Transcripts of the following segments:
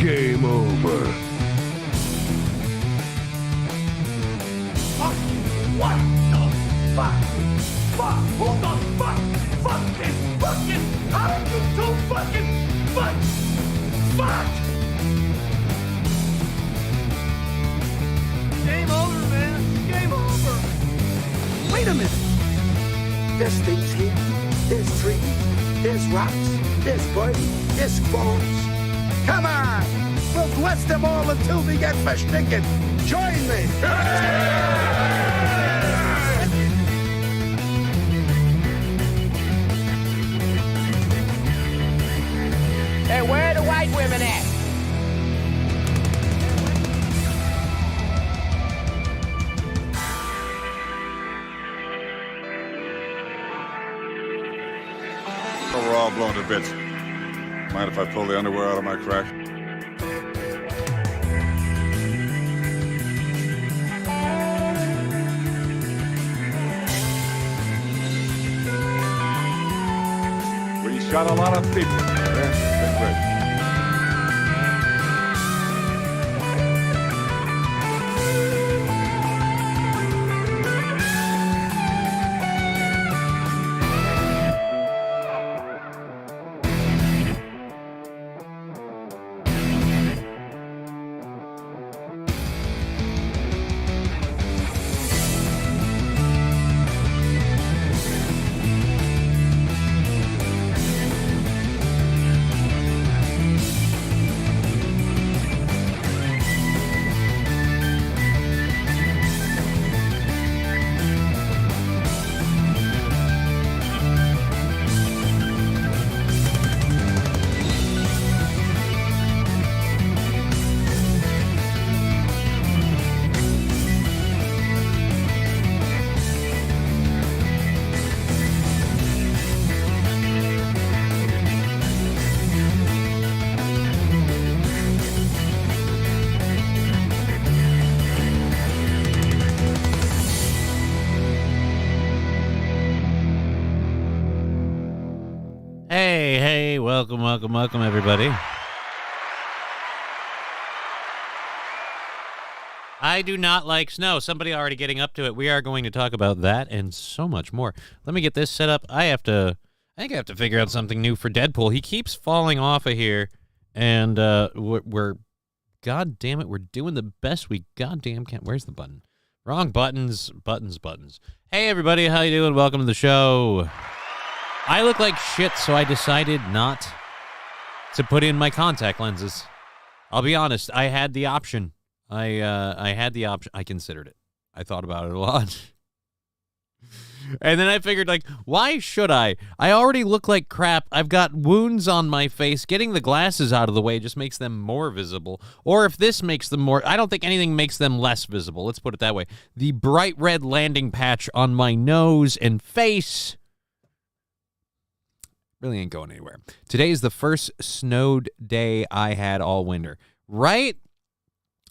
Game over. Fuck! What the fuck? Fuck! Who the fuck? Fucking! How are you so fucking? Fuck! Game over, man. Game over. Wait a minute. There's things here. There's trees. There's rocks. There's birds. There's squirrels. Come on. We'll bless them all until we get versticken. Join me. Hey, where are the white women at? We're all blown to bits. Mind if I pull the underwear out of my crack? We shot a lot of people. That's great. Hey, welcome, everybody. I do not like snow. Somebody already getting up to it. We are going to talk about that and so much more. Let me get this set up. I think I have to figure out something new for Deadpool. He keeps falling off of here, and we're God damn it, we're doing the best we goddamn can. Where's the button? Wrong buttons. Hey, everybody, how you doing? Welcome to the show. I look like shit, so I decided not to put in my contact lenses. I'll be honest, I had the option. I had the option. I considered it. I thought about it a lot. And then I figured, like, why should I? I already look like crap. I've got wounds on my face. Getting the glasses out of the way just makes them more visible. Or if this makes them more, I don't think anything makes them less visible. Let's put it that way. The bright red landing patch on my nose and face really ain't going anywhere. Today is the first snowed day I had all winter. Right?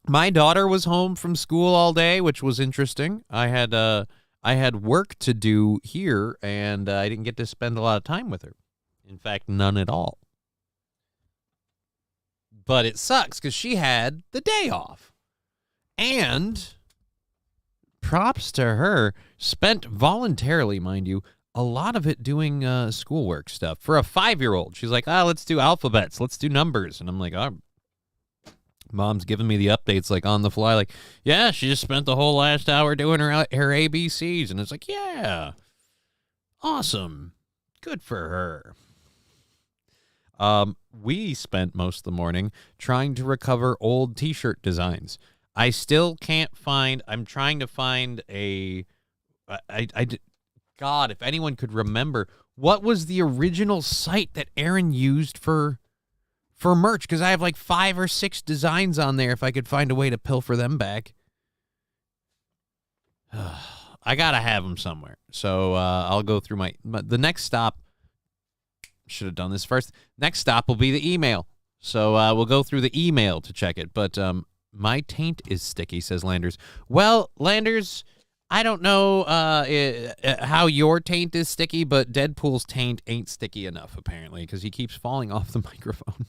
My daughter was home from school all day, which was interesting. I had work to do here, and I didn't get to spend a lot of time with her. In fact, none at all. But it sucks because she had the day off. And props to her, spent voluntarily, mind you, a lot of it doing schoolwork stuff. For a 5-year-old, she's like, let's do alphabets, let's do numbers. And I'm like, Mom's giving me the updates, like, on the fly, like, yeah, she just spent the whole last hour doing her ABCs. And it's like, yeah, awesome. Good for her. We spent most of the morning trying to recover old T-shirt designs. I still can't find, I'm trying to find God, if anyone could remember, what was the original site that Aaron used for merch? Because I have like 5 or 6 designs on there. If I could find a way to pilfer them back. I got to have them somewhere. So I'll go through the next stop. Should have done this first. Next stop will be the email. So we'll go through the email to check it. But my taint is sticky, says Landers. Well, Landers, I don't know how your taint is sticky, but Deadpool's taint ain't sticky enough, apparently, because he keeps falling off the microphone.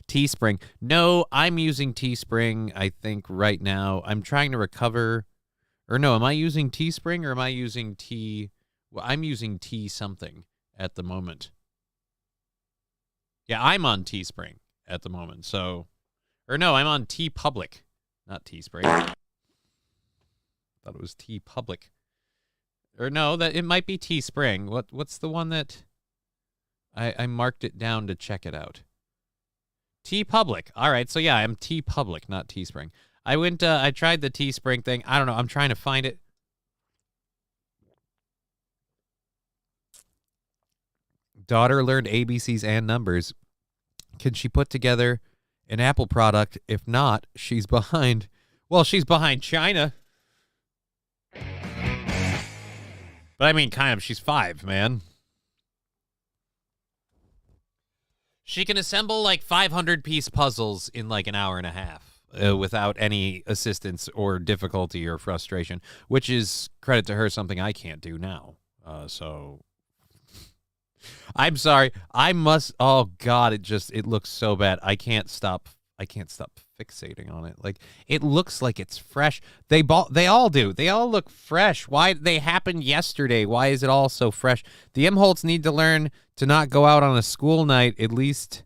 Teespring. No, I'm using Teespring, I think, right now. I'm trying to recover. Or no, am I using Teespring or am I using T? Well, I'm using T something at the moment. Yeah, I'm on Teespring at the moment. So, or no, I'm on T Public, not Teespring. Thought it was T Public. Or no, that it might be Teespring. What's the one that I marked it down to check it out? T Public. All right, so yeah, I'm T Public, not Teespring. I tried the Teespring thing. I don't know. I'm trying to find it. Daughter learned ABCs and numbers. Can she put together an Apple product? If not, she's behind. Well, she's behind China. But I mean, kind of, she's 5, man. She can assemble like 500-piece puzzles in like an hour and a half without any assistance or difficulty or frustration, which is, credit to her, something I can't do now. So I'm sorry. I must. Oh God, it looks so bad. I can't stop fixating on it. Like, it looks like it's fresh. They all do. They all look fresh. Why? They happened yesterday. Why is it all so fresh? The Imholtz need to learn to not go out on a school night. At least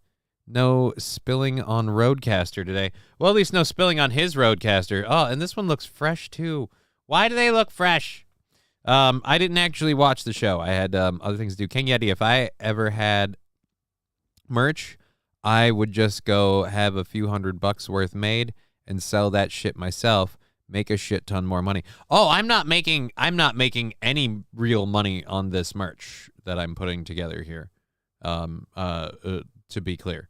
no spilling on Roadcaster today. Well, at least no spilling on his Roadcaster. Oh, and this one looks fresh too. Why do they look fresh? I didn't actually watch the show. I had other things to do. King Yeti, if I ever had merch, I would just go have a few $100 worth made and sell that shit myself, make a shit ton more money. Oh, I'm not making any real money on this merch that I'm putting together here. To be clear,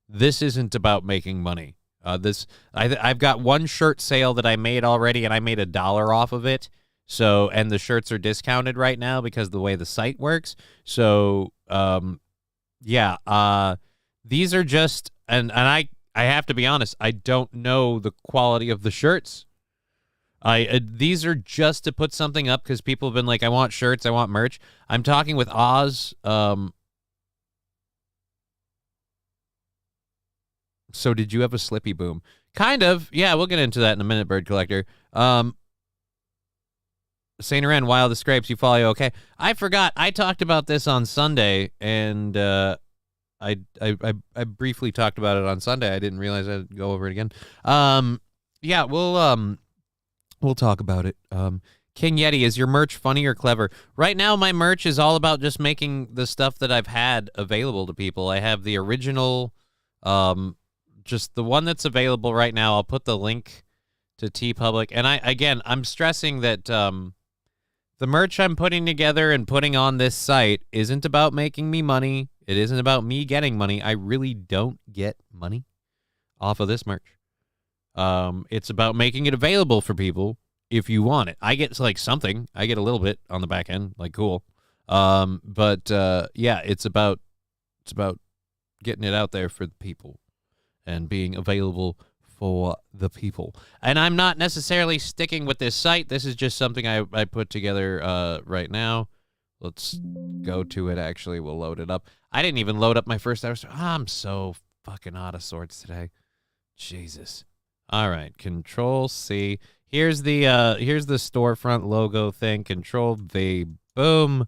this isn't about making money. I've got one shirt sale that I made already, and I made $1 off of it. So, and the shirts are discounted right now because of the way the site works. So, yeah, these are just, and I have to be honest, I don't know the quality of the shirts. These are just to put something up because people have been like, I want shirts, I want merch. I'm talking with Oz. So did you have a Slippy Boom? Kind of. Yeah, we'll get into that in a minute, Bird Collector. Saint Ren, while the scrapes, you follow, okay? I forgot. I talked about this on Sunday, and I briefly talked about it on Sunday. I didn't realize I'd go over it again. Yeah, we'll talk about it. King Yeti, is your merch funny or clever? Right now, my merch is all about just making the stuff that I've had available to people. I have the original, just the one that's available right now. I'll put the link to TeePublic, and I'm stressing that the merch I'm putting together and putting on this site isn't about making me money. It isn't about me getting money. I really don't get money off of this merch. It's about making it available for people if you want it. I get like something. I get a little bit on the back end, like cool. But yeah, it's about getting it out there for the people and being available for the people. And I'm not necessarily sticking with this site. This is just something I put together right now. Let's go to it. Actually, we'll load it up. I didn't even load up my first hour. I'm so fucking out of sorts today. Jesus. All right, Control C. Here's the storefront logo thing. Control V. Boom.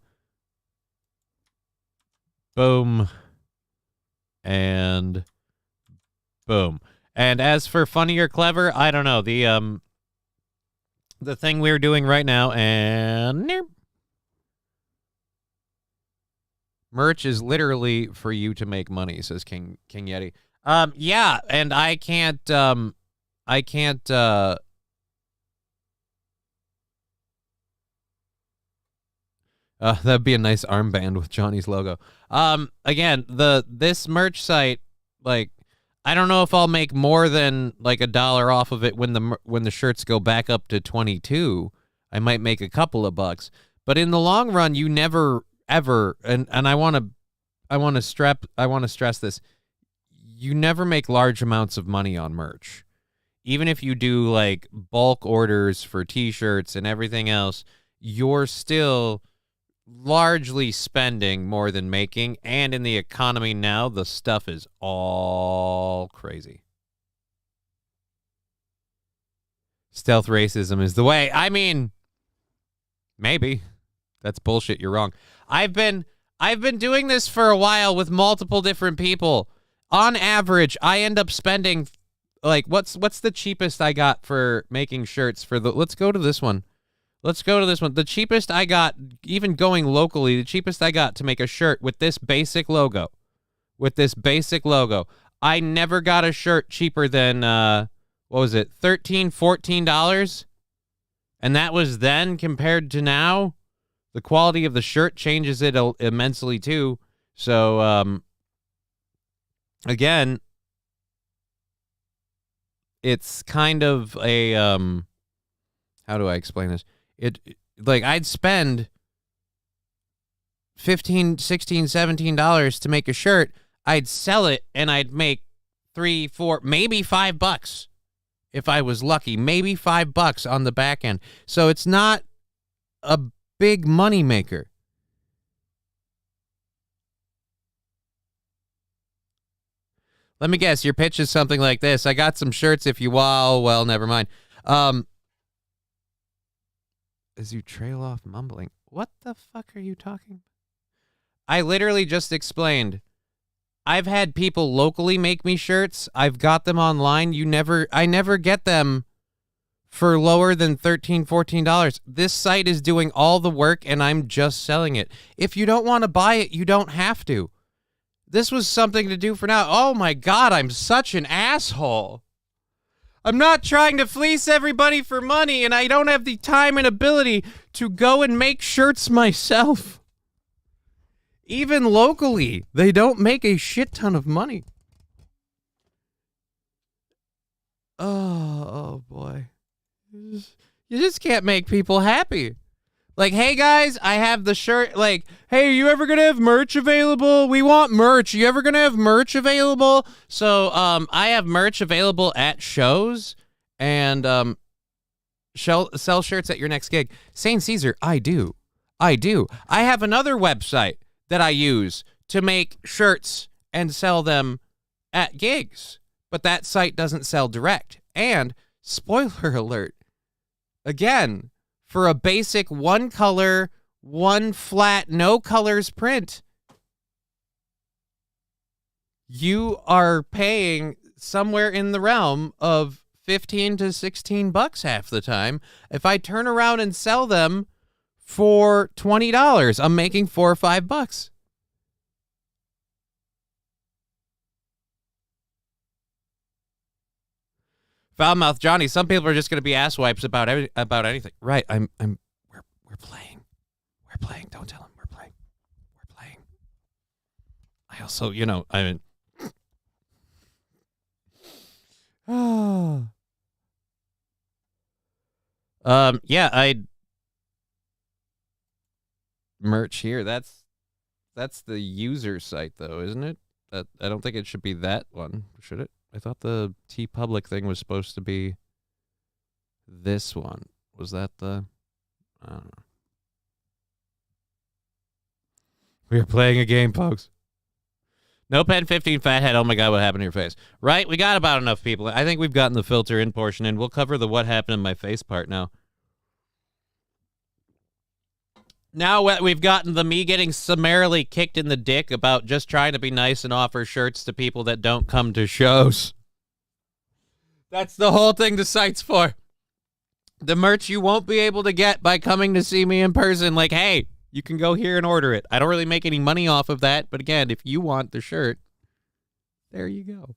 Boom. And boom. And as for funny or clever, I don't know. The thing we're doing right now, and merch is literally for you to make money, says King Yeti. Yeah, and I can't that'd be a nice armband with Johnny's logo. Again, this merch site, like, I don't know if I'll make more than like $1 off of it when the shirts go back up to 22. I might make a couple of bucks, but in the long run, you never ever, and I want to stress this. You never make large amounts of money on merch. Even if you do like bulk orders for t-shirts and everything else, you're still largely spending more than making, and in the economy now, the stuff is all crazy. Stealth racism is the way. I mean, maybe. That's bullshit. You're wrong. I've been doing this for a while with multiple different people. On average, I end up spending, like, what's the cheapest I got for making shirts for the, let's go to this one. The cheapest I got, even going locally, the cheapest I got to make a shirt with this basic logo. I never got a shirt cheaper than, what was it, $13, $14? And that was then compared to now. The quality of the shirt changes it immensely too. So, again, it's kind of a, how do I explain this? Like, I'd spend $15, $16, $17 to make a shirt. I'd sell it and I'd make $3, $4, maybe $5 if I was lucky. Maybe $5 on the back end. So it's not a big money maker. Let me guess, your pitch is something like this. I got some shirts if you well, never mind. As you trail off mumbling. What the fuck are you talking? I literally just explained. I've had people locally make me shirts. I've got them online. I never get them for lower than $13, $14. This site is doing all the work and I'm just selling it. If you don't want to buy it, you don't have to. This was something to do for now. Oh my God, I'm such an asshole. I'm not trying to fleece everybody for money, and I don't have the time and ability to go and make shirts myself. Even locally, they don't make a shit ton of money. Oh boy. You just can't make people happy. Like, hey guys, I have the shirt. Like, hey, are you ever gonna have merch available? We want merch. You ever gonna have merch available? So, I have merch available at shows, and sell shirts at your next gig. St. Caesar, I do. I have another website that I use to make shirts and sell them at gigs, but that site doesn't sell direct. And spoiler alert, again, for a basic one color, one flat, no colors print, you are paying somewhere in the realm of $15 to $16 half the time. If I turn around and sell them for $20, I'm making $4 or $5. Foulmouth Johnny, some people are just going to be asswipes about anything. Right, we're playing. We're playing. Don't tell him we're playing. We're playing. I also, yeah, I merch here. That's the user site though, isn't it? I don't think it should be that one, should it? I thought the TeePublic thing was supposed to be this one. Was that the... I don't know. We are playing a game, folks. No Pen 15 Fathead. Oh my God, what happened to your face? Right, we got about enough people. I think we've gotten the filter in portion, and we'll cover the what happened in my face part now. Now we've gotten the me getting summarily kicked in the dick about just trying to be nice and offer shirts to people that don't come to shows. That's the whole thing the site's for. The merch you won't be able to get by coming to see me in person. Like, hey, you can go here and order it. I don't really make any money off of that. But again, if you want the shirt, there you go.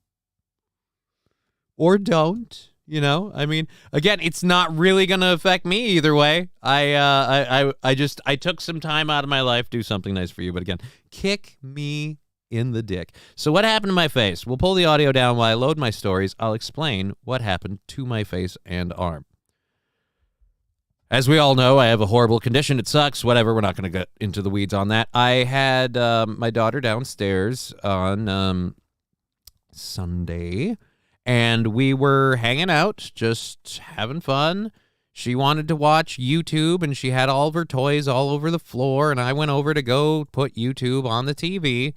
Or don't. I mean, again, it's not really going to affect me either way. I took some time out of my life, do something nice for you. But again, kick me in the dick. So what happened to my face? We'll pull the audio down while I load my stories. I'll explain what happened to my face and arm. As we all know, I have a horrible condition. It sucks. Whatever. We're not going to get into the weeds on that. I had my daughter downstairs on Sunday. And we were hanging out, just having fun. she wanted to watch YouTube, and she had all of her toys all over the floor, and I went over to go put YouTube on the TV,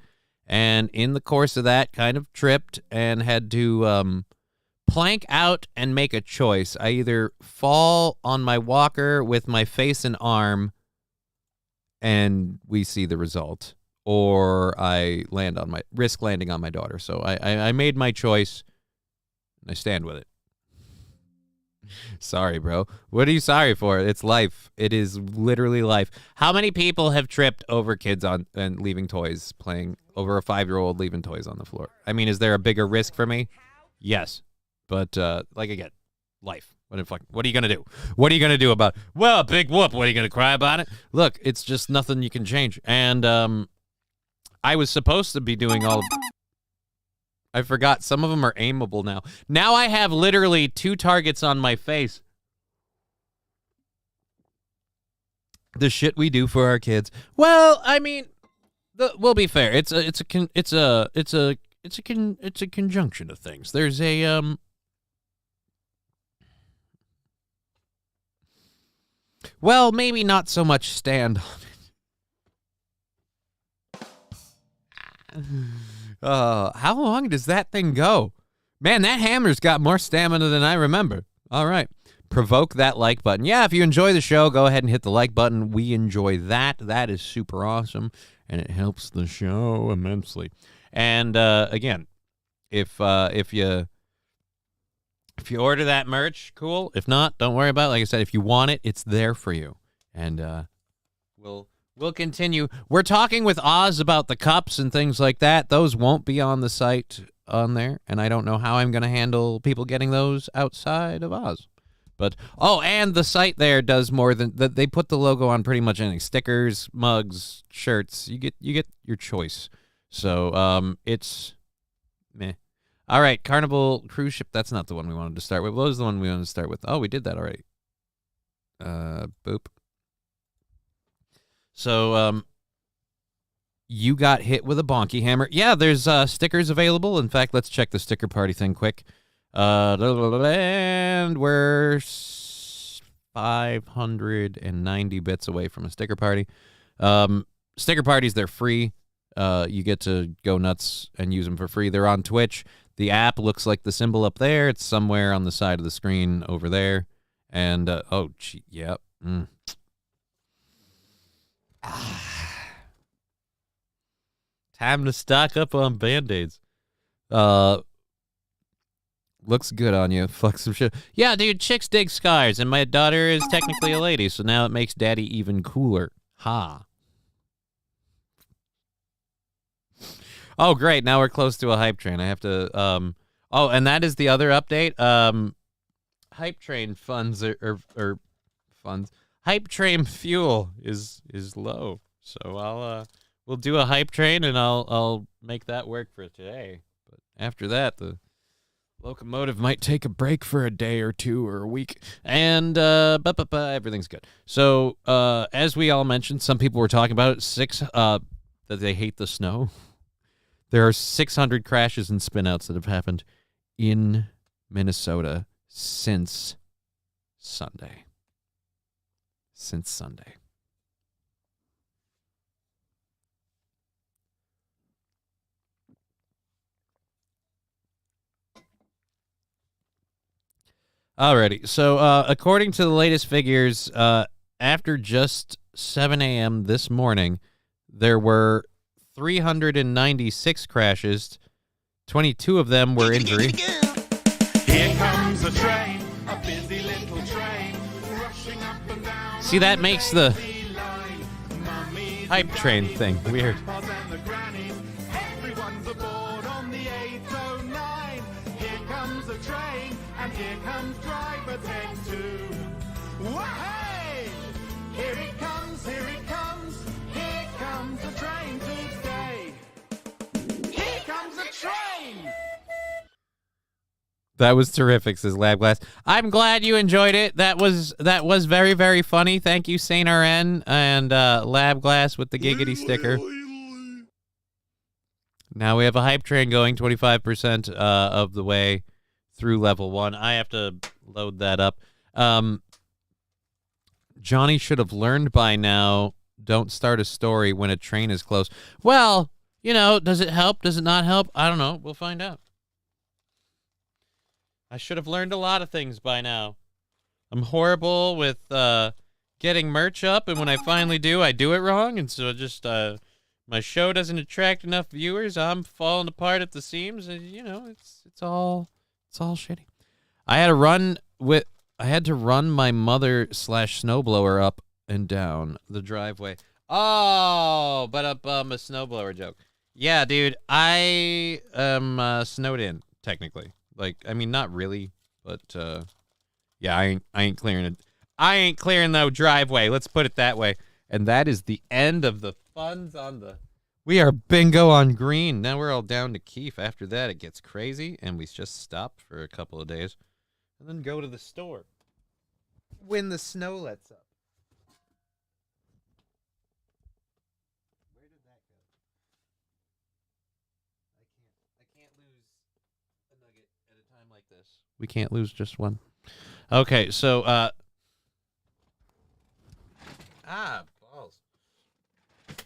and in the course of that, kind of tripped and had to plank out and make a choice. I either fall on my walker with my face and arm, and we see the result, or I risk landing on my daughter. So I made my choice, and I stand with it. Sorry, bro. What are you sorry for? It's life. It is literally life. How many people have tripped over kids and leaving toys, playing over a 5-year-old leaving toys on the floor? I mean, is there a bigger risk for me? Yes. But, like, again, life. What are you going to do? What are you going to do about it? Well, big whoop. What, are you going to cry about it? Look, it's just nothing you can change. And I was supposed to be doing all... I forgot. Some of them are aimable now. Now I have literally 2 targets on my face. The shit we do for our kids. Well, I mean, we'll be fair. It's a conjunction of things. There's a well, maybe not so much stand on it. How long does that thing go? Man, that hammer's got more stamina than I remember. All right. Provoke that like button. Yeah, if you enjoy the show, go ahead and hit the like button. We enjoy that. That is super awesome, and it helps the show immensely. And again, if you order that merch, cool. If not, don't worry about it. Like I said, if you want it, it's there for you. And we'll continue. We're talking with Oz about the cups and things like that. Those won't be on the site on there, and I don't know how I'm going to handle people getting those outside of Oz. But and the site there does more than they put the logo on pretty much anything. Stickers, mugs, shirts. You get your choice. So it's meh. All right, Carnival cruise ship. That's not the one we wanted to start with. What was the one we wanted to start with? Oh, we did that already. Boop. So you got hit with a bonky hammer. Yeah, there's stickers available. In fact, let's check the sticker party thing quick. And we're 590 bits away from a sticker party. Sticker parties, they're free. You get to go nuts and use them for free. They're on Twitch. The app looks like the symbol up there. It's somewhere on the side of the screen over there. And, yep. Time to stock up on Band-Aids. Looks good on you. Fuck some shit. Yeah, dude, chicks dig scars, and my daughter is technically a lady, so now it makes daddy even cooler. Ha. Oh, great. Now we're close to a hype train. I have to, and that is the other update. Hype train funds or funds. Hype train fuel is low. So we'll do a hype train, and I'll make that work for today. But after that, the locomotive might take a break for a day or two or a week, and everything's good. So as we all mentioned, some people were talking about it. That they hate the snow. There are 600 crashes and spinouts that have happened in Minnesota since Sunday. Alrighty, so according to the latest figures, after just 7 a.m. this morning, there were 396 crashes. 22 of them were injury. Here comes a train, a busy little train, rushing up and down. See, that makes the hype train thing weird. Everyone's aboard on the 809. Here comes a train, and here comes driver 10-2. Wahey! Here it comes, here it comes. Here comes a train to stay. Here comes a train! That was terrific, says Lab Glass. I'm glad you enjoyed it. That was very, very funny. Thank you, Saint RN and Lab Glass with the giggity sticker. Now we have a hype train going 25% of the way through level 1. I have to load that up. Johnny should have learned by now, don't start a story when a train is close. Well, you know, does it help? Does it not help? I don't know. We'll find out. I should have learned a lot of things by now. I'm horrible with getting merch up, and when I finally do, I do it wrong, and so just my show doesn't attract enough viewers. I'm falling apart at the seams, and you know, it's all shitty. I had to run my mother/snowblower up and down the driveway. Oh, but a snowblower joke. Yeah, dude, I am snowed in technically. Like, I mean, not really, but yeah, I ain't clearing it. I ain't clearing no driveway. Let's put it that way. And that is the end of the funds on the. We are bingo on green. Now we're all down to Keef. After that, it gets crazy, and we just stop for a couple of days, and then go to the store when the snow lets up. Where did that go? I can't lose a nugget at a time like this. We can't lose just one. Okay, so balls.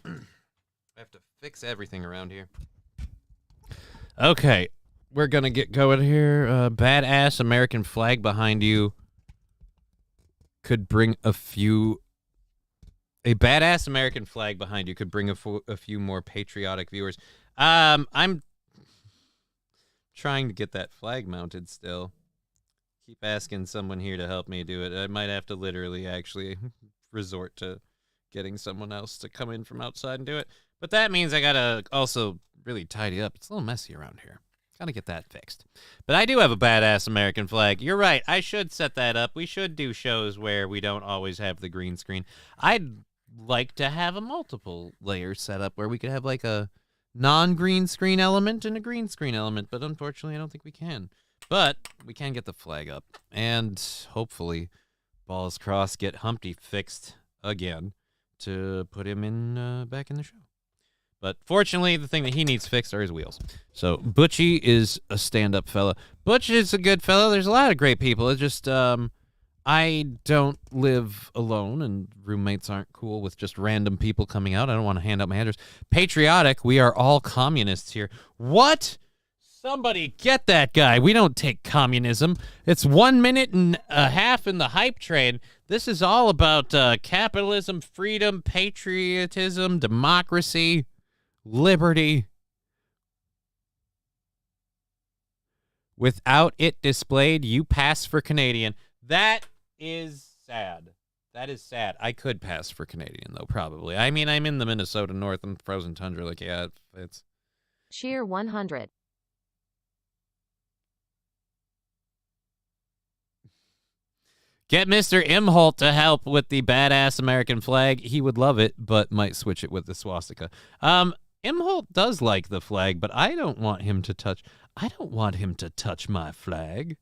I have to fix everything around here. Okay, we're gonna get going here. Badass American flag behind you could bring a badass American flag behind you could bring a few more patriotic viewers. I'm trying to get that flag mounted still. Keep asking someone here to help me do it. I might have to literally actually resort to getting someone else to come in from outside and do it. But that means I gotta also really tidy up. It's a little messy around here. Gotta get that fixed. But I do have a badass American flag. You're right. I should set that up. We should do shows where we don't always have the green screen. I'd like to have a multiple layer setup where we could have like a non-green screen element and a green screen element. But unfortunately, I don't think we can. But we can get the flag up. And hopefully, balls crossed, get Humpty fixed again to put him in back in the show. But fortunately, the thing that he needs fixed are his wheels. So Butchie is a stand-up fella. Butch is a good fellow. There's a lot of great people. It's just I don't live alone, and roommates aren't cool with just random people coming out. I don't want to hand out my address. Patriotic, we are all communists here. What? Somebody get that guy. We don't take communism. It's 1 minute and a half in the hype train. This is all about capitalism, freedom, patriotism, democracy, liberty. Without it displayed, you pass for Canadian. That is sad. That is sad. I could pass for Canadian, though, probably. I mean, I'm in the Minnesota North and frozen tundra. Like, yeah, it's... Cheer 100. Get Mr. Imholt to help with the badass American flag. He would love it, but might switch it with the swastika. Imholt does like the flag, but I don't want him to touch my flag.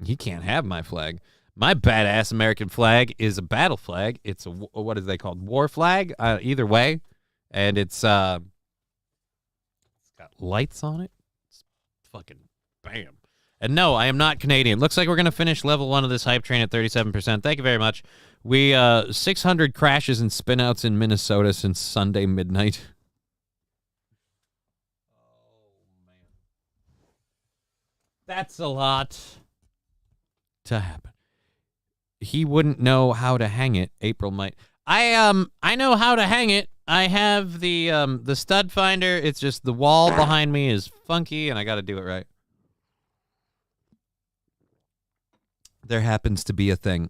He can't have my flag. My badass American flag is a battle flag. It's what is they called? War flag? Either way. And it's got lights on it. It's fucking bam. And no, I am not Canadian. Looks like we're going to finish level 1 of this hype train at 37%. Thank you very much. We 600 crashes and spinouts in Minnesota since Sunday midnight. That's a lot to happen. He wouldn't know how to hang it. April might. I know how to hang it. I have the stud finder. It's just the wall behind me is funky, and I got to do it right. There happens to be a thing.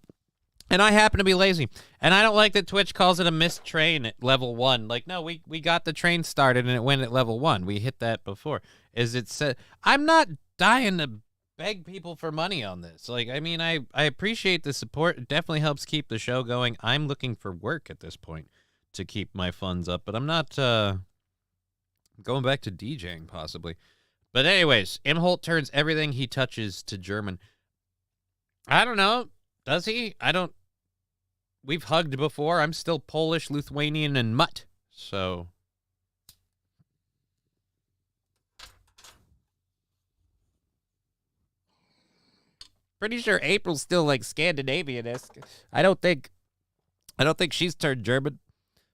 And I happen to be lazy. And I don't like that Twitch calls it a missed train at level 1. Like, no, we got the train started and it went at level 1. We hit that before. As it said, I'm not dying to beg people for money on this. Like, I mean, I appreciate the support. It definitely helps keep the show going. I'm looking for work at this point to keep my funds up. But I'm not going back to DJing, possibly. But anyways, Imholt turns everything he touches to German. I don't know. Does he? We've hugged before. I'm still Polish, Lithuanian, and mutt. So. Pretty sure April's still like Scandinavian-esque. I don't think I don't think she's turned German.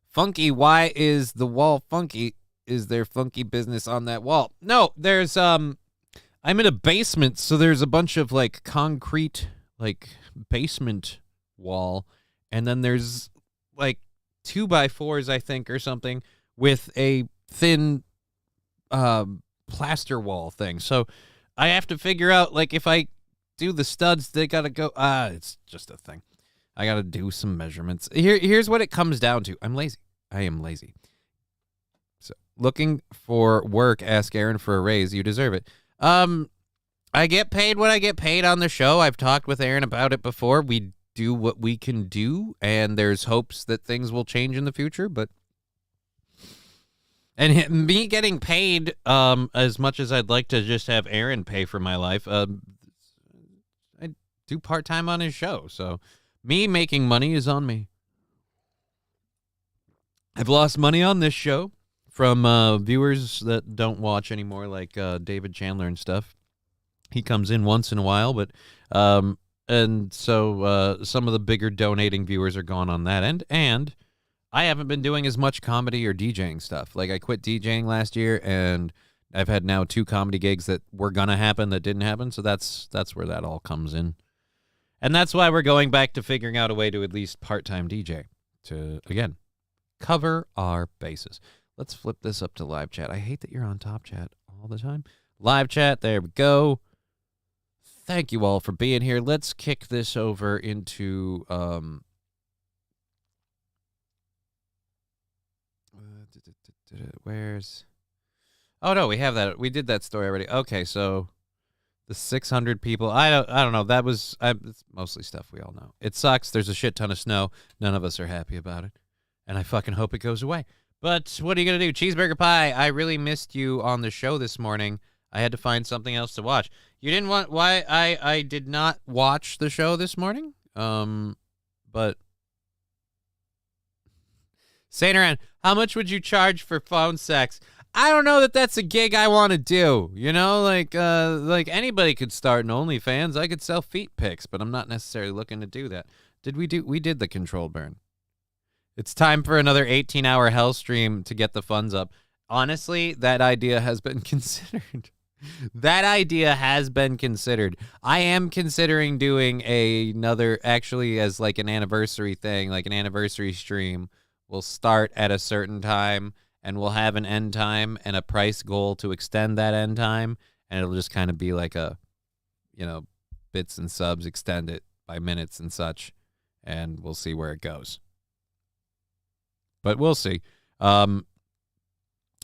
Funky, why is the wall funky? Is there funky business on that wall? No, there's I'm in a basement, so there's a bunch of like concrete like basement wall, and then there's like 2x4s, I think, or something, with a thin plaster wall thing. So I have to figure out, like, if I do the studs, they gotta go. It's just a thing. I gotta do some measurements. Here's what it comes down to. I'm lazy. I am lazy. So looking for work. Ask Aaron for a raise. You deserve it. I get paid what I get paid on the show. I've talked with Aaron about it before. We do what we can do, and there's hopes that things will change in the future. But me getting paid as much as I'd like to just have Aaron pay for my life, I do part-time on his show. So me making money is on me. I've lost money on this show from viewers that don't watch anymore, like David Chandler and stuff. He comes in once in a while, but and so some of the bigger donating viewers are gone on that end, and I haven't been doing as much comedy or DJing stuff. Like, I quit DJing last year, and I've had now 2 comedy gigs that were gonna happen that didn't happen, so that's where that all comes in. And that's why we're going back to figuring out a way to at least part-time DJ to, again, cover our bases. Let's flip this up to live chat. I hate that you're on top chat all the time. Live chat, there we go. Thank you all for being here. Let's kick this over into where's... Oh no, we have that. We did that story already. Okay, so the 600 people. I don't know. That was it's mostly stuff we all know. It sucks. There's a shit ton of snow. None of us are happy about it, and I fucking hope it goes away. But what are you gonna do? Cheeseburger Pie, I really missed you on the show this morning. I had to find something else to watch. You didn't want... Why? I did not watch the show this morning. But saying around, how much would you charge for phone sex? I don't know that that's a gig I want to do. You know, like anybody could start an OnlyFans. I could sell feet pics, but I'm not necessarily looking to do that. We did the controlled burn. It's time for another 18-hour hell stream to get the funds up. Honestly, that idea has been considered. That idea has been considered. I am considering doing another, actually, as like an anniversary thing, like an anniversary stream. We'll start at a certain time, and we'll have an end time and a price goal to extend that end time, and it'll just kind of be like a, bits and subs, extend it by minutes and such, and we'll see where it goes. But we'll see.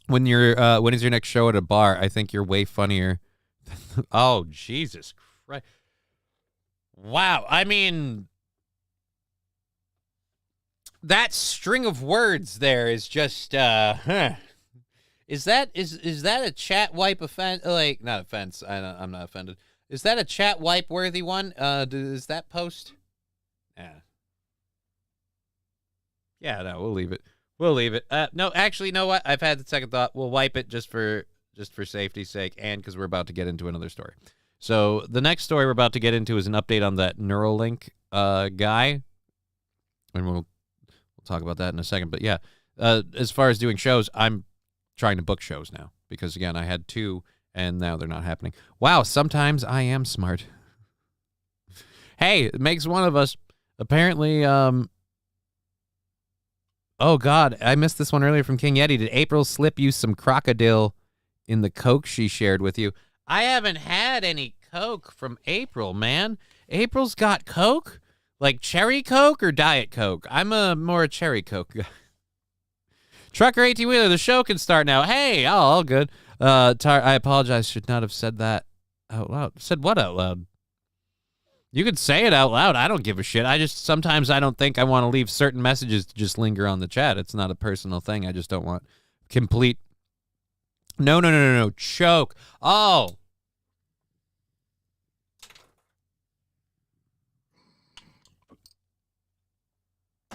When is your next show at a bar? I think you're way funnier. Oh, Jesus Christ. Wow. I mean, that string of words there is just, Is that a chat wipe offense? Like, not offense. I'm not offended. Is that a chat wipe worthy one? Is that post? Yeah. Yeah, no, we'll leave it. We'll leave it. No, actually, you know what? I've had the second thought. We'll wipe it just for safety's sake, and because we're about to get into another story. So the next story we're about to get into is an update on that Neuralink guy, and we'll talk about that in a second. But yeah, as far as doing shows, I'm trying to book shows now because again, I had 2, and now they're not happening. Wow, sometimes I am smart. Hey, it makes one of us. Apparently, oh, God, I missed this one earlier from King Yeti. Did April slip you some crocodile in the Coke she shared with you? I haven't had any Coke from April, man. April's got Coke? Like cherry Coke or Diet Coke? I'm more a cherry Coke guy. Trucker 18-wheeler, the show can start now. Hey, all good. I apologize. Should not have said that out loud. Said what out loud? You could say it out loud. I don't give a shit. Sometimes I don't think I want to leave certain messages to just linger on the chat. It's not a personal thing. I just don't want complete. No. Choke. Oh.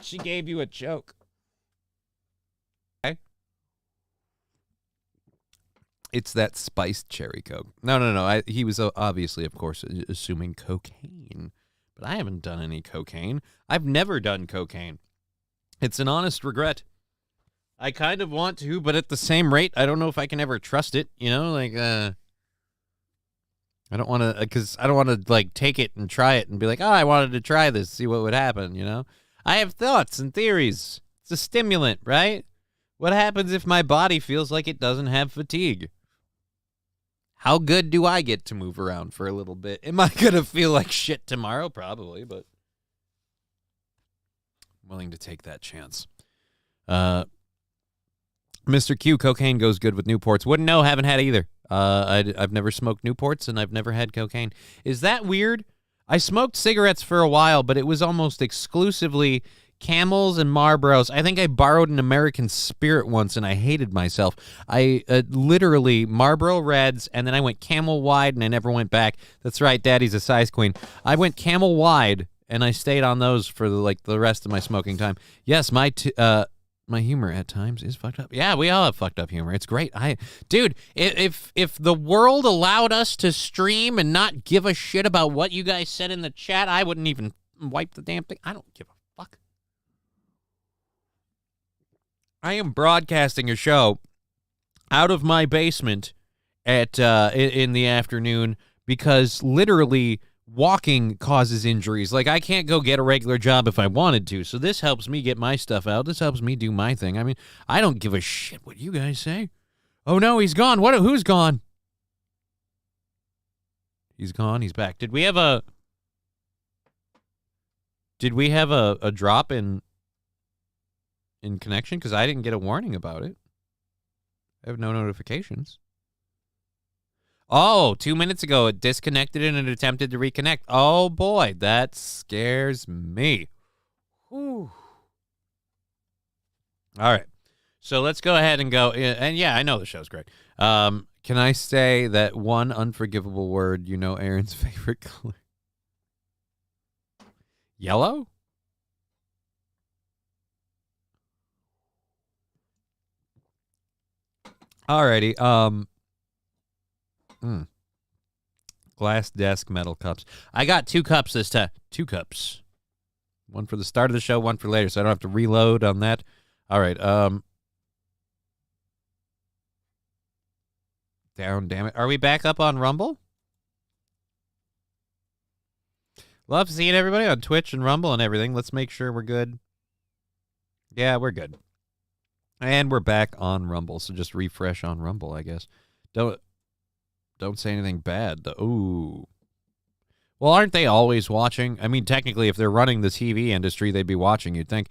She gave you a choke. Okay. It's that spiced cherry Coke. No. He was obviously, of course, assuming cocaine. But I haven't done any cocaine. I've never done cocaine. It's an honest regret. I kind of want to, but at the same rate, I don't know if I can ever trust it, you know? Like, I don't want to, because I don't want to, like, take it and try it and be like, oh, I wanted to try this, see what would happen, you know? I have thoughts and theories. It's a stimulant, right? What happens if my body feels like it doesn't have fatigue? How good do I get to move around for a little bit? Am I going to feel like shit tomorrow? Probably, but I'm willing to take that chance. Mr. Q, cocaine goes good with Newports. Wouldn't know, haven't had either. I've never smoked Newports, and I've never had cocaine. Is that weird? I smoked cigarettes for a while, but it was almost exclusively Camels and Marlboros. I think I borrowed an American Spirit once, and I hated myself. I literally Marlboro Reds, and then I went Camel Wide, and I never went back. That's right, Daddy's a size queen. I went Camel Wide, and I stayed on those for the rest of my smoking time. Yes, my humor at times is fucked up. Yeah, we all have fucked up humor. It's great. Dude, if the world allowed us to stream and not give a shit about what you guys said in the chat, I wouldn't even wipe the damn thing. I don't give a fuck. I am broadcasting a show out of my basement at in the afternoon because literally walking causes injuries. Like, I can't go get a regular job if I wanted to, so this helps me get my stuff out. This helps me do my thing. I mean, I don't give a shit what you guys say. Oh, no, he's gone. Who's gone? He's gone. He's back. Did we have a drop in connection? Because I didn't get a warning about it. I have no notifications. Oh, 2 minutes ago, it disconnected and it attempted to reconnect. Oh, boy, that scares me. Whew. All right, so let's go ahead and go. And, yeah, I know the show's great. Can I say that one unforgivable word, you know Aaron's favorite color? Yellow? Alrighty, glass desk metal cups. I got 2 cups this time. 2 cups. One for the start of the show, one for later, so I don't have to reload on that. All right. Down, damn it. Are we back up on Rumble? Love seeing everybody on Twitch and Rumble and everything. Let's make sure we're good. Yeah, we're good. And we're back on Rumble, so just refresh on Rumble, I guess. Don't say anything bad. Ooh. Well, aren't they always watching? I mean, technically, if they're running the TV industry, they'd be watching, you'd think.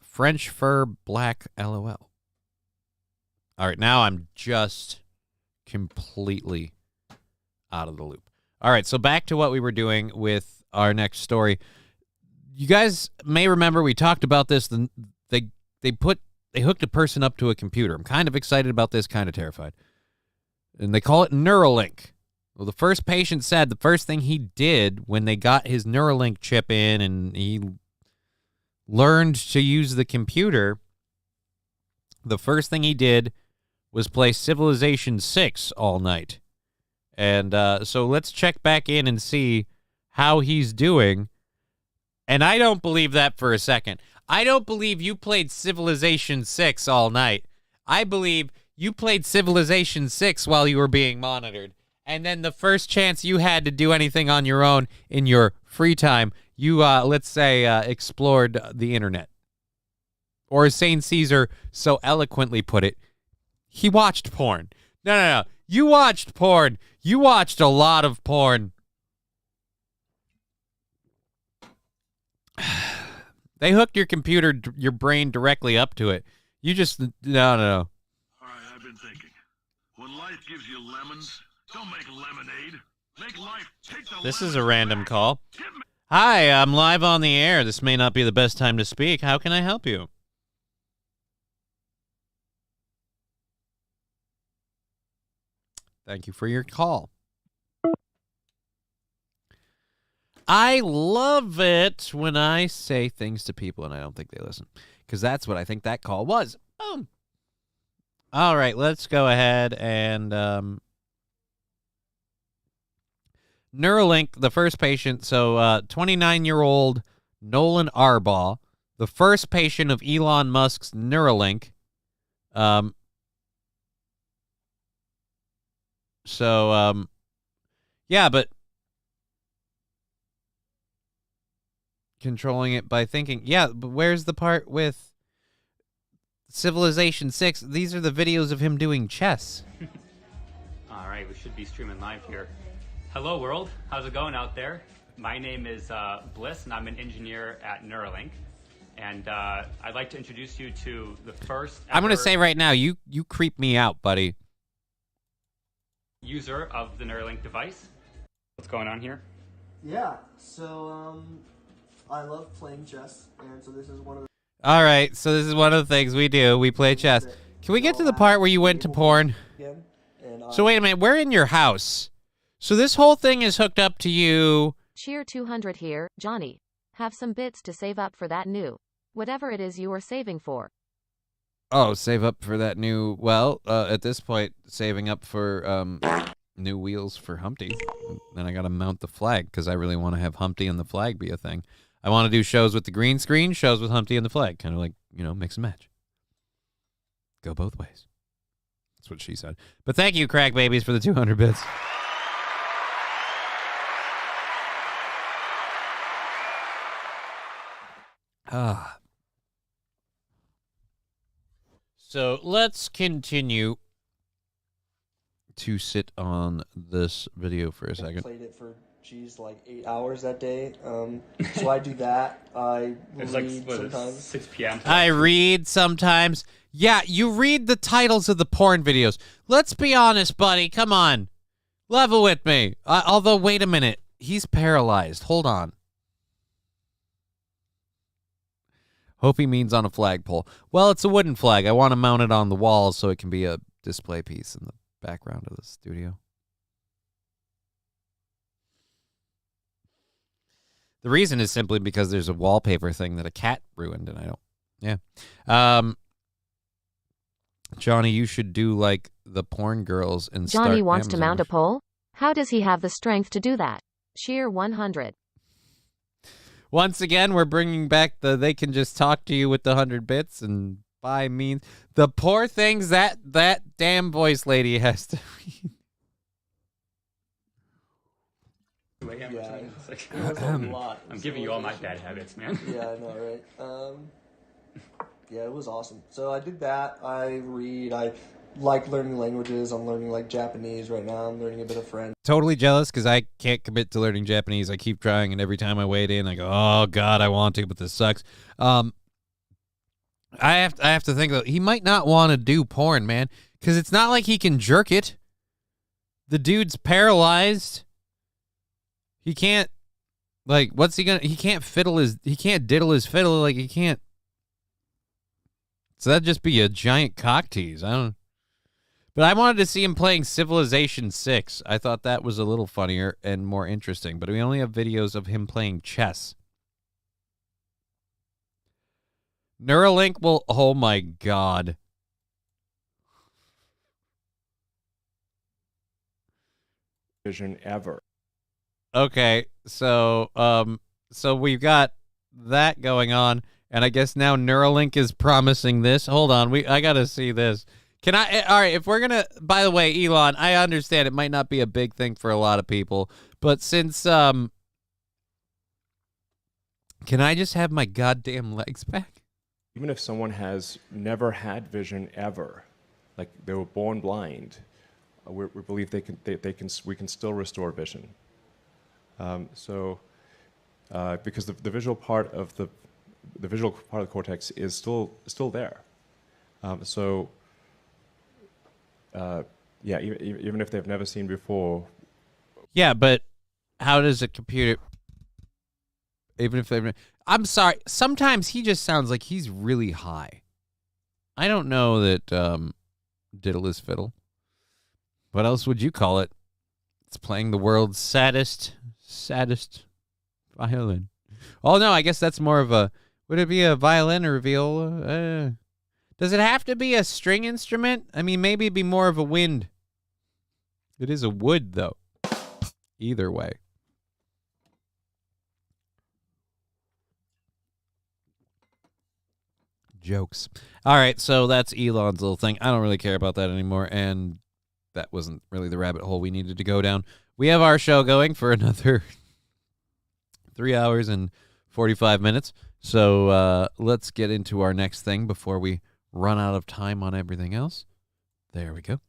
French fur black LOL. All right, now I'm just completely out of the loop. All right, so back to what we were doing with our next story. You guys may remember we talked about this. They hooked a person up to a computer. I'm kind of excited about this, kind of terrified. And they call it Neuralink. Well, the first patient said the first thing he did when they got his Neuralink chip in and he learned to use the computer, the first thing he did was play Civilization 6 all night. And so let's check back in and see how he's doing. And I don't believe that for a second. I don't believe you played Civilization 6 all night. I believe you played Civilization 6 while you were being monitored. And then the first chance you had to do anything on your own in your free time, you, let's say, explored the internet. Or as St. Caesar so eloquently put it, he watched porn. No. You watched porn. You watched a lot of porn. They hooked your computer, your brain directly up to it. You just, no. All right, I've been thinking. When life gives you lemons, don't make lemonade. Make life take the This is lemons a random back. call. Hi, I'm live on the air. This may not be the best time to speak. How can I help you? Thank you for your call. I love it when I say things to people and I don't think they listen, because that's what I think that call was. Boom. All right, let's go ahead and Neuralink, the first patient. So 29-year-old Nolan Arbaugh the first patient of Elon Musk's Neuralink. Yeah, but controlling it by thinking. Yeah, but where's the part with Civilization 6? These are the videos of him doing chess. All right, we should be streaming live here. Hello, world. How's it going out there? My name is Bliss, and I'm an engineer at Neuralink. And I'd like to introduce you to the first I'm going to say right now, you creep me out, buddy. User of the Neuralink device. What's going on here? Yeah, so I love playing chess, and so this is one of the... All right, so this is one of the things we do. We play chess. Can we get to the part where you went to porn? So wait a minute, we're in your house. So this whole thing is hooked up to you. Cheer 200 here, Johnny. Have some bits to save up for that new, whatever it is you are saving for. Oh, save up for that new, well, at this point, saving up for new wheels for Humpty. Then I got to mount the flag because I really want to have Humpty and the flag be a thing. I want to do shows with the green screen, shows with Humpty and the flag. Kind of like, mix and match. Go both ways. That's what she said. But thank you, Crack Babies, for the 200 bits. So let's continue to sit on this video for a second. I played it for, like 8 hours that day. So I do that. I read sometimes. 6 p.m. I read sometimes. Yeah, you read the titles of the porn videos. Let's be honest, buddy. Come on. Level with me. Although, wait a minute. He's paralyzed. Hold on. Hope he means on a flagpole. Well, it's a wooden flag. I want to mount it on the wall so it can be a display piece in the background of the studio. The reason is simply because there's a wallpaper thing that a cat ruined, and I don't... Yeah. Johnny, you should do like the porn girls and start Johnny wants Amazon. to mount a pole? How does he have the strength to do that? Cheer 100. Once again, we're bringing back the they can just talk to you with the 100 bits, and by means the poor things that damn voice lady has to read. Yeah, it was a lot. I'm giving you all my bad habits, man. Yeah, I know, right? Yeah, it was awesome. So I did that. I read. I like learning languages. I'm learning like Japanese right now. I'm learning a bit of French. Totally jealous because I can't commit to learning Japanese. I keep trying, and every time I wade in, I go, "Oh God, I want to," but this sucks. I have to think though. He might not want to do porn, man, because it's not like he can jerk it. The dude's paralyzed. He can't. Like, what's he gonna? He can't fiddle his. He can't diddle his fiddle. Like, he can't. So that'd just be a giant cock tease. I don't. But I wanted to see him playing Civilization 6. I thought that was a little funnier and more interesting. But we only have videos of him playing chess. Neuralink will... Oh, my God. Vision ever. Okay, so we've got that going on. And I guess now Neuralink is promising this. Hold on. I got to see this. Can I? All right, if we're going to, by the way, Elon, I understand it might not be a big thing for a lot of people, but since, can I just have my goddamn legs back? Even if someone has never had vision ever, like they were born blind, we believe we can still restore vision. Because the visual part of the cortex is still there. Yeah, even if they've never seen before. Yeah, but how does a computer? Even if they've, I'm sorry. Sometimes he just sounds like he's really high. I don't know that diddle his fiddle. What else would you call it? It's playing the world's saddest violin. Oh no, I guess that's more of a. Would it be a violin or a viola? Does it have to be a string instrument? I mean, maybe it'd be more of a wind. It is a wood, though. Either way. jokes. All right, so that's Elon's little thing. I don't really care about that anymore, and that wasn't really the rabbit hole we needed to go down. We have our show going for another 3 hours and 45 minutes. So let's get into our next thing before we run out of time on everything else. There we go.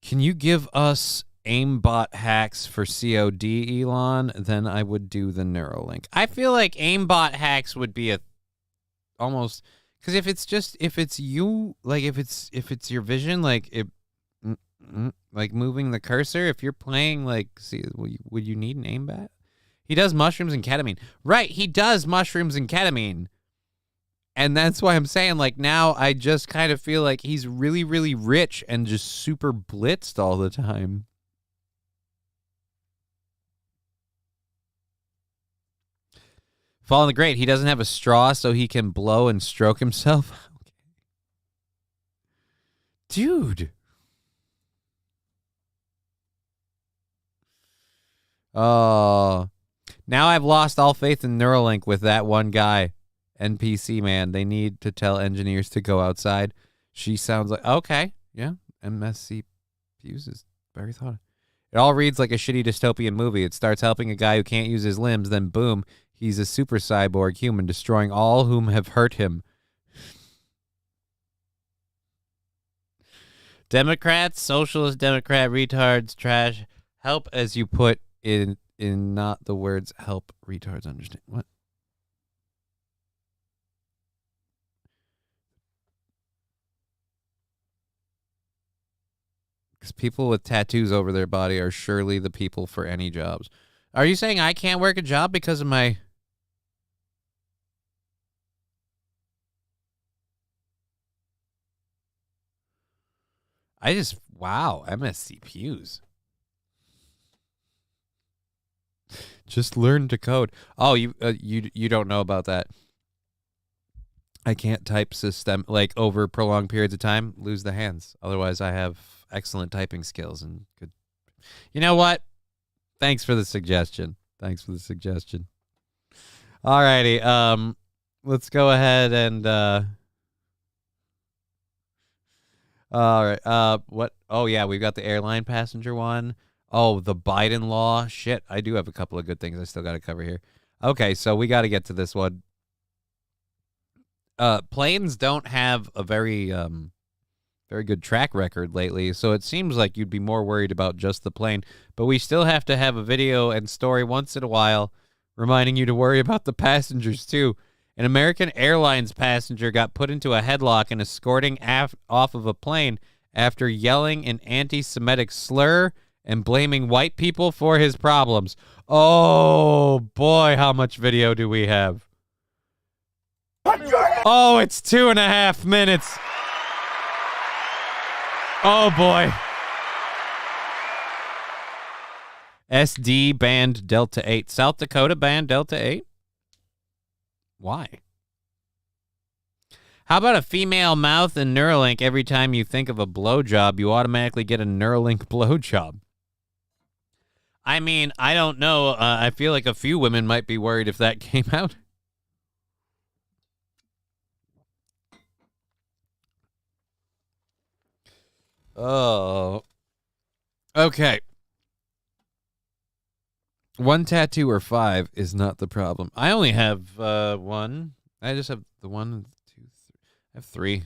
Can you give us aimbot hacks for COD, Elon? Then I would do the Neuralink. I feel like aimbot hacks would be almost, because if it's you, like if it's your vision, like like moving the cursor, if you're playing, like, see, would you need an aimbot? He does mushrooms and ketamine. Right, he does mushrooms and ketamine. And that's why I'm saying, like, now I just kind of feel like he's really, really rich and just super blitzed all the time. Fallen the Great, he doesn't have a straw so he can blow and stroke himself. Okay. Dude. Oh. Now I've lost all faith in Neuralink with that one guy. NPC, man. They need to tell engineers to go outside. She sounds like, okay, yeah. MSC Fuse is very thought. It all reads like a shitty dystopian movie. It starts helping a guy who can't use his limbs, then boom, he's a super cyborg human, destroying all whom have hurt him. Democrats, socialist Democrat, retards, trash. Help as you put in not the words help retards understand. What? Because people with tattoos over their body are surely the people for any jobs. Are you saying I can't work a job because of my... wow, MSC Pews. Just learn to code. Oh, you don't know about that. I can't type system like over prolonged periods of time. Lose the hands. Otherwise, I have excellent typing skills and good. You know what? Thanks for the suggestion. All righty. Let's go ahead and. All right. What? Oh yeah, we've got the airline passenger one. Oh, the Biden law. Shit, I do have a couple of good things I still got to cover here. Okay, so we got to get to this one. Planes don't have a very good track record lately, so it seems like you'd be more worried about just the plane. But we still have to have a video and story once in a while reminding you to worry about the passengers too. An American Airlines passenger got put into a headlock and escorting off of a plane after yelling an anti-Semitic slur and blaming white people for his problems. Oh, boy, how much video do we have? Oh, it's 2.5 minutes. Oh, boy. SD banned Delta 8. South Dakota banned Delta 8? Why? How about a female mouth and Neuralink? Every time you think of a blowjob, you automatically get a Neuralink blowjob. I mean, I don't know. I feel like a few women might be worried if that came out. Oh. Okay. 1 tattoo or 5 is not the problem. I only have 1. I just have the 1, 2, 3. I have 3.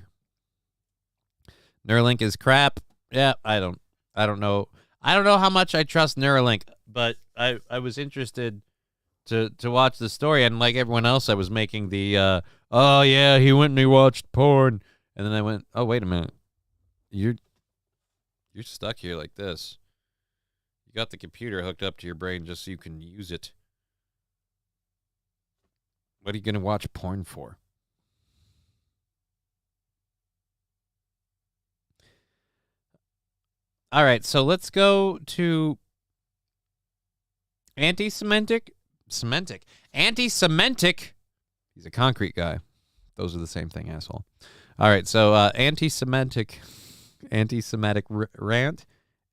Neuralink is crap. Yeah, I don't know. I don't know how much I trust Neuralink, but I was interested to watch the story, and like everyone else, I was making the oh yeah, he went and he watched porn, and then I went, oh wait a minute, you're stuck here like this. You got the computer hooked up to your brain just so you can use it. What are you gonna watch porn for? All right, so let's go to anti-Semitic. Anti-Semitic. He's a concrete guy. Those are the same thing, asshole. All right, so anti-Semitic rant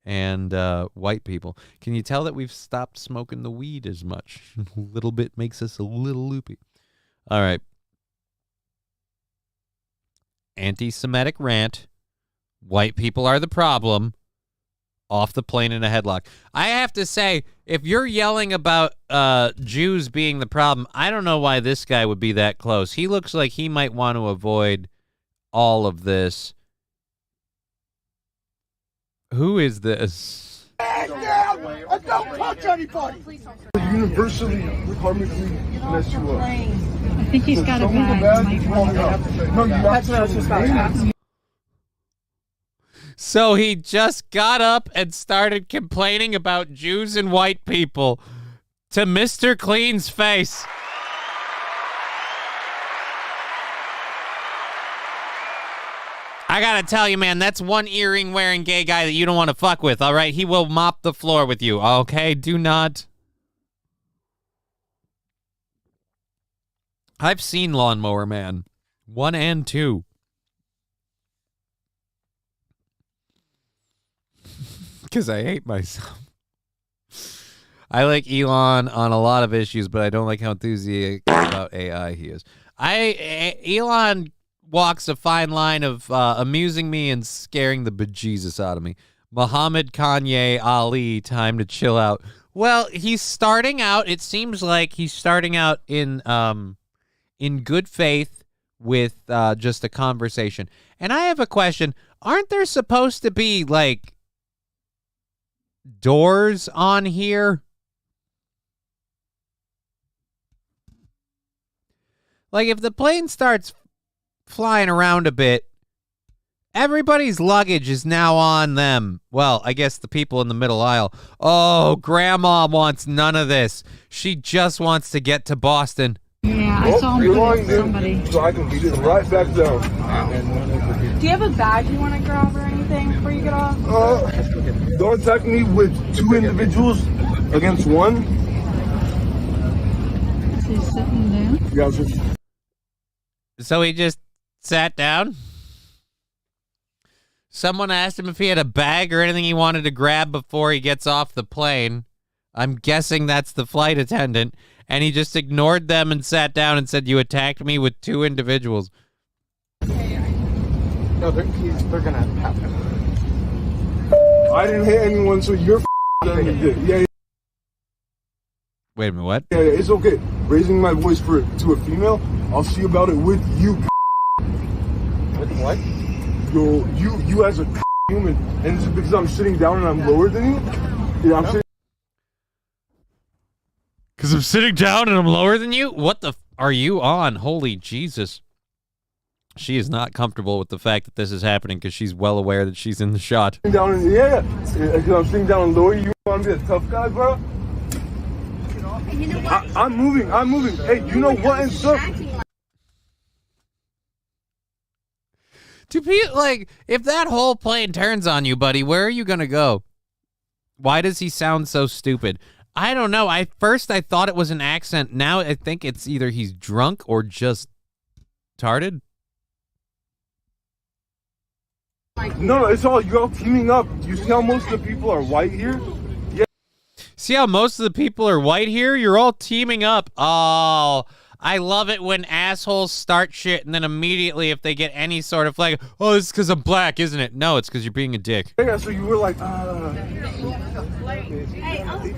and white people. Can you tell that we've stopped smoking the weed as much? A little bit makes us a little loopy. All right. anti-Semitic rant. White people are the problem. Off the plane in a headlock. I have to say, if you're yelling about Jews being the problem, I don't know why this guy would be that close. He looks like he might want to avoid all of this. Who is this? Stand down and don't touch anybody. Universally, karmically mess you up. I think he's got a bag. That's what I was just about to ask. So he just got up and started complaining about Jews and white people to Mr. Clean's face. I gotta tell you, man, that's one earring-wearing gay guy that you don't want to fuck with, all right? He will mop the floor with you, okay? Do not. I've seen Lawnmower Man 1 and 2. Because I hate myself. I like Elon on a lot of issues, but I don't like how enthusiastic about AI he is. Elon walks a fine line of amusing me and scaring the bejesus out of me. Muhammad, Kanye, Ali, time to chill out. Well, he's starting out. It seems like he's starting out in good faith with just a conversation. And I have a question. Aren't there supposed to be like doors on here? Like if the plane starts flying around a bit, everybody's luggage is now on them. Well, I guess the people in the middle aisle. Oh, grandma wants none of this. She just wants to get to Boston. Yeah, I saw him with somebody. So I can sit right back down. Do you have a bag you want to grab or anything before you get off? Don't attack me with 2 individuals against 1. Is he sitting down? Yeah, So he just sat down? Someone asked him if he had a bag or anything he wanted to grab before he gets off the plane. I'm guessing that's the flight attendant. And he just ignored them and sat down and said, "You attacked me with 2 individuals." No, they're gonna have him. I didn't hit anyone, so you're yeah. Wait a minute, what? Yeah, it's okay. Raising my voice to a female, I'll see about it with you. With what? Yo, you as a human, and this is because I'm sitting down and I'm lower than you. Yeah, I'm sitting. Because I'm sitting down and I'm lower than you? What the are you on? Holy Jesus. She is not comfortable with the fact that this is happening because she's well aware that she's in the shot. Down and, yeah, because I'm sitting down and lower. You want to be a tough guy, bro? You know what? I'm moving. Hey, you know what and stuff? Do people, like, if that whole plane turns on you, buddy, where are you going to go? Why does he sound so stupid? I don't know. First I thought it was an accent. Now I think it's either he's drunk or just tarded. No, it's all you all teaming up. You see how most of the people are white here? Yeah. See how most of the people are white here? You're all teaming up. Oh, I love it when assholes start shit and then immediately if they get any sort of flag, oh, this is because I'm black, isn't it? No, it's because you're being a dick. Yeah, so you were like,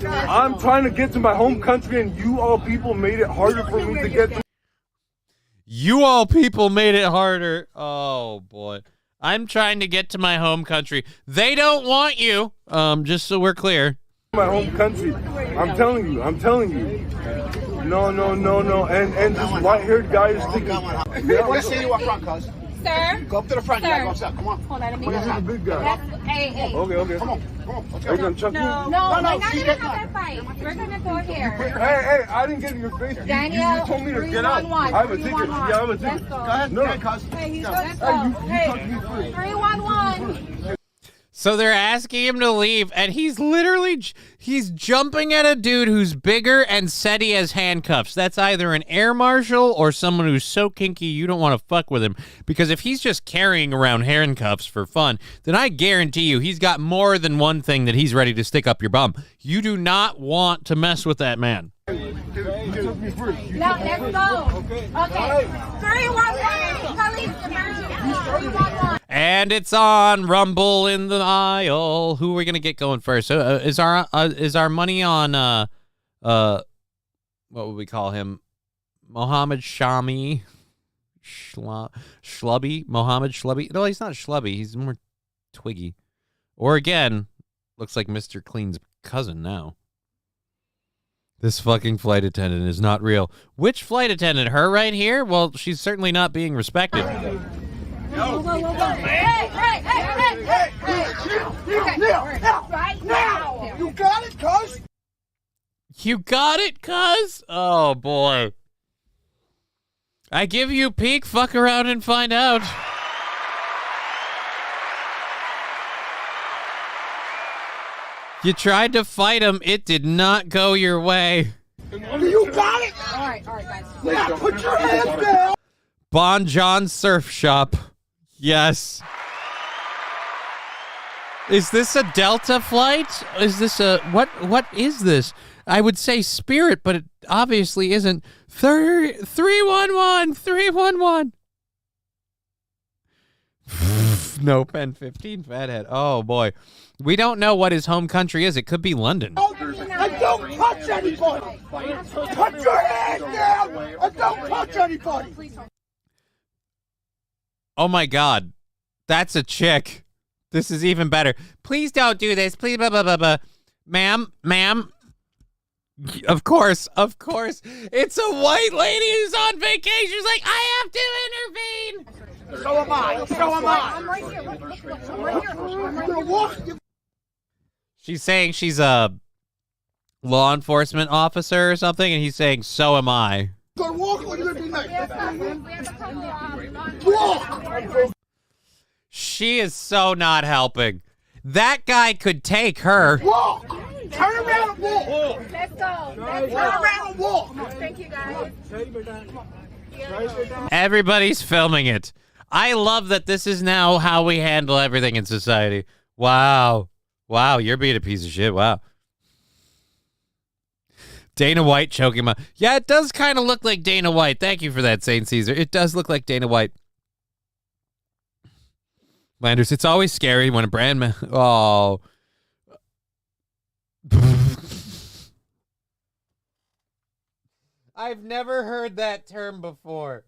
I'm trying to get to my home country and you all people made it harder for me to get to. You all people made it harder. Oh, boy. I'm trying to get to my home country. They don't want you, just so we're clear. My home country. I'm telling you. No. And this white-haired guy is thinking. I want to see you up front, cuz. Sir? Go up to the front. You gotta go upstairs. Come on. Hold on, let me This is the big guy. Hey. Okay. Come on. Let's Are you go. gonna chuck me? No, we're not gonna have that fight. We're gonna go here. Hey, I didn't get in your face. Daniel, you told me to get out. 311. I have a ticket. Yeah, I have a ticket. Let's go. Go ahead. No. Cuz. Hey, let's Hey, go. you Hey, touched me first. 311. So they're asking him to leave, and he's literally, he's jumping at a dude who's bigger and said he has handcuffs. That's either an air marshal or someone who's so kinky you don't want to fuck with him. Because if he's just carrying around handcuffs for fun, then I guarantee you he's got more than one thing that he's ready to stick up your bum. You do not want to mess with that man. You Now, let's go. Okay. 311. Police emergency. 311. And it's on Rumble in the aisle. Who are we gonna get going first? Is our money on what would we call him? Mohammed Shami, Schlubby, Mohammed Schlubby. No, he's not Schlubby. He's more Twiggy. Or again, looks like Mr. Clean's cousin now. This fucking flight attendant is not real. Which flight attendant? Her right here? Well, she's certainly not being respected. Whoa, whoa, whoa, whoa. Hey. Right now. You got it, cuz? You got it, cuz? Oh, boy. I give you peek, fuck around and find out. You tried to fight him. It did not go your way. You got it? All right, guys. Now put your hands down. Bon John Surf Shop. Yes. Is this a Delta flight? Is this a... What is this? I would say Spirit, but it obviously isn't. 311. 311. No pen 15 fathead. Oh boy. We don't know what his home country is. It could be London. And don't touch anybody. Put your hands down and don't touch anybody. Oh my God. That's a chick. This is even better. Please don't do this. Please, blah, blah, blah, blah. Ma'am. Of course. It's a white lady who's on vacation. She's like, I have to intervene. So am I. I'm right here. She's saying she's a law enforcement officer or something, and he's saying, so am I. Go walk or you're gonna be late. Walk. She is so not helping. That guy could take her. Walk. Turn around and walk. Let's go. Turn around and walk. Thank you, guys. Everybody's filming it. I love that this is now how we handle everything in society. Wow, you're being a piece of shit. Wow. Dana White choking him out. Yeah, it does kind of look like Dana White. Thank you for that, Saint Caesar. It does look like Dana White. Landers, it's always scary when a brand man... Oh. I've never heard that term before.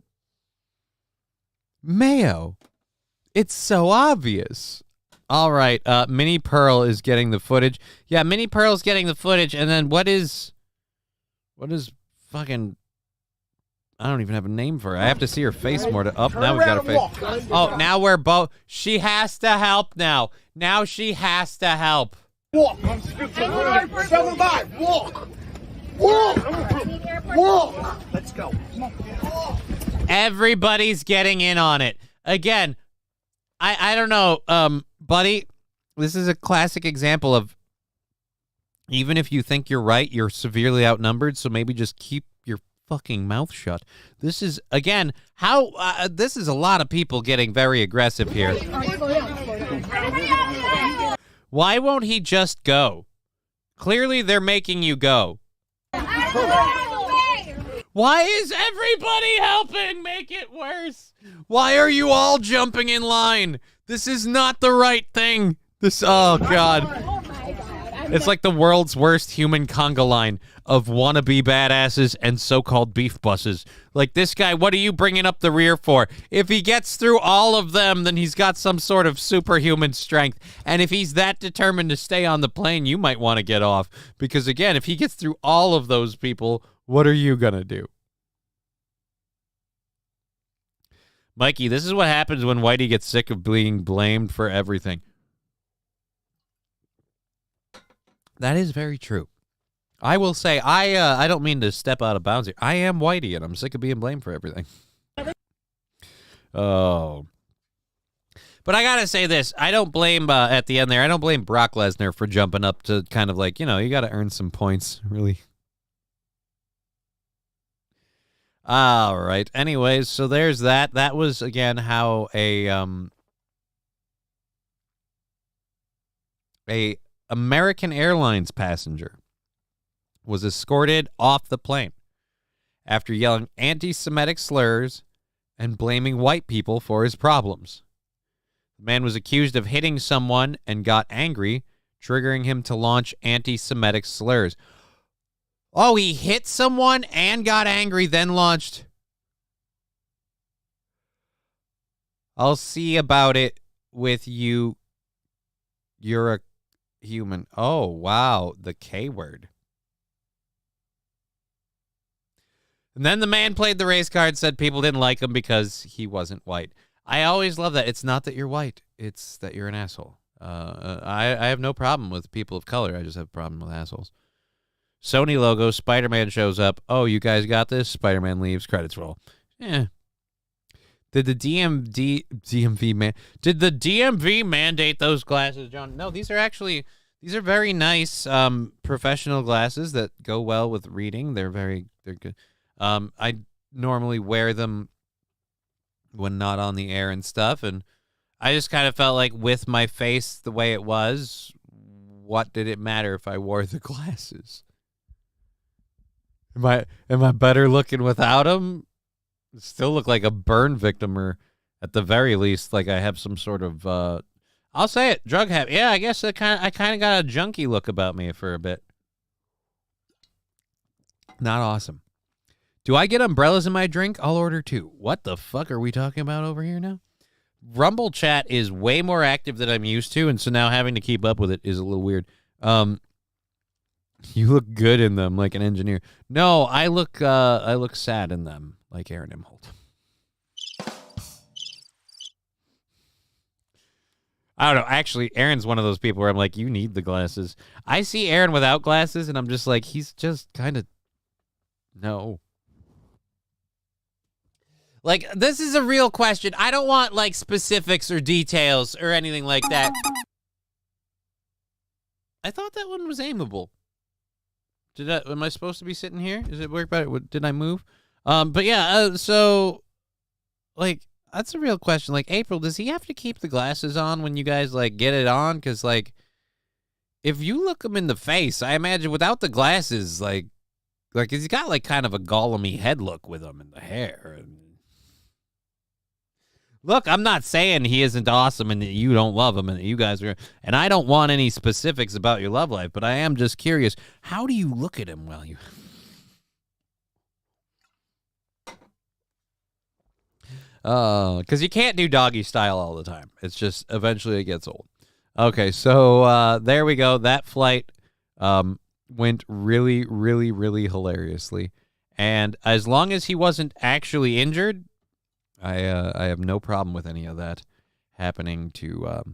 Mayo. It's so obvious. All right, Minnie Pearl is getting the footage. Yeah, Minnie Pearl's getting the footage, and then what is fucking... I don't even have a name for her. I have to see her face more to... Oh, now we've got her face. Oh, now we're both... She has to help now. Now she has to help. Walk. Walk. Let's go. Everybody's getting in on it. Again, I don't know, buddy. This is a classic example of even if you think you're right, you're severely outnumbered, so maybe just keep your fucking mouth shut. This is, again, how this is a lot of people getting very aggressive here. Why won't he just go? Clearly, they're making you go. Why is everybody helping make it worse? Why are you all jumping in line? This is not the right thing. Oh, God. It's like the world's worst human conga line of wannabe badasses and so-called beef buses. Like, this guy, what are you bringing up the rear for? If he gets through all of them, then he's got some sort of superhuman strength. And if he's that determined to stay on the plane, you might want to get off. Because, again, if he gets through all of those people, what are you going to do? Mikey, this is what happens when Whitey gets sick of being blamed for everything. That is very true. I will say, I don't mean to step out of bounds here. I am Whitey, and I'm sick of being blamed for everything. Oh. But I gotta say this. I don't blame, at the end there, I don't blame Brock Lesnar for jumping up to kind of like, you know, you gotta earn some points, really. All right. Anyways, so there's that. That was, again, how a American Airlines passenger was escorted off the plane. after yelling anti-Semitic slurs and blaming white people for his problems. The man was accused of hitting someone and got angry, triggering him to launch anti-Semitic slurs. Oh, he hit someone and got angry, then launched. I'll see about it with you. You're a human. Oh, wow. The K word. And then the man played the race card, said people didn't like him because he wasn't white. I always love that. It's not that you're white. It's that you're an asshole. I have no problem with people of color. I just have a problem with assholes. Sony logo, Spider-Man shows up. Oh, you guys got this? Spider-Man leaves, credits roll. Yeah. Did the DMV mandate those glasses, John? No, these are very nice professional glasses that go well with reading. They're good. I normally wear them when not on the air and stuff, and I just kind of felt like with my face the way it was, what did it matter if I wore the glasses? Am I better looking without them? Still look like a burn victim, or at the very least, like I have some sort of I'll say it, drug habit. Yeah, I guess I kind of got a junkie look about me for a bit. Not awesome. Do I get umbrellas in my drink? I'll order 2. What the fuck are we talking about over here now? Rumble chat is way more active than I'm used to, and so now having to keep up with it is a little weird. You look good in them, like an engineer. No, I look sad in them, like Aaron Imholt. I don't know. Actually, Aaron's one of those people where I'm like, you need the glasses. I see Aaron without glasses, and I'm just like, he's just kind of no. Like, this is a real question. I don't want, like, specifics or details or anything like that. I thought that one was aimable. Am I supposed to be sitting here? Does it work better? Did I move? But yeah, so, like, that's a real question. Like, April, does he have to keep the glasses on when you guys, like, get it on? Because, like, if you look him in the face, I imagine without the glasses, like he's got, like, kind of a Gollum-y head look with him and the hair. And look, I'm not saying he isn't awesome and that you don't love him and that you guys are, and I don't want any specifics about your love life, but I am just curious. How do you look at him while you... Because you can't do doggy style all the time. It's just, eventually it gets old. Okay, so there we go. That flight went really, really, really hilariously. And as long as he wasn't actually injured, I have no problem with any of that happening to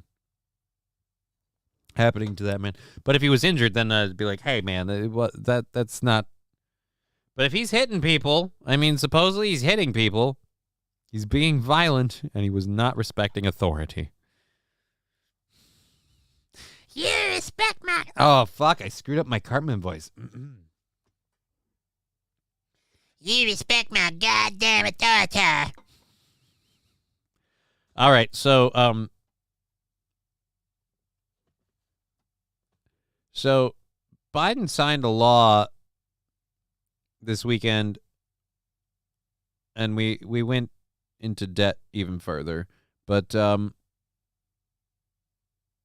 that man. But if he was injured, then I'd be like, hey, man, that's not... But if he's hitting people, I mean, supposedly he's hitting people. He's being violent, and he was not respecting authority. You respect my... Oh, fuck, I screwed up my Cartman voice. You respect my goddamn authority. All right, so Biden signed a law this weekend, and we went into debt even further, but no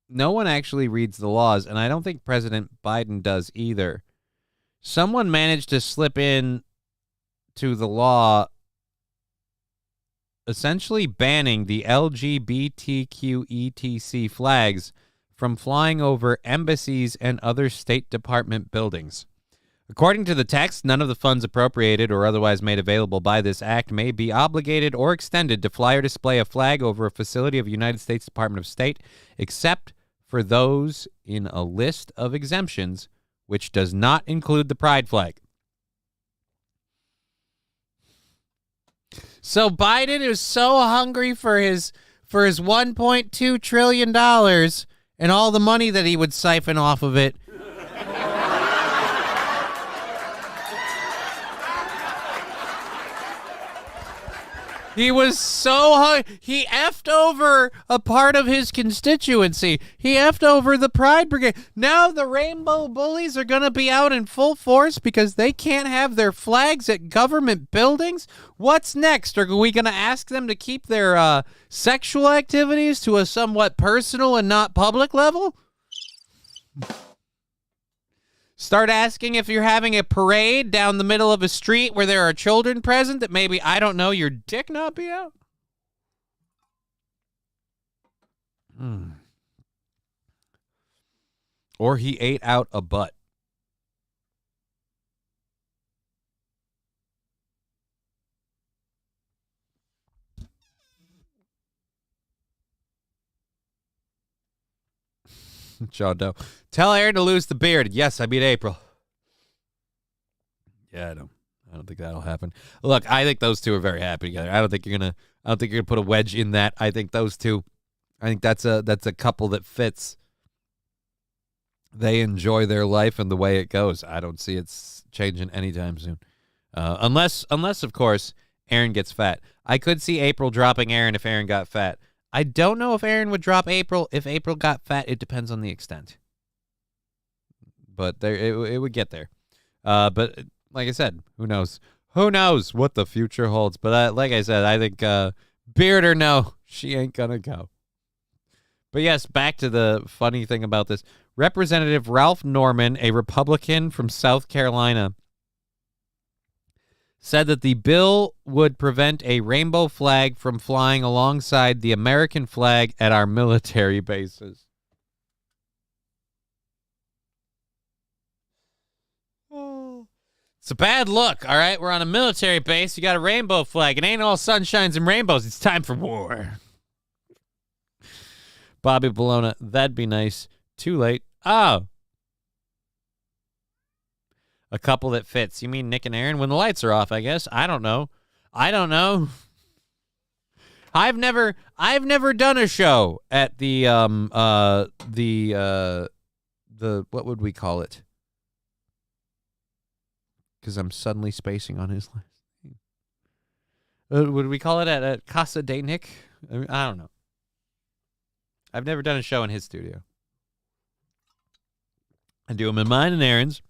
one actually reads the laws, and I don't think President Biden does either. Someone managed to slip in to the law essentially banning the LGBTQ ETC flags from flying over embassies and other State Department buildings. According to the text, none of the funds appropriated or otherwise made available by this act may be obligated or extended to fly or display a flag over a facility of the United States Department of State, except for those in a list of exemptions, which does not include the pride flag. So Biden is so hungry for his $1.2 trillion and all the money that he would siphon off of it. He was so high. He effed over a part of his constituency. He effed over the Pride Brigade. Now the Rainbow Bullies are going to be out in full force because they can't have their flags at government buildings. What's next? Are we going to ask them to keep their sexual activities to a somewhat personal and not public level? Start asking if you're having a parade down the middle of a street where there are children present that maybe, I don't know, your dick not be out? Or he ate out a butt. John Doe. Tell Aaron to lose the beard. Yes, I beat April. Yeah, I don't think that'll happen. Look, I think those two are very happy together. I don't think you're gonna put a wedge in that. I think those two, I think that's a couple that fits. They enjoy their life and the way it goes. I don't see it's changing anytime soon. Unless of course Aaron gets fat. I could see April dropping Aaron if Aaron got fat. I don't know if Aaron would drop April if April got fat. It depends on the extent. But it would get there. But like I said, who knows? Who knows what the future holds? But like I said, I think beard or no, she ain't gonna go. But yes, back to the funny thing about this. Representative Ralph Norman, a Republican from South Carolina, said that the bill would prevent a rainbow flag from flying alongside the American flag at our military bases. Oh. It's a bad look, all right? We're on a military base. You got a rainbow flag. It ain't all sunshines and rainbows. It's time for war. Bobby Bologna, that'd be nice. Too late. Oh. A couple that fits. You mean Nick and Aaron when the lights are off, I guess. I don't know. I've never done a show at the what would we call it? Because I'm suddenly spacing on his last name. Would we call it at Casa de Nick? I don't know. I've never done a show in his studio. I do them in mine and Aaron's.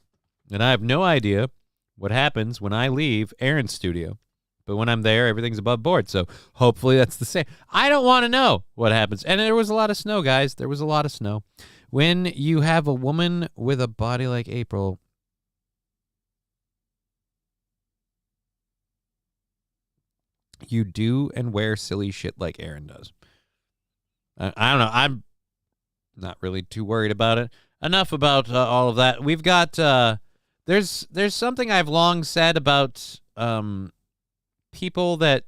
And I have no idea what happens when I leave Aaron's studio. But when I'm there, everything's above board. So hopefully that's the same. I don't want to know what happens. And there was a lot of snow, guys. There was a lot of snow. When you have a woman with a body like April, you do and wear silly shit like Aaron does. I don't know. I'm not really too worried about it. Enough about all of that. We've got... There's something I've long said about people that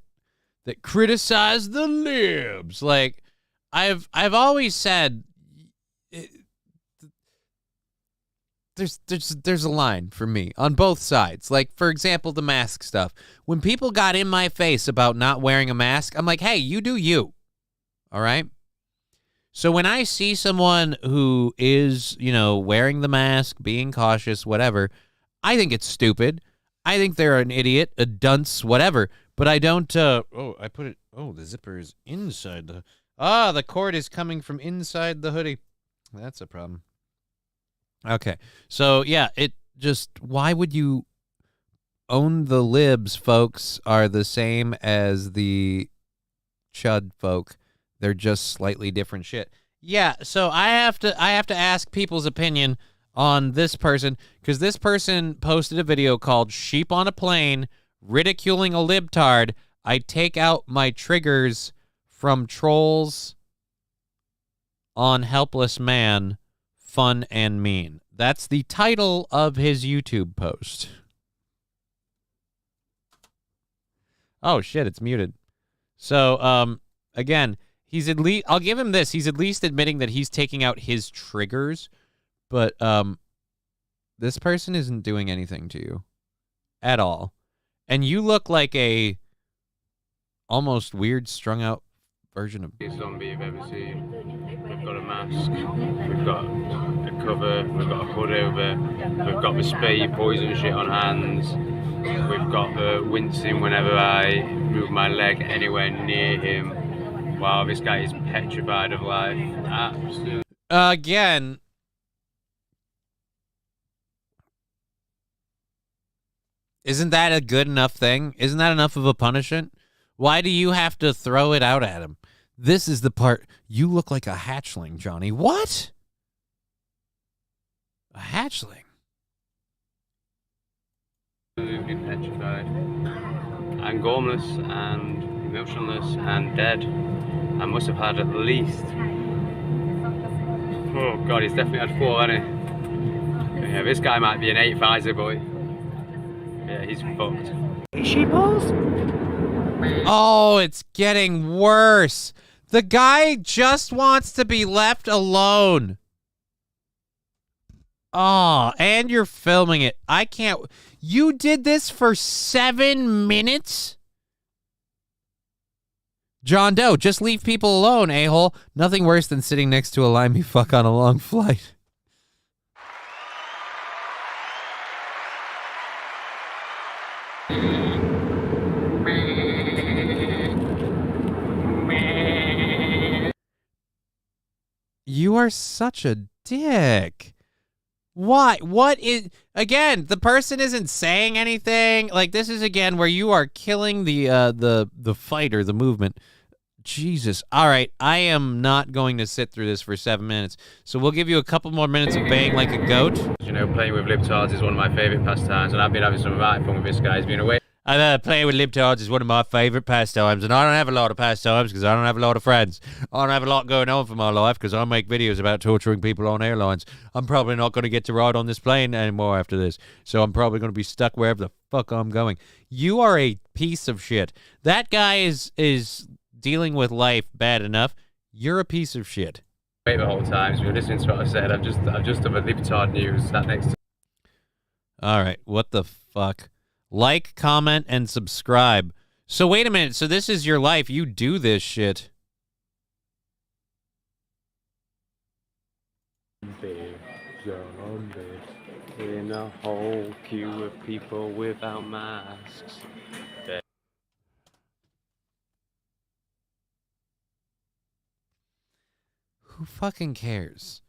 criticize the libs. Like I've always said, there's a line for me on both sides. Like for example, the mask stuff. When people got in my face about not wearing a mask, I'm like, hey, you do you. All right. So when I see someone who is, wearing the mask, being cautious, whatever, I think it's stupid. I think they're an idiot, a dunce, whatever. But I don't, the zipper is inside the cord is coming from inside the hoodie. That's a problem. Okay. So, yeah, why would you own the libs, folks, are the same as the chud folk. They're just slightly different shit. Yeah, so I have to ask people's opinion on this person, because this person posted a video called Sheep on a Plane, ridiculing a libtard. I take out my triggers from trolls on helpless man, fun and mean. That's the title of his YouTube post. Oh, shit, it's muted. So, again... I'll give him this. He's at least admitting that he's taking out his triggers, but this person isn't doing anything to you at all. And you look like a almost weird strung out version of zombie you've ever seen. We've got a mask, we've got a cover, we've got a hood over, we've got the spray poison shit on hands, we've got her wincing whenever I move my leg anywhere near him. Wow, this guy is petrified of life. Absolutely. Again, isn't that a good enough thing? Isn't that enough of a punishment? Why do you have to throw it out at him? This is the part. You look like a hatchling, Johnny. What? A hatchling? Absolutely petrified. And gormless and emotionless and dead. I must have had at least... Oh god, he's definitely had 4, hasn't he? Yeah, this guy might be an 8 Pfizer boy. Yeah, he's fucked. Oh, it's getting worse. The guy just wants to be left alone. Oh, and you're filming it. I can't. You did this for 7 minutes? John Doe, just leave people alone, a-hole. Nothing worse than sitting next to a limey fuck on a long flight. You are such a dick. Why? What is... Again, the person isn't saying anything. Like, this is, again, where you are killing the fight or the movement. Jesus. All right, I am not going to sit through this for 7 minutes. So we'll give you a couple more minutes of baying like a goat. You know, playing with libtards is one of my favourite pastimes, and I've been having some right fun with this guy. He's been away. Playing with libtards is one of my favourite pastimes, and I don't have a lot of pastimes because I don't have a lot of friends. I don't have a lot going on for my life because I make videos about torturing people on airlines. I'm probably not going to get to ride on this plane anymore after this, so I'm probably going to be stuck wherever the fuck I'm going. You are a piece of shit. That guy is dealing with life bad enough. You're a piece of shit. Wait the whole time, so you're listening to what I said. I've just done a libtard news sat next to... All right, what the fuck? Like, comment, and subscribe. So wait a minute. So this is your life. You do this shit. Big zombie in a whole queue of people without masks. Who fucking cares?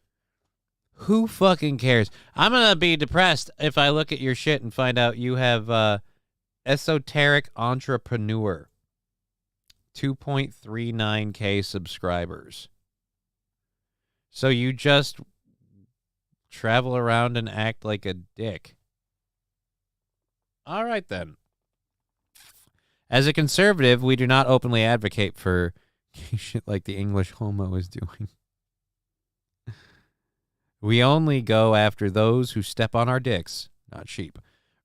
Who fucking cares? I'm going to be depressed if I look at your shit and find out you have esoteric entrepreneur. 2.39K subscribers. So you just travel around and act like a dick. All right, then. As a conservative, we do not openly advocate for shit like the English homo is doing. We only go after those who step on our dicks, not sheep.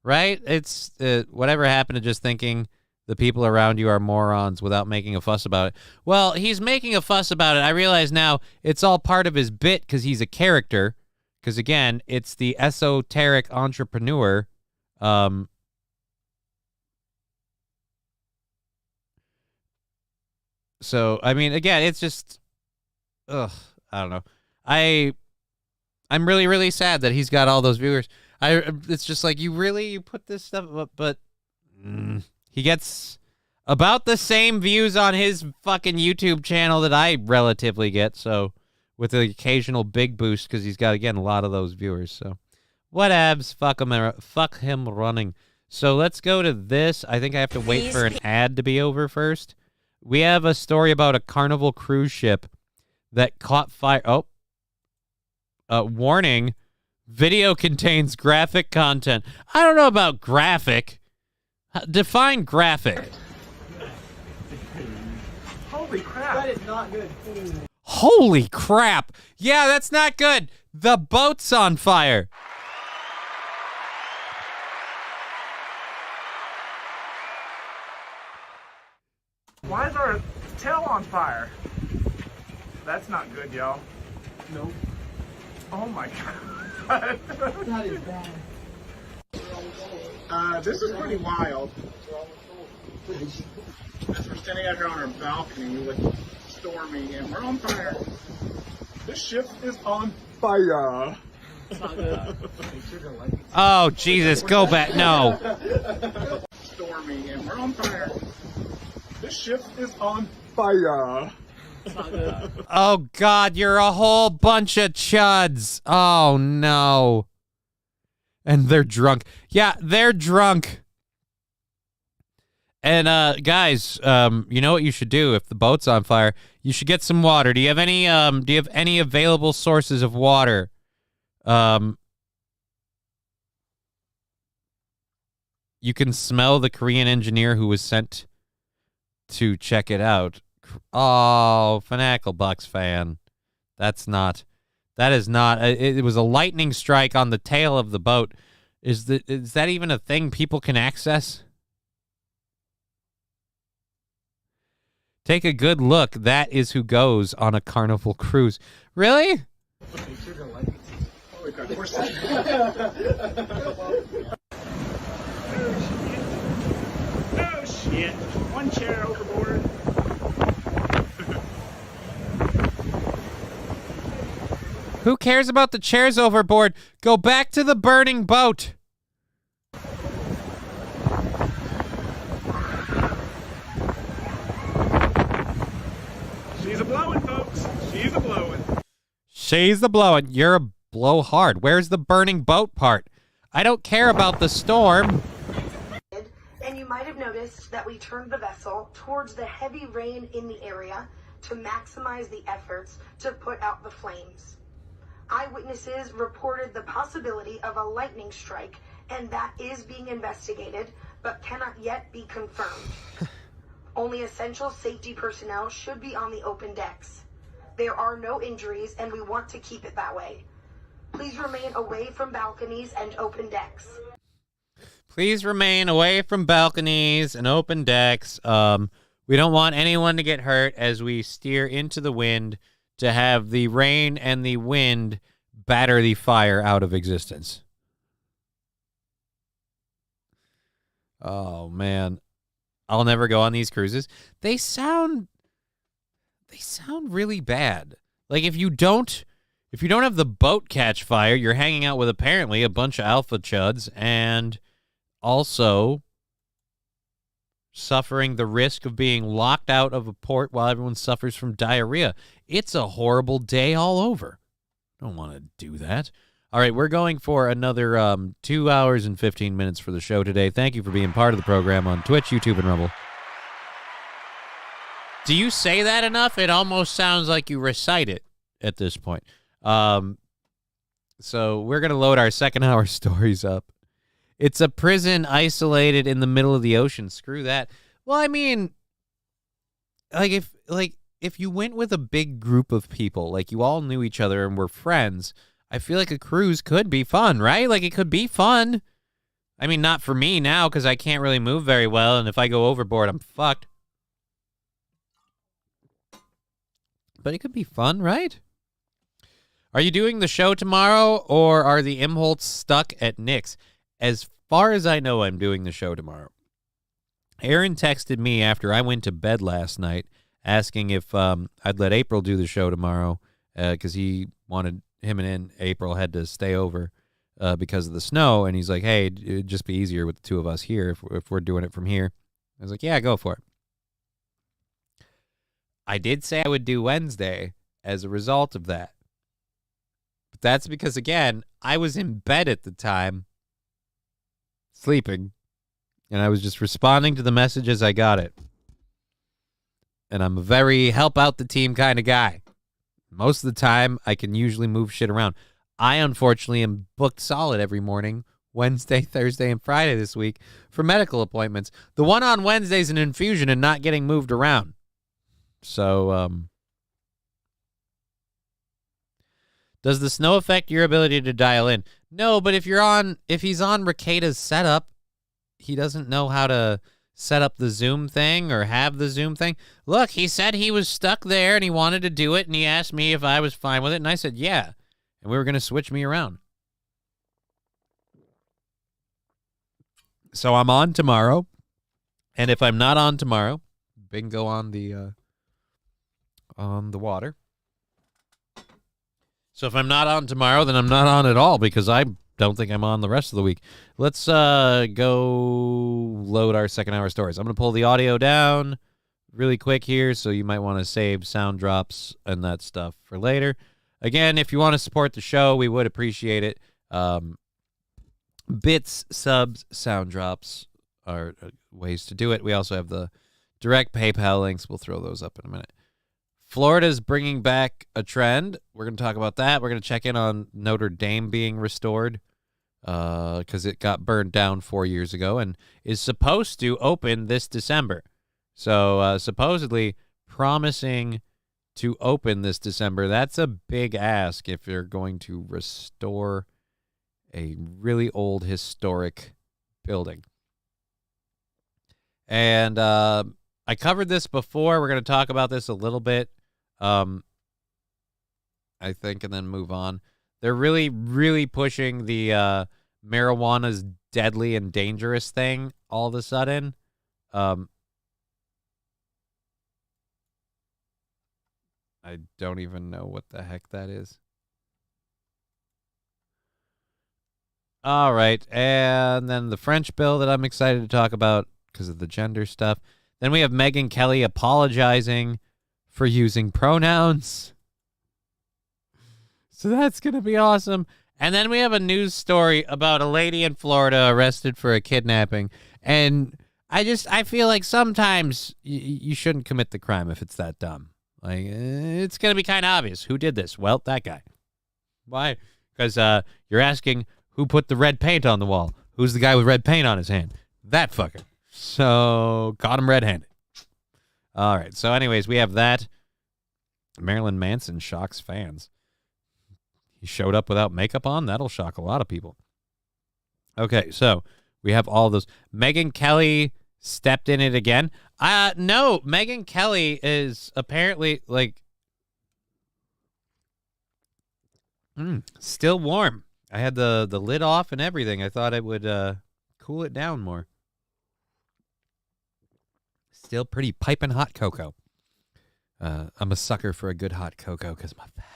Right? It's whatever happened to just thinking the people around you are morons without making a fuss about it. Well, he's making a fuss about it. I realize now it's all part of his bit because he's a character. Because, again, it's the esoteric entrepreneur. So, I mean, again, it's just... Ugh, I don't know. I'm really, really sad that he's got all those viewers. It's just like, you put this stuff up, but he gets about the same views on his fucking YouTube channel that I relatively get, so with the occasional big boost because he's got, again, a lot of those viewers, so whatevs, fuck him running. So let's go to this. I think I have to wait for an ad to be over first. We have a story about a Carnival cruise ship that caught fire. Oh. Warning, video contains graphic content. I don't know about graphic. Define graphic. Holy crap. That is not good. Holy crap. Yeah, that's not good. The boat's on fire. Why is our tail on fire? That's not good, y'all. Nope. Oh my god. That is bad. This is pretty wild. As we're standing out here on our balcony with Stormy, and we're on fire. This ship is on fire. Oh, Jesus, go back. No. me, and we're on fire. This ship is on fire. Oh, God, you're a whole bunch of chuds. Oh, no. And they're drunk. Yeah, they're drunk. And, guys, you know what you should do if the boat's on fire? You should get some water. Do you have any available sources of water? You can smell the Korean engineer who was sent to check it out. Oh, Fanackle Bucks fan. That is not, it was a lightning strike on the tail of the boat. Is that even a thing people can access? Take a good look. That is who goes on a Carnival cruise. Really? Oh shit. One chair overboard. Who cares about the chairs overboard? Go back to the burning boat. She's a blowing, folks. She's a blowing. She's a blowing. You're a blow hard. Where's the burning boat part? I don't care about the storm. And you might have noticed that we turned the vessel towards the heavy rain in the area to maximize the efforts to put out the flames. Eyewitnesses reported the possibility of a lightning strike, and that is being investigated, but cannot yet be confirmed. Only essential safety personnel should be on the open decks. There are no injuries, and we want to keep it that way. Please remain away from balconies and open decks. Please remain away from balconies and open decks. We don't want anyone to get hurt as we steer into the wind to have the rain and the wind batter the fire out of existence. Oh, man. I'll never go on these cruises. They sound really bad. Like, if you don't have the boat catch fire, you're hanging out with apparently a bunch of alpha chuds and also suffering the risk of being locked out of a port while everyone suffers from diarrhea. It's a horrible day all over. Don't want to do that. All right, we're going for another 2 hours and 15 minutes for the show today. Thank you for being part of the program on Twitch, YouTube, and Rumble. Do you say that enough? It almost sounds like you recite it at this point. So we're going to load our second hour stories up. It's a prison isolated in the middle of the ocean. Screw that. Well, I mean, if you went with a big group of people, like you all knew each other and were friends, I feel like a cruise could be fun, right? Like, it could be fun. I mean, not for me now because I can't really move very well, and if I go overboard, I'm fucked. But it could be fun, right? Are you doing the show tomorrow, or are the Imholtz stuck at Nick's? As far as I know, I'm doing the show tomorrow. Aaron texted me after I went to bed last night asking if I'd let April do the show tomorrow because he wanted him and April had to stay over because of the snow. And he's like, hey, it'd just be easier with the two of us here if we're doing it from here. I was like, yeah, go for it. I did say I would do Wednesday as a result of that. But that's because, again, I was in bed at the time, sleeping, and I was just responding to the message as I got it. And I'm a very help out the team kind of guy. Most of the time, I can usually move shit around. I, unfortunately, am booked solid every morning, Wednesday, Thursday, and Friday this week for medical appointments. The one on Wednesday is an infusion and not getting moved around. So, does the snow affect your ability to dial in? No, but if he's on Rekida's setup, he doesn't know how to set up the Zoom thing or have the Zoom thing. Look, he said he was stuck there and he wanted to do it, and he asked me if I was fine with it, and I said yeah, and we were going to switch me around. So I'm on tomorrow, and if I'm not on tomorrow, bingo on the water. So if I'm not on tomorrow, then I'm not on at all because I don't think I'm on the rest of the week. Let's go load our second hour stories. I'm going to pull the audio down really quick here, so you might want to save sound drops and that stuff for later. Again, if you want to support the show, we would appreciate it. Bits, subs, sound drops are ways to do it. We also have the direct PayPal links. We'll throw those up in a minute. Florida's bringing back a trend. We're going to talk about that. We're going to check in on Notre Dame being restored because it got burned down 4 years ago and is supposed to open this December. So supposedly promising to open this December. That's a big ask if you're going to restore a really old historic building. And I covered this before. We're going to talk about this a little bit, I think, and then move on. They're really, really pushing the marijuana's deadly and dangerous thing all of a sudden. I don't even know what the heck that is. All right, and then the French bill that I'm excited to talk about because of the gender stuff. Then we have Megyn Kelly apologizing for using pronouns. So that's going to be awesome. And then we have a news story about a lady in Florida arrested for a kidnapping. And I feel like sometimes you shouldn't commit the crime if it's that dumb. Like, it's going to be kind of obvious. Who did this? Well, that guy. Why? Because you're asking who put the red paint on the wall. Who's the guy with red paint on his hand? That fucker. So, caught him red-handed. All right. So, anyways, we have that. Marilyn Manson shocks fans. He showed up without makeup on. That'll shock a lot of people. Okay, so we have all those. Megyn Kelly stepped in it again. No, Megyn Kelly is apparently, like, still warm. I had the lid off and everything. I thought it would cool it down more. Still pretty piping hot cocoa. I'm a sucker for a good hot cocoa because my fat.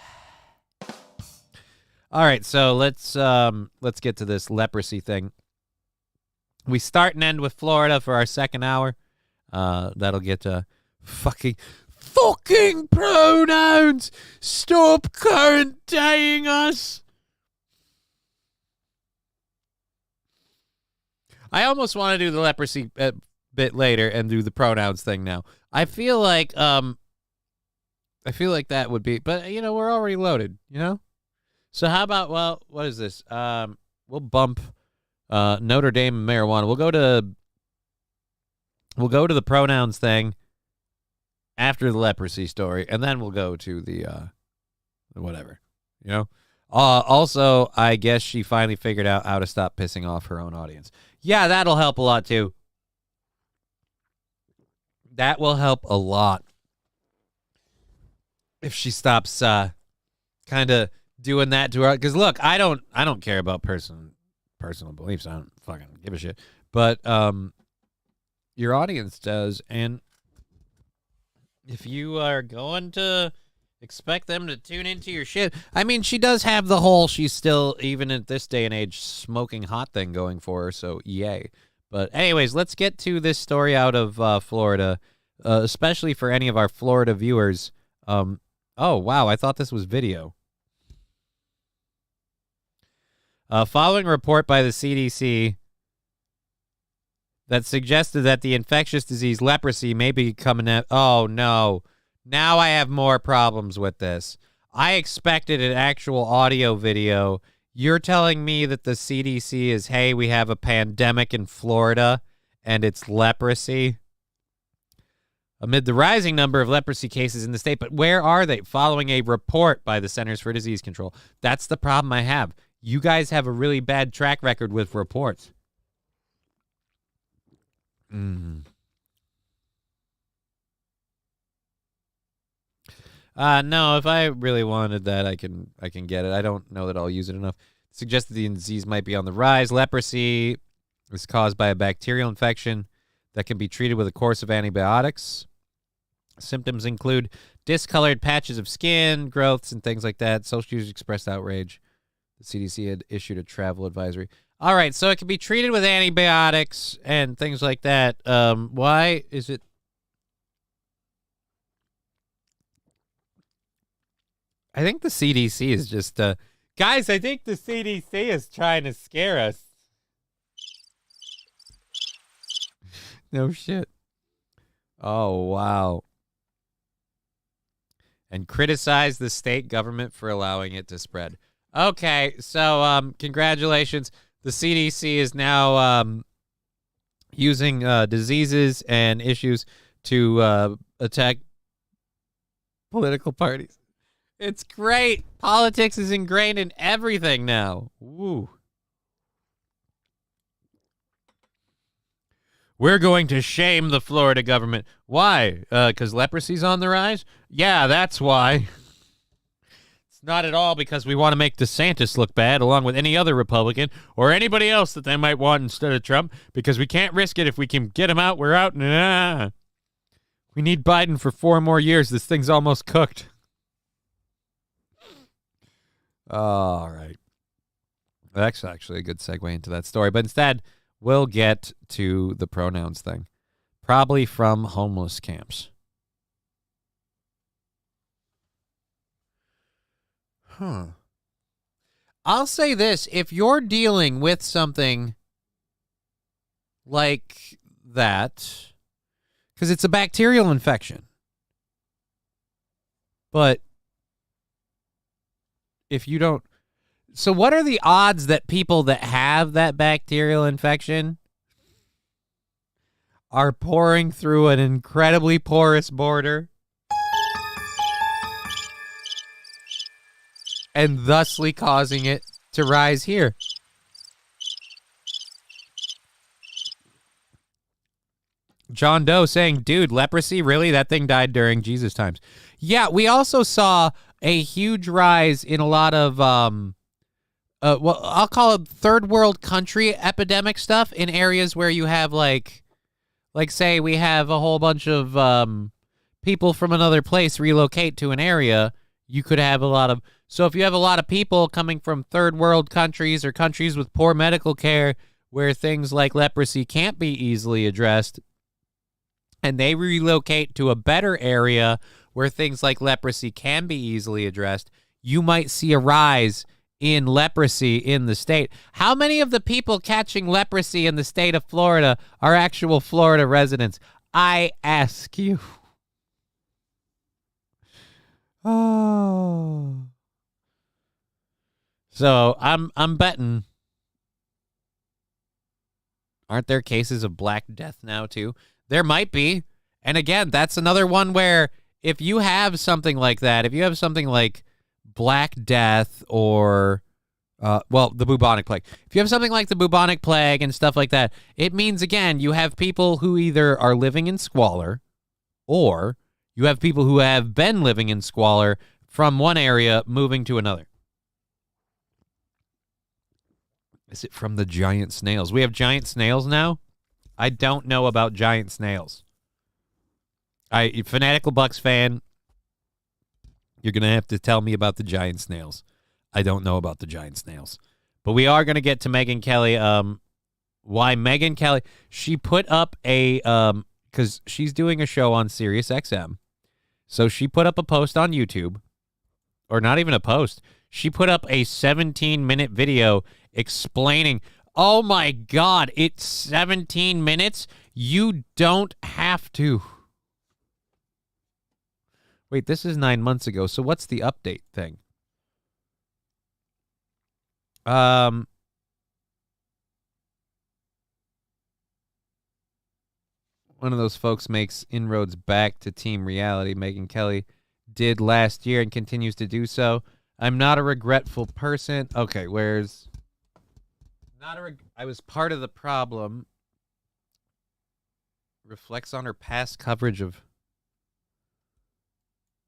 All right, so let's get to this leprosy thing. We start and end with Florida for our second hour. That'll get to fucking pronouns. Stop current-daying us. I almost want to do the leprosy bit later and do the pronouns thing now. I feel like that would be, but we're already loaded, So how about, well, what is this? We'll bump Notre Dame and marijuana. We'll go to the pronouns thing after the leprosy story, and then we'll go to the whatever, Also, I guess she finally figured out how to stop pissing off her own audience. Yeah, that'll help a lot too. That will help a lot if she stops kind of doing that to her. Because look, I don't care about personal beliefs. I don't fucking give a shit. But your audience does, and if you are going to expect them to tune into your shit, I mean, she does have the whole she's still, even at this day and age, smoking hot thing going for her. So yay. But anyways, let's get to this story out of Florida, especially for any of our Florida viewers. Oh, wow, I thought this was video. Following a report by the CDC that suggested that the infectious disease leprosy may be coming out. Oh, no. Now I have more problems with this. I expected an actual audio video. You're telling me that the CDC is, hey, we have a pandemic in Florida, and it's leprosy? Amid the rising number of leprosy cases in the state, but where are they? Following a report by the Centers for Disease Control. That's the problem I have. You guys have a really bad track record with reports. No, if I really wanted that, I can get it. I don't know that I'll use it enough. It suggests that the disease might be on the rise. Leprosy is caused by a bacterial infection that can be treated with a course of antibiotics. Symptoms include discolored patches of skin, growths, and things like that. Social users expressed outrage. The CDC had issued a travel advisory. All right, so it can be treated with antibiotics and things like that. Why is it? I think the CDC is just, guys, I think the CDC is trying to scare us. No shit. Oh, wow. And criticize the state government for allowing it to spread. Okay, so congratulations. The CDC is now using diseases and issues to attack political parties. It's great. Politics is ingrained in everything now. Woo. We're going to shame the Florida government. Why? Because leprosy's on the rise? Yeah, that's why. It's not at all because we want to make DeSantis look bad along with any other Republican or anybody else that they might want instead of Trump, because we can't risk it. If we can get him out, we're out. Nah. We need Biden for 4 more years. This thing's almost cooked. All right. That's actually a good segue into that story. But instead, we'll get to the pronouns thing. Probably from homeless camps. I'll say this. If you're dealing with something like that, because it's a bacterial infection, but if you don't... So what are the odds that people that have that bacterial infection are pouring through an incredibly porous border and thusly causing it to rise here? John Doe saying, dude, leprosy, really? That thing died during Jesus times. Yeah, we also saw a huge rise in a lot of, well, I'll call it third world country epidemic stuff in areas where you have like say we have a whole bunch of people from another place relocate to an area. You could have a lot of, so if you have a lot of people coming from third world countries or countries with poor medical care where things like leprosy can't be easily addressed, and they relocate to a better area where things like leprosy can be easily addressed, you might see a rise in leprosy in the state. How many of the people catching leprosy in the state of Florida are actual Florida residents? I ask you. Oh. So I'm betting. Aren't there cases of Black Death now too? There might be. And again, that's another one where if you have something like that, if you have something like Black Death or, the bubonic plague. If you have something like the bubonic plague and stuff like that, it means, again, you have people who either are living in squalor or you have people who have been living in squalor from one area moving to another. Is it from the giant snails? We have giant snails now? I don't know about giant snails. Fanatical Bucks fan, you're going to have to tell me about the giant snails. I don't know about the giant snails. But we are going to get to Megyn Kelly. Why Megyn Kelly? She put up a, because she's doing a show on Sirius XM. So she put up a post on YouTube, or not even a post. She put up a 17-minute video explaining, oh my God, it's 17 minutes? You don't have to. Wait, this is 9 months ago, so what's the update thing? One of those folks makes inroads back to team reality. Megyn Kelly did last year and continues to do so. I'm not a regretful person. Okay, where's... I was part of the problem. Reflects on her past coverage of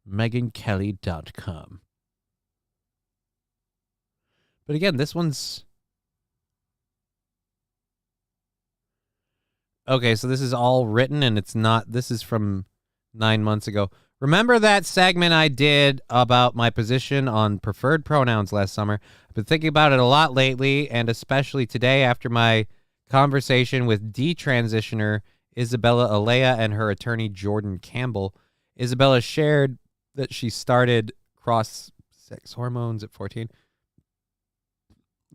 MegynKelly.com. But again, this one's... Okay, so this is all written and it's not... This is from 9 months ago. Remember that segment I did about my position on preferred pronouns last summer? I've been thinking about it a lot lately, and especially today after my conversation with detransitioner Isabella Alea and her attorney Jordan Campbell. Isabella shared that she started cross-sex hormones at 14.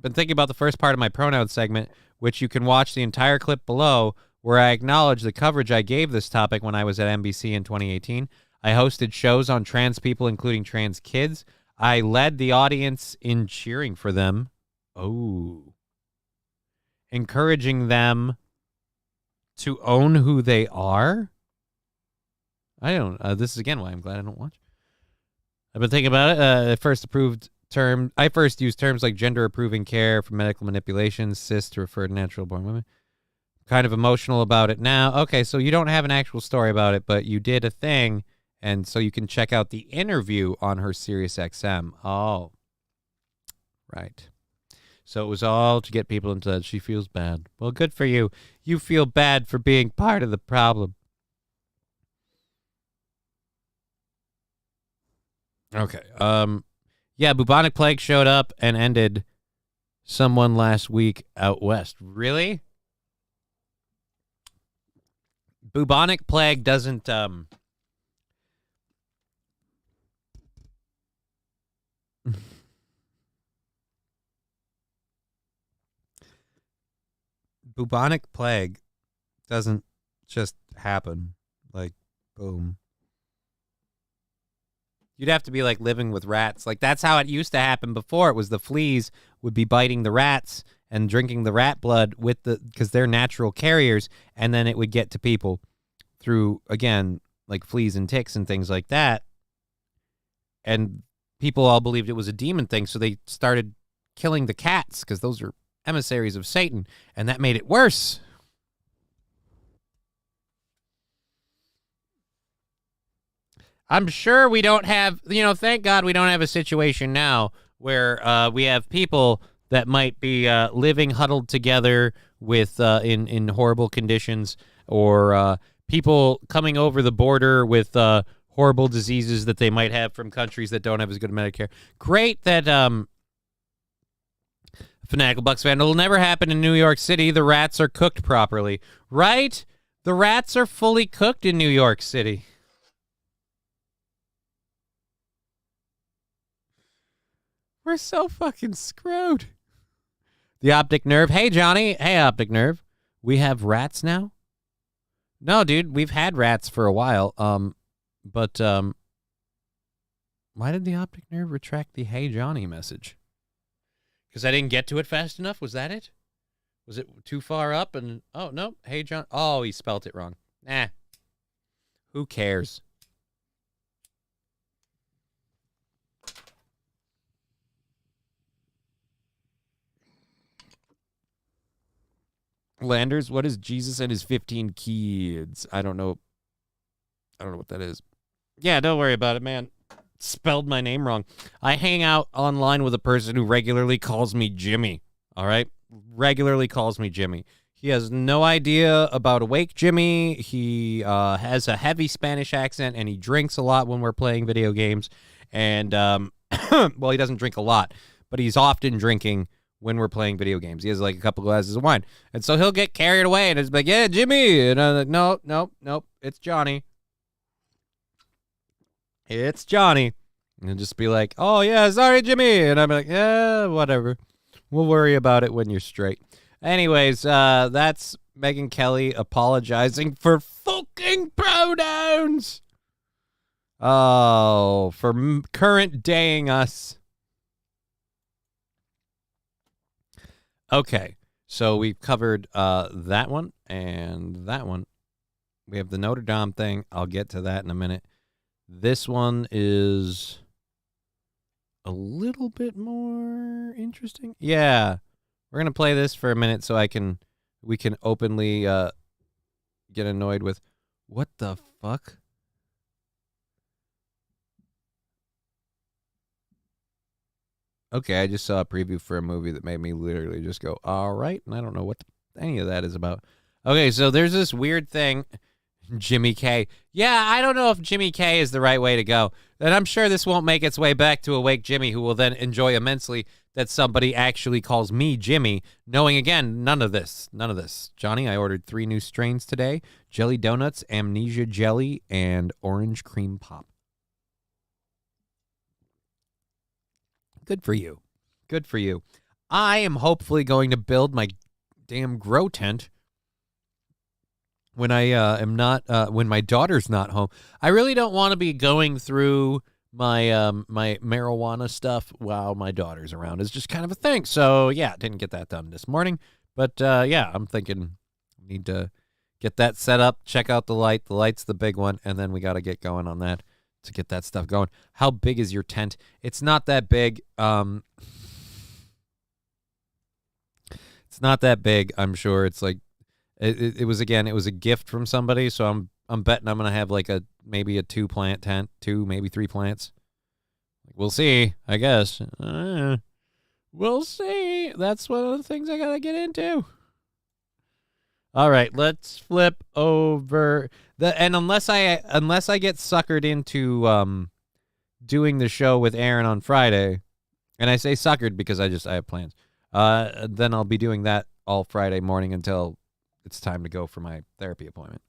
Been thinking about the first part of my pronoun segment, which you can watch the entire clip below, where I acknowledge the coverage I gave this topic when I was at NBC in 2018. I hosted shows on trans people, including trans kids. I led the audience in cheering for them. Oh. Encouraging them to own who they are? I don't. This is, again, why I'm glad I don't watch. I've been thinking about it. I first used terms like gender-approving care for medical manipulation, cis to refer to natural-born women. Kind of emotional about it now. Okay, so you don't have an actual story about it, but you did a thing, and so you can check out the interview on her SiriusXM. Oh, right. So it was all to get people into that. She feels bad. Well, good for you. You feel bad for being part of the problem. Okay. Yeah, bubonic plague showed up and ended someone last week out west. Really? Bubonic plague doesn't bubonic plague doesn't just happen like boom. You'd have to be like living with rats. Like that's how it used to happen before. It was the fleas would be biting the rats and drinking the rat blood with because they're natural carriers, and then it would get to people through, again, like fleas and ticks and things like that. And people all believed it was a demon thing, so they started killing the cats because those are emissaries of Satan, and that made it worse. I'm sure we don't have, thank God we don't have a situation now where we have people that might be living huddled together with in horrible conditions, or people coming over the border with horrible diseases that they might have from countries that don't have as good Medicare. Great that Fanatical Bucks fan. It'll never happen in New York City. The rats are cooked properly, right? The rats are fully cooked in New York City. We're so fucking screwed. The optic nerve. Hey, Johnny. Hey, optic nerve. We have rats now? No, dude. We've had rats for a while. But why did the optic nerve retract the Hey, Johnny message? Because I didn't get to it fast enough? Was that it? Was it too far up? And oh, no. Hey, John. Oh, he spelt it wrong. Nah. Who cares? Landers, what is Jesus and his 15 kids? I don't know what that is. Yeah, don't worry about it, man. Spelled my name wrong. I hang out online with a person who regularly calls me Jimmy. All right? Regularly calls me Jimmy. He has no idea about Awake Jimmy. He has a heavy Spanish accent, and he drinks a lot when we're playing video games. And, well, he doesn't drink a lot, but he's often drinking when we're playing video games. He has like a couple glasses of wine. And so he'll get carried away and it's like, yeah, Jimmy. And I'm like, nope. It's Johnny. It's Johnny. And he'll just be like, oh, yeah, sorry, Jimmy. And I'm like, yeah, whatever. We'll worry about it when you're straight. Anyways, that's Megyn Kelly apologizing for fucking pronouns. Oh, for current daying us. Okay, so we've covered that one and that one. We have the Notre Dame thing. I'll get to that in a minute. This one is a little bit more interesting. Yeah, we're going to play this for a minute so we can openly get annoyed with what the fuck? Okay, I just saw a preview for a movie that made me literally just go, all right, and I don't know what any of that is about. Okay, so there's this weird thing. Jimmy K. Yeah, I don't know if Jimmy K is the right way to go. And I'm sure this won't make its way back to Awake Jimmy, who will then enjoy immensely that somebody actually calls me Jimmy, knowing, again, none of this. None of this. Johnny, I ordered 3 new strains today. Jelly Donuts, Amnesia Jelly, and Orange Cream Pop. Good for you. Good for you. I am hopefully going to build my damn grow tent when I am not, when my daughter's not home. I really don't want to be going through my my marijuana stuff while my daughter's around. It's just kind of a thing. So yeah, didn't get that done this morning. But yeah, I'm thinking I need to get that set up, check out the light. The light's the big one, and then we got to get going on that to get that stuff going. How big is your tent? It's not that big. It's not that big. I'm sure it's like it was a gift from somebody, so I'm betting I'm gonna have like maybe a 2-plant tent, 2 maybe 3 plants. We'll see, I guess. We'll see. That's one of the things I gotta get into. All right, let's flip over and unless I get suckered into doing the show with Aaron on Friday, and I say suckered because I have plans. Then I'll be doing that all Friday morning until it's time to go for my therapy appointment.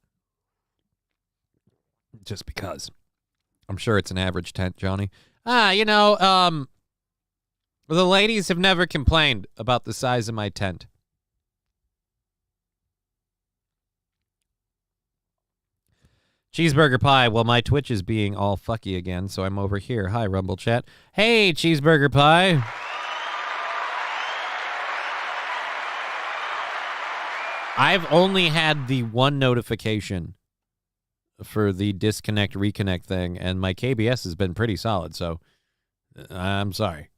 Just because. I'm sure it's an average tent, Johnny. The ladies have never complained about the size of my tent. Cheeseburger Pie. Well, my Twitch is being all fucky again, so I'm over here. Hi, Rumble Chat. Hey, Cheeseburger Pie. I've only had the one notification for the disconnect reconnect thing, and my KBS has been pretty solid, so I'm sorry.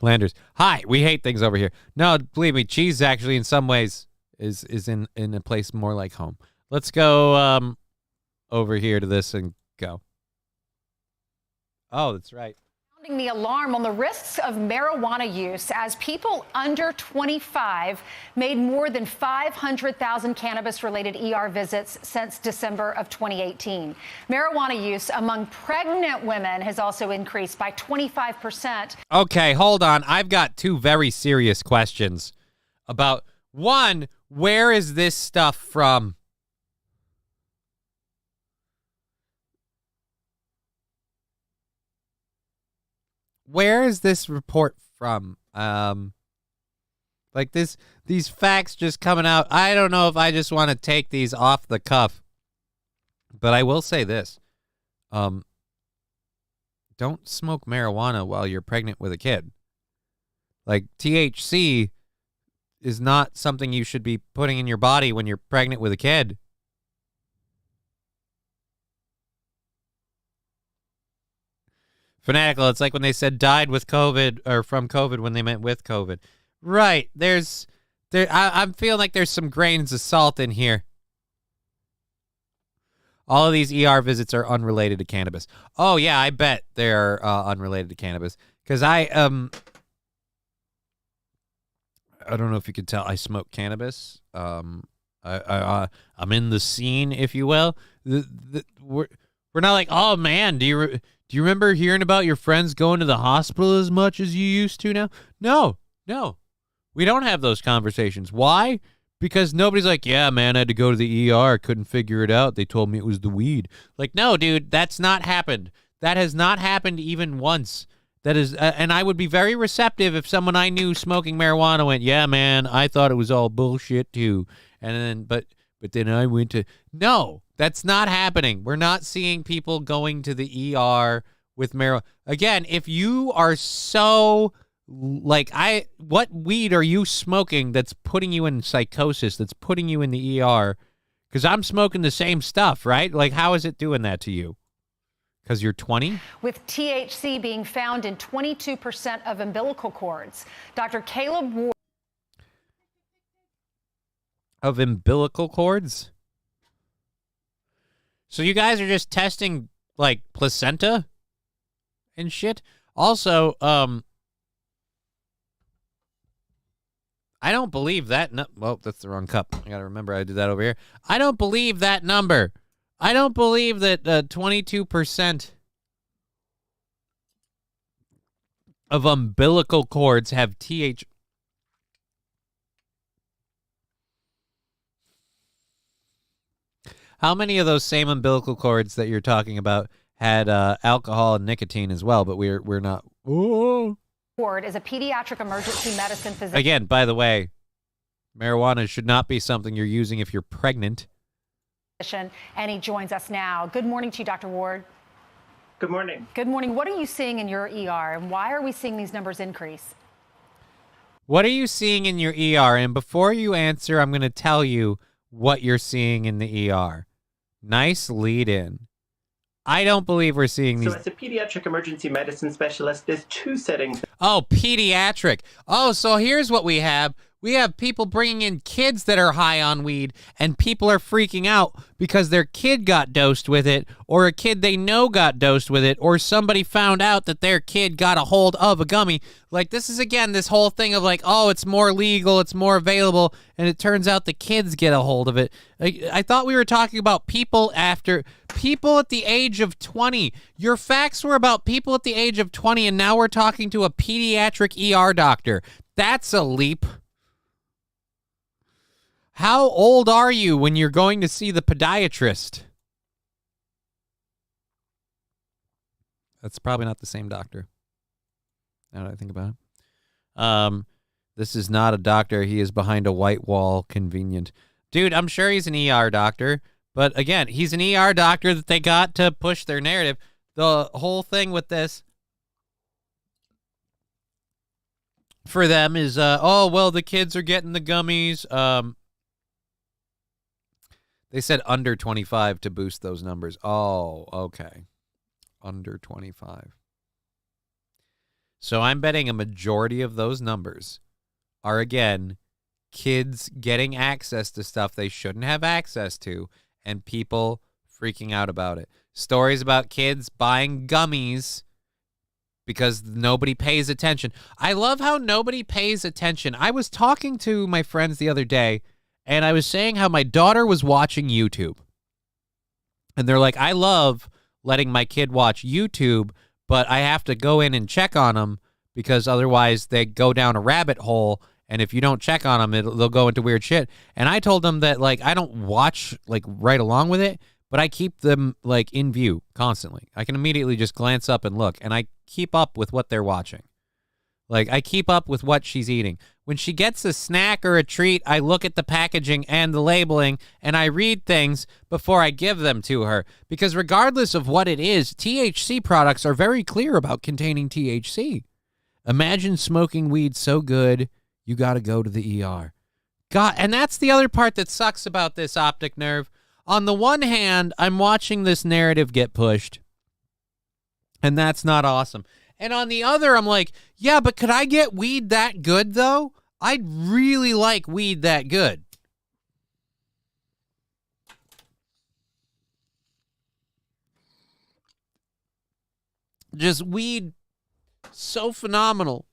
Landers, hi, we hate things over here. No, believe me, cheese actually in some ways is in a place more like home. Let's go over here to this and go. Oh, that's right. The alarm on the risks of marijuana use as people under 25 made more than 500,000 cannabis-related ER visits since December of 2018. Marijuana use among pregnant women has also increased by 25%. Okay, hold on. I've got 2 very serious questions about, one, where is this stuff from? Where is this report from? Like these facts just coming out. I don't know if I just want to take these off the cuff, but I will say this. Don't smoke marijuana while you're pregnant with a kid. Like, THC is not something you should be putting in your body when you're pregnant with a kid. Fanatical, it's like when they said died with COVID or from COVID when they meant with COVID. Right. I'm feeling like there's some grains of salt in here. All of these ER visits are unrelated to cannabis. Oh, yeah, I bet they're unrelated to cannabis. Because I don't know if you could tell, I smoke cannabis. I'm in the scene, if you will. We're not like, oh, man, do you remember hearing about your friends going to the hospital as much as you used to now? No. We don't have those conversations. Why? Because nobody's like, yeah, man, I had to go to the ER. Couldn't figure it out. They told me it was the weed. Like, no, dude, that's not happened. That has not happened even once. That is, and I would be very receptive if someone I knew smoking marijuana went, yeah, man, I thought it was all bullshit too. And then, but then I went to, no. That's not happening. We're not seeing people going to the ER with marijuana. Again, if you are so, like, what weed are you smoking that's putting you in psychosis, that's putting you in the ER? Because I'm smoking the same stuff, right? Like, how is it doing that to you? Because you're 20? With THC being found in 22% of umbilical cords. Dr. Caleb Ward. Of umbilical cords? So you guys are just testing, like, placenta and shit? Also, I I don't believe that. Well, that's the wrong cup. I got to remember I did that over here. I don't believe that number. I don't believe that 22% of umbilical cords have TH. How many of those same umbilical cords that you're talking about had alcohol and nicotine as well? But we're not. Ooh. Ward is a pediatric emergency medicine physician. Again, by the way, marijuana should not be something you're using if you're pregnant. And he joins us now. Good morning to you, Dr. Ward. Good morning. Good morning. What are you seeing in your ER, and why are we seeing these numbers increase? What are you seeing in your ER? And before you answer, I'm going to tell you what you're seeing in the ER. Nice lead in. I don't believe we're seeing these. So as a pediatric emergency medicine specialist, there's two settings. Oh, pediatric. Oh, so here's what we have. We have people bringing in kids that are high on weed, and people are freaking out because their kid got dosed with it, or a kid they know got dosed with it, or somebody found out that their kid got a hold of a gummy. Like, this is, again, this whole thing of like, oh, it's more legal, it's more available, and it turns out the kids get a hold of it. I thought we were talking about people at the age of 20. Your facts were about people at the age of 20, and now we're talking to a pediatric ER doctor. That's a leap. How old are you when you're going to see the podiatrist? That's probably not the same doctor. Now that I think about it. This is not a doctor. He is behind a white wall. Convenient. Dude, I'm sure he's an ER doctor. But again, he's an ER doctor that they got to push their narrative. The whole thing with this for them is, oh, well, the kids are getting the gummies. They said under 25 to boost those numbers. Oh, okay. Under 25. So I'm betting a majority of those numbers are, again, kids getting access to stuff they shouldn't have access to and people freaking out about it. Stories about kids buying gummies because nobody pays attention. I love how nobody pays attention. I was talking to my friends the other day, and I was saying how my daughter was watching YouTube. And they're like, I love letting my kid watch YouTube, but I have to go in and check on them because otherwise they go down a rabbit hole. And if you don't check on them, they'll go into weird shit. And I told them that, like, I don't watch, like, right along with it, but I keep them, like, in view constantly. I can immediately just glance up and look, and I keep up with what they're watching. Like, I keep up with what she's eating. When she gets a snack or a treat, I look at the packaging and the labeling, and I read things before I give them to her. Because regardless of what it is, THC products are very clear about containing THC. Imagine smoking weed so good, you got to go to the ER. God, and that's the other part that sucks about this optic nerve. On the one hand, I'm watching this narrative get pushed, and that's not awesome. And on the other, I'm like, yeah, but could I get weed that good, though? I'd really like weed that good. Just weed so phenomenal.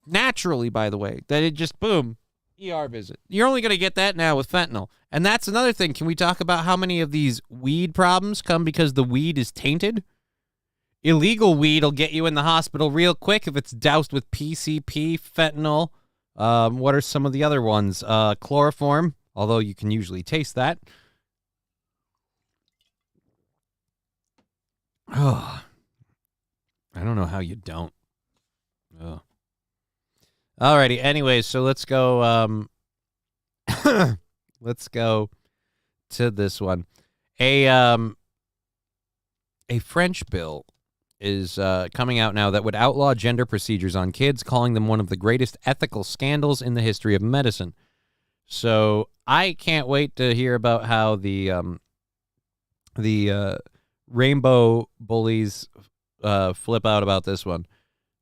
Naturally, by the way, that it just, boom, ER visit. You're only going to get that now with fentanyl. And that's another thing. Can we talk about how many of these weed problems come because the weed is tainted? Illegal weed will get you in the hospital real quick if it's doused with PCP, fentanyl. What are some of the other ones? Chloroform, although you can usually taste that. Oh, I don't know how you don't. Oh. Alrighty. Anyways, so let's go. Let's go to this one. A French bill is coming out now that would outlaw gender procedures on kids, calling them one of the greatest ethical scandals in the history of medicine. So I can't wait to hear about how the rainbow bullies flip out about this one.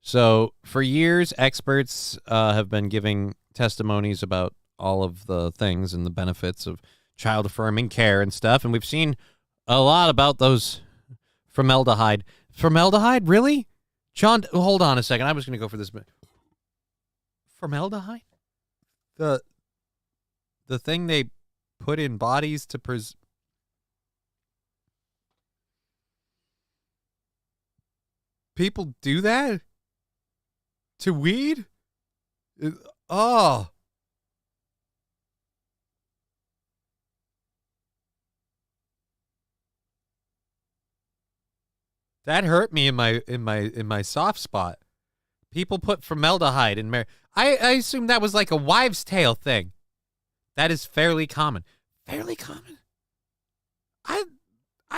So for years, experts have been giving testimonies about all of the things and the benefits of child-affirming care and stuff, and we've seen a lot about those formaldehyde. Formaldehyde? Really? John, hold on a second. I was going to go for this. Formaldehyde? The thing they put in bodies to people do that to weed? Oh. That hurt me in my soft spot. People put formaldehyde in I assume that was like a wives' tale thing. That is fairly common. Fairly common? I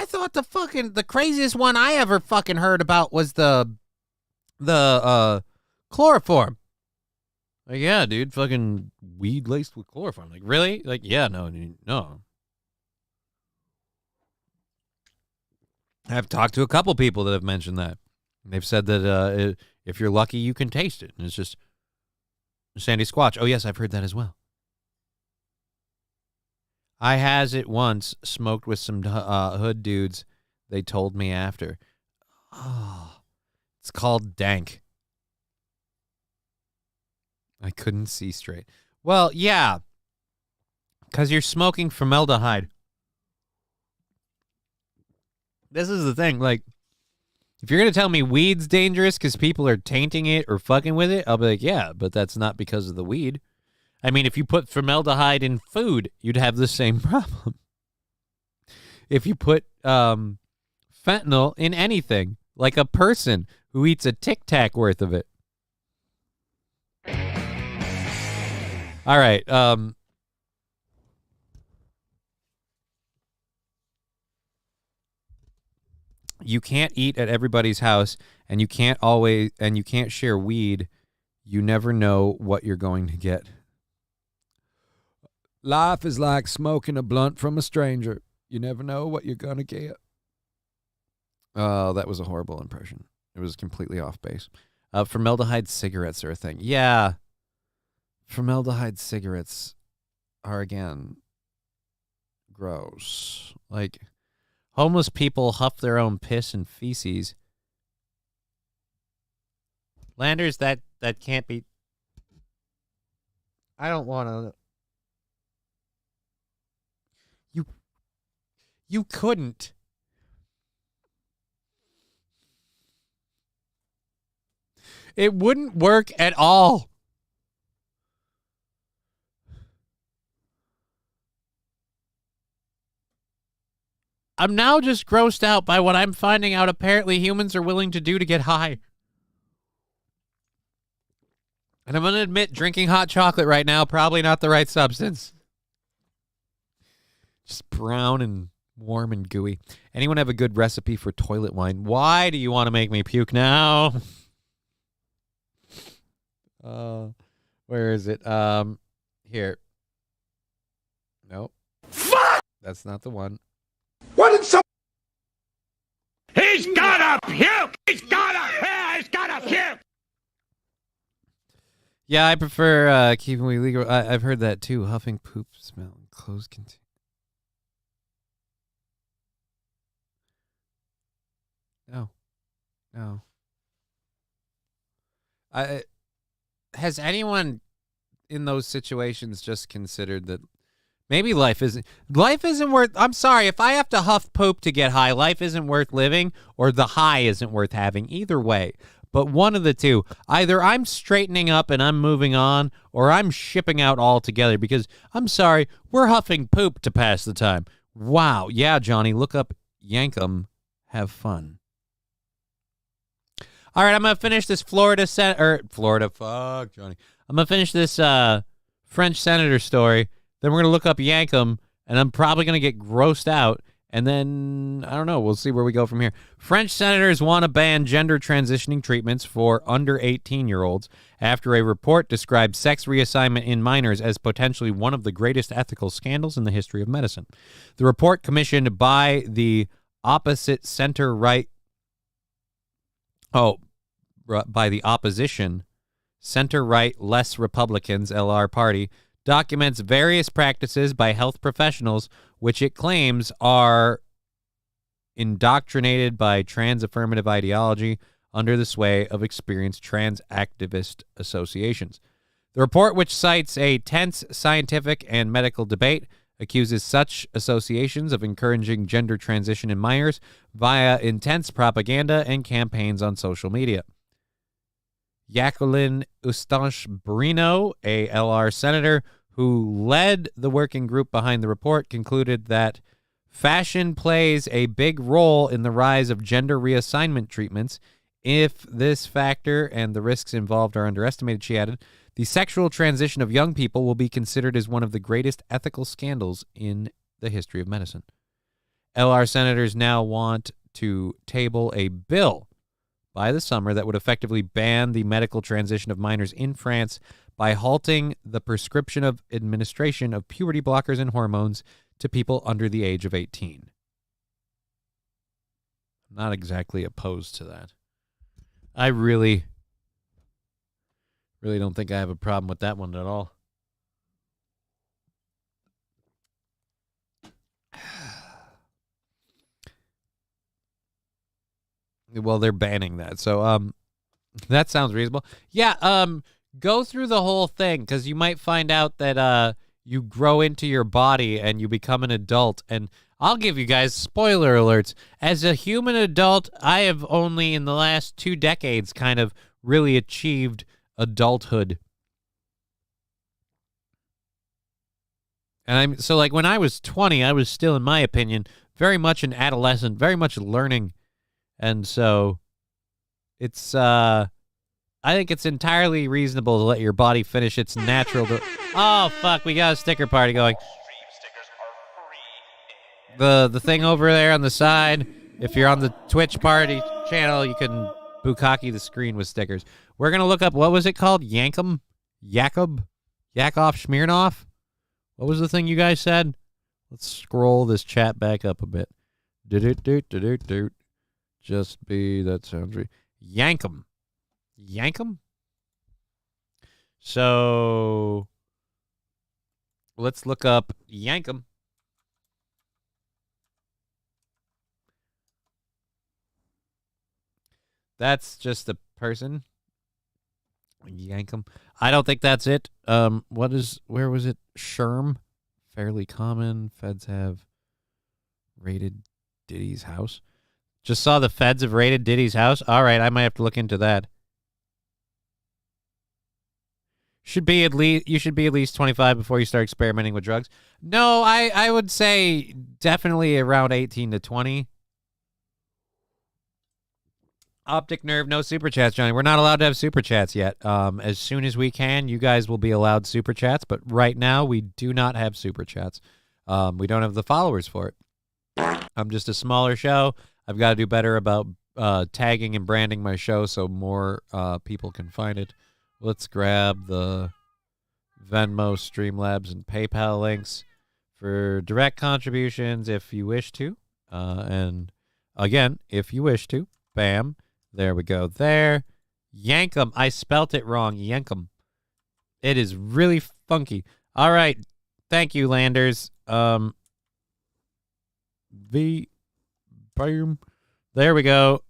thought the craziest one I ever fucking heard about was the chloroform. Like, yeah, dude, fucking weed laced with chloroform. Like, really? Like, yeah, no. I've talked to a couple people that have mentioned that. They've said that if you're lucky, you can taste it. And it's just Sandy Squatch. Oh, yes, I've heard that as well. I has it once, smoked with some hood dudes. They told me after. Oh, it's called dank. I couldn't see straight. Well, yeah, because you're smoking formaldehyde. This is the thing. Like, if you're going to tell me weed's dangerous because people are tainting it or fucking with it, I'll be like, yeah, but that's not because of the weed. I mean, if you put formaldehyde in food, you'd have the same problem. If you put fentanyl in anything, like a person who eats a Tic Tac worth of it. All right. You can't eat at everybody's house, and you can't share weed. You never know what you're going to get. Life is like smoking a blunt from a stranger. You never know what you're going to get. Oh, that was a horrible impression. It was completely off base. Formaldehyde cigarettes are a thing. Yeah. Formaldehyde cigarettes are, again, gross. Like, homeless people huff their own piss and feces. Landers, that can't be... I don't want to... You couldn't. It wouldn't work at all. I'm now just grossed out by what I'm finding out apparently humans are willing to do to get high. And I'm going to admit, drinking hot chocolate right now, probably not the right substance. Just brown and warm and gooey. Anyone have a good recipe for toilet wine? Why do you want to make me puke now? Where is it? Here. Nope. Fuck! That's not the one. What did some... He's got a puke! He's got a puke! Yeah, I prefer keeping weed legal. I've heard that too. Huffing poop smell and closed container. No. Has anyone in those situations just considered that maybe life isn't worth... I'm sorry, if I have to huff poop to get high, life isn't worth living, or the high isn't worth having. Either way. But one of the two. Either I'm straightening up and I'm moving on, or I'm shipping out altogether because, I'm sorry, we're huffing poop to pass the time. Wow. Yeah, Johnny, look up Yankum. Have fun. All right, I'm going to finish this Florida, fuck, Johnny. I'm going to finish this French senator story. Then we're going to look up Yankum, and I'm probably going to get grossed out. And then, I don't know, we'll see where we go from here. French senators want to ban gender transitioning treatments for under 18-year-olds after a report described sex reassignment in minors as potentially one of the greatest ethical scandals in the history of medicine. The report, commissioned by the opposite center-right by the opposition center-right less Republicans LR party, documents various practices by health professionals which it claims are indoctrinated by trans affirmative ideology under the sway of experienced trans activist associations. The report, which cites a tense scientific and medical debate, accuses such associations of encouraging gender transition in minors via intense propaganda and campaigns on social media. Jacqueline Eustache-Brino, a LR senator who led the working group behind the report, concluded that fashion plays a big role in the rise of gender reassignment treatments. If this factor and the risks involved are underestimated, she added, the sexual transition of young people will be considered as one of the greatest ethical scandals in the history of medicine. LR senators now want to table a bill by the summer that would effectively ban the medical transition of minors in France by halting the prescription of administration of puberty blockers and hormones to people under the age of 18. I'm not exactly opposed to that. I really don't think I have a problem with that one at all. Well, they're banning that. So that sounds reasonable. Yeah, go through the whole thing, because you might find out that you grow into your body and you become an adult. And I'll give you guys spoiler alerts. As a human adult, I have only in the last 2 decades kind of really achieved adulthood. And so like when I was 20, I was still, in my opinion, very much an adolescent, very much learning. And so it's I think it's entirely reasonable to let your body finish its natural Oh fuck, we got a sticker party going. The thing over there on the side, if you're on the Twitch party channel, you can bukkake the screen with stickers. We're going to look up, what was it called? Yakov? Yakov Smirnoff? What was the thing you guys said? Let's scroll this chat back up a bit. Just be, that sounds right. Yankum. Yankum? So, let's look up Yankum. That's just a person. Yankum. I don't think that's it. Where was it? Sherm? Fairly common. Feds have raided Diddy's house. Just saw the feds have raided Diddy's house. All right, I might have to look into that. You should be at least 25 before you start experimenting with drugs. No, I would say definitely around 18 to 20. Optic Nerve, no super chats, Johnny. We're not allowed to have super chats yet. As soon as we can, you guys will be allowed super chats, but right now we do not have super chats. We don't have the followers for it. I'm just a smaller show. I've got to do better about tagging and branding my show so more people can find it. Let's grab the Venmo, Streamlabs, and PayPal links for direct contributions if you wish to. And again, if you wish to, bam. There we go. There. Yankum. I spelt it wrong. Yankum. It is really funky. All right. Thank you, Landers. Boom. There we go.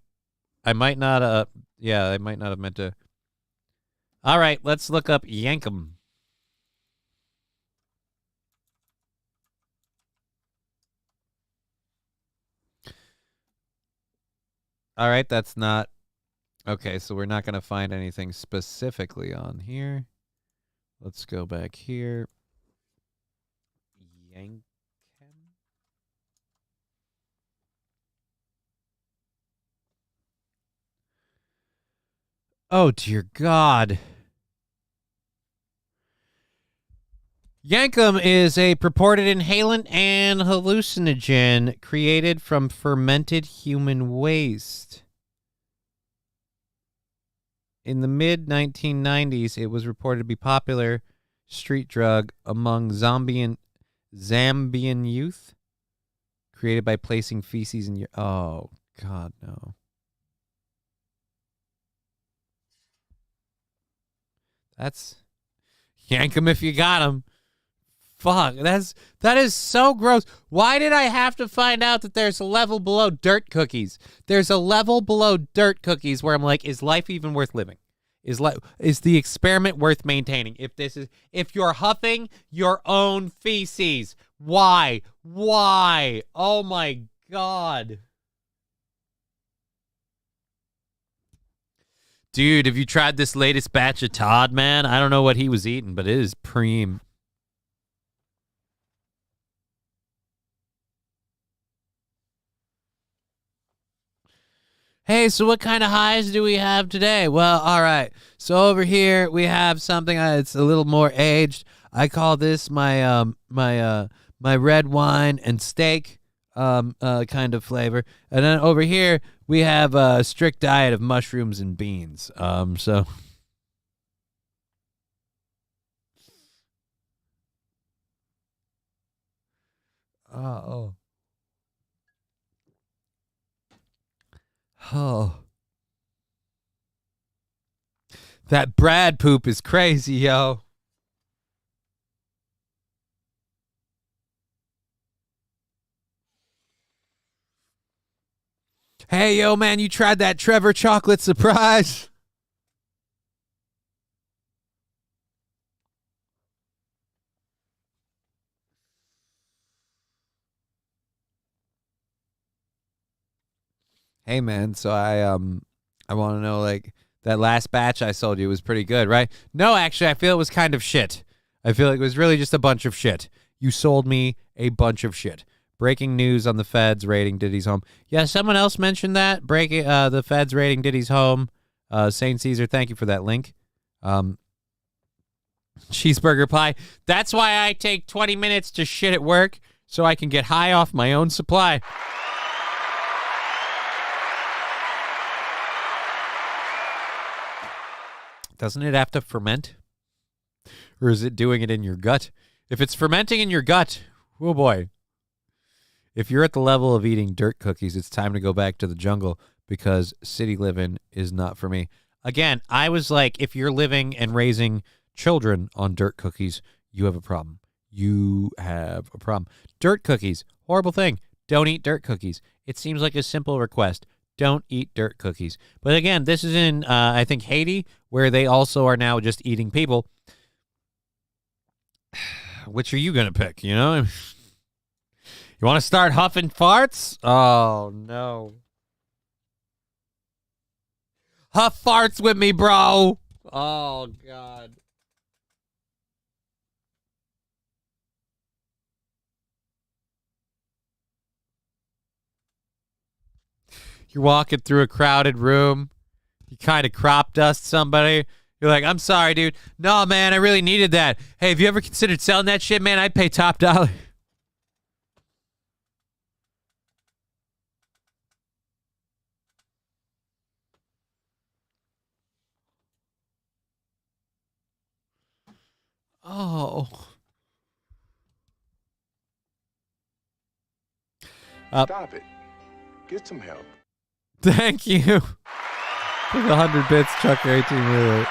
I might not have meant to. All right. Let's look up Yankum. All right, that's not... Okay, so we're not going to find anything specifically on here. Let's go back here. Yankum. Oh, dear God. Yankum is a purported inhalant and hallucinogen created from fermented human waste. In the mid-1990s, it was reported to be popular street drug among Zambian youth, created by placing feces in your... Oh, God, no. That's... Yank 'em if you got 'em. Fuck, that is so gross. Why did I have to find out that there's a level below dirt cookies? There's a level below dirt cookies where I'm like, is life even worth living? is the experiment worth maintaining? If you're huffing your own feces, why? Oh my God. Dude, have you tried this latest batch of Todd, man? I don't know what he was eating, but it is preem. Hey, so what kind of highs do we have today? Well, all right. So over here we have something it's a little more aged. I call this my my red wine and steak kind of flavor. And then over here we have a strict diet of mushrooms and beans. So oh. That Brad poop is crazy, yo. Hey, yo, man, you tried that Trevor chocolate surprise? Hey, man, so I want to know, like, that last batch I sold you was pretty good, right? No, actually, I feel it was kind of shit. I feel like it was really just a bunch of shit. You sold me a bunch of shit. Breaking news on the feds raiding Diddy's home. Yeah, someone else mentioned that. Breaking the feds raiding Diddy's home. St. Caesar, thank you for that link. Cheeseburger pie. That's why I take 20 minutes to shit at work so I can get high off my own supply. Doesn't it have to ferment? Or is it doing it in your gut? If it's fermenting in your gut, oh boy. If you're at the level of eating dirt cookies, it's time to go back to the jungle because city living is not for me. Again, I was like, if you're living and raising children on dirt cookies, you have a problem. You have a problem. Dirt cookies, horrible thing. Don't eat dirt cookies. It seems like a simple request. Don't eat dirt cookies. But again, this is in, I think, Haiti, where they also are now just eating people. Which are you going to pick, you know? You want to start huffing farts? Oh, no. Huff farts with me, bro. Oh, God. You're walking through a crowded room. You kind of crop dust somebody. You're like, I'm sorry, dude. No, man, I really needed that. Hey, have you ever considered selling that shit, man? I'd pay top dollar. Oh. Stop it. Get some help. Thank you. For the 100 bits, Chuck 18 really.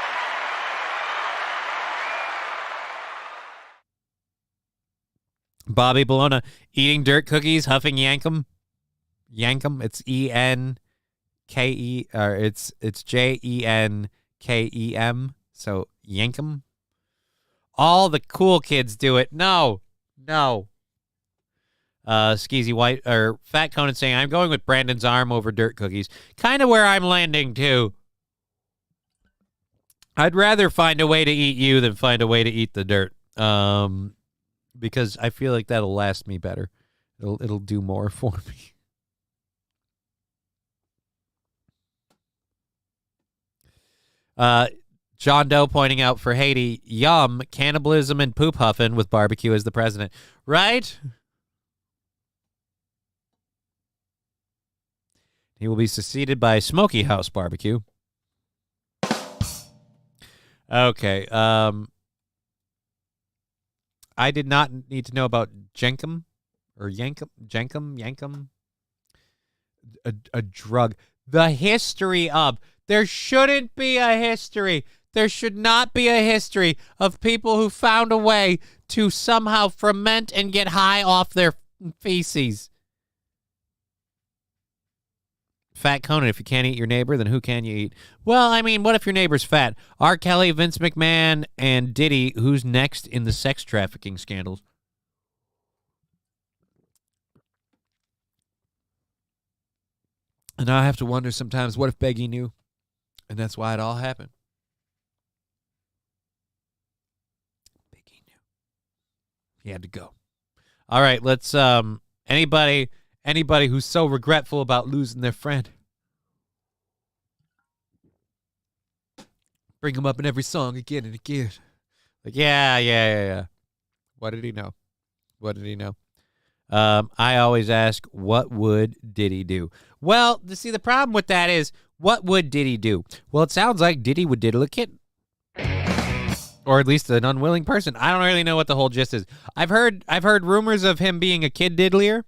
Bobby Bologna eating dirt cookies, huffing Yankum. Yankum. It's E-N-K-E, or it's J-E-N-K-E-M. So Yankum. All the cool kids do it. No. Skeezy White or Fat Conan saying, I'm going with Brandon's arm over dirt cookies. Kind of where I'm landing too. I'd rather find a way to eat you than find a way to eat the dirt. Because I feel like that'll last me better. It'll do more for me. John Doe pointing out for Haiti, yum, cannibalism and poop huffing with barbecue as the president. Right? He will be succeeded by Smoky House Barbecue. Okay. I did not need to know about Jenkum or Yankum. A drug. The history of. There shouldn't be a history. There should not be a history of people who found a way to somehow ferment and get high off their feces. Fat Conan, if you can't eat your neighbor, then who can you eat? Well, I mean, what if your neighbor's fat? R. Kelly, Vince McMahon, and Diddy, who's next in the sex trafficking scandals? And I have to wonder sometimes, what if Beggy knew? And that's why it all happened. Beggy knew. He had to go. All right, let's, anybody who's so regretful about losing their friend, bring him up in every song again and again. Like, yeah. What did he know? I always ask, what would Diddy do? Well, see, the problem with that is, what would Diddy do? Well, it sounds like Diddy would diddle a kitten. Or at least an unwilling person. I don't really know what the whole gist is. I've heard rumors of him being a kid diddlier.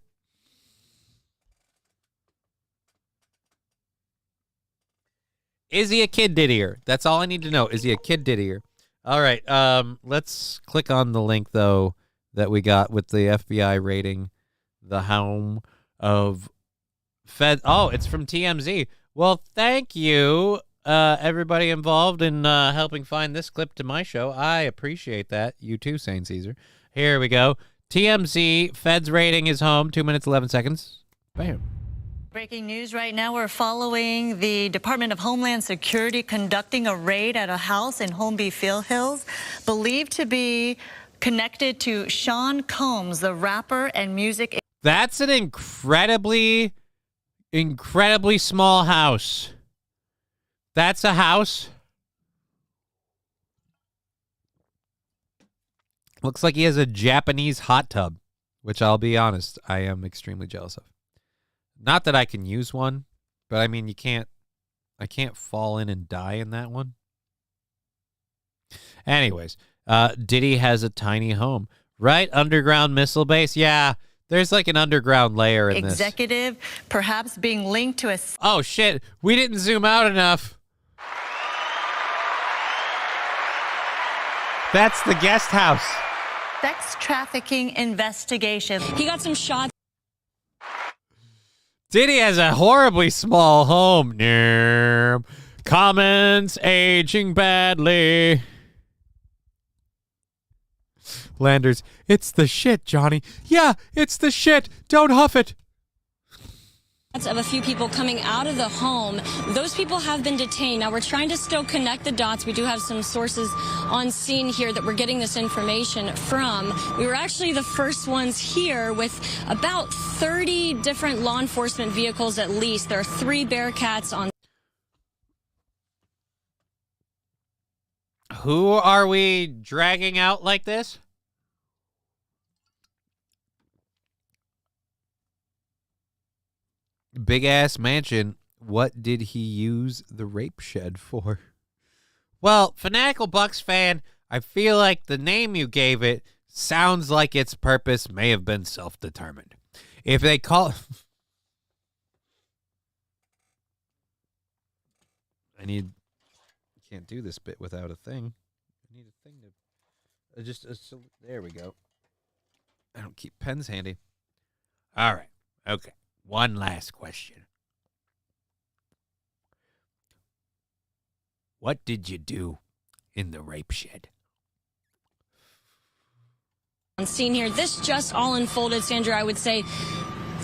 Is he a kid diddlier? That's all I need to know. Is he a kid diddlier? All right. Let's click on the link, though, that we got with the FBI raiding the home of Fed. Oh, it's from TMZ. Well, thank you, everybody involved in helping find this clip to my show. I appreciate that. You too, Saint Caesar. Here we go. TMZ, Feds raiding his home, 2 minutes, 11 seconds. Bam. Breaking news right now. We're following the Department of Homeland Security conducting a raid at a house in Holmby Hills, believed to be connected to Sean Combs, the rapper and music. That's an incredibly small house. That's a house. Looks like he has a Japanese hot tub, which I'll be honest, I am extremely jealous of. Not that I can use one, but I mean, I can't fall in and die in that one. Anyways, Diddy has a tiny home, right? Underground missile base. Yeah, there's like an underground layer in this. Executive, perhaps being linked to a... Oh, shit. We didn't zoom out enough. That's the guest house. Sex trafficking investigation. He got some shots. Diddy has a horribly small home. Comments aging badly. Landers, it's the shit, Johnny. Yeah, it's the shit. Don't huff it. Of a few people coming out of the home. Those people have been detained. Now, we're trying to still connect the dots. We do have some sources on scene here that we're getting this information from. We were actually the first ones here with about 30 different law enforcement vehicles at least. There are 3 Bearcats on. Who are we dragging out like this? Big ass mansion. What did he use the rape shed for? Well, Fanatical Bucks fan, I feel like the name you gave it sounds like its purpose may have been self-determined. If they call... Can't do this bit without a thing. I need a thing to... there we go. I don't keep pens handy. All right. Okay. One last question. What did you do in the rape shed? On scene here, this just all unfolded, Sandra, I would say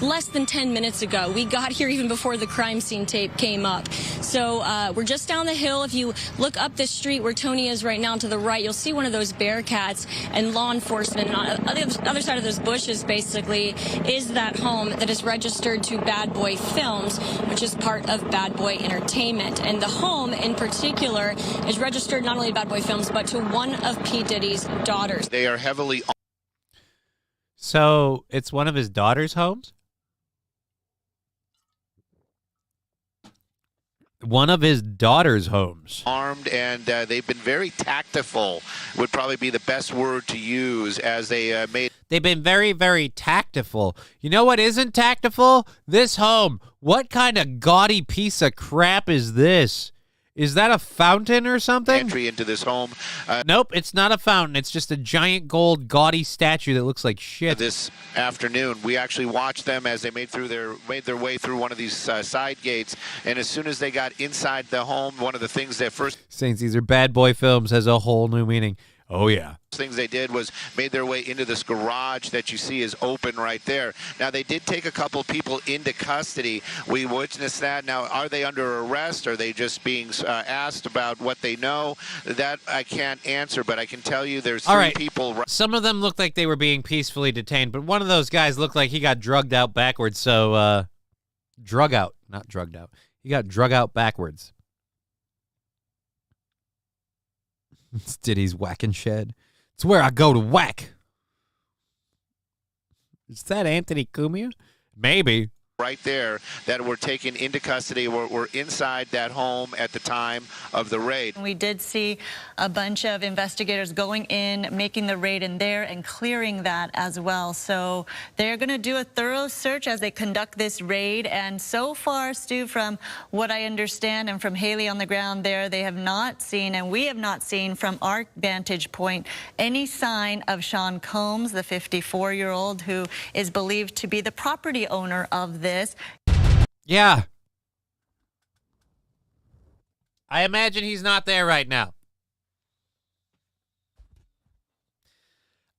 less than 10 minutes ago. We got here even before the crime scene tape came up. So we're just down the hill. If you look up this street where Tony is right now to the right, you'll see one of those Bearcats and law enforcement. And on the other side of those bushes, basically, is that home that is registered to Bad Boy Films, which is part of Bad Boy Entertainment. And the home in particular is registered not only to Bad Boy Films, but to one of P. Diddy's daughters. They are heavily... So it's one of his daughter's homes? One of his daughter's homes. Armed, and they've been very tactful, would probably be the best word to use, as they made... They've been very, very tactful. You know what isn't tactful? This home. What kind of gaudy piece of crap is this? Is that a fountain or something? Entry into this home. Nope, it's not a fountain. It's just a giant gold gaudy statue that looks like shit. This afternoon, we actually watched them as they made their way through one of these side gates. And as soon as they got inside the home, one of the things that first Saints, these are bad boy films, has a whole new meaning. Oh, yeah. things they did was made their way into this garage that you see is open right there. Now, they did take a couple people into custody. We witnessed that. Now, are they under arrest? Are they just being asked about what they know? That I can't answer, but I can tell you there's three people. Some of them looked like they were being peacefully detained, but one of those guys looked like he got drugged out backwards. So, drug out, not drugged out. He got drug out backwards. It's Diddy's whacking shed. It's where I go to whack. Is that Anthony Cumia? Maybe. Right there that were taken into custody were inside that home at the time of the raid. We did see a bunch of investigators going in, making the raid in there and clearing that as well. So they're going to do a thorough search as they conduct this raid. And so far, Stu, from what I understand and from Haley on the ground there, they have not seen, and we have not seen from our vantage point, any sign of Sean Combs, the 54-year-old who is believed to be the property owner of this. Yeah. I imagine he's not there right now.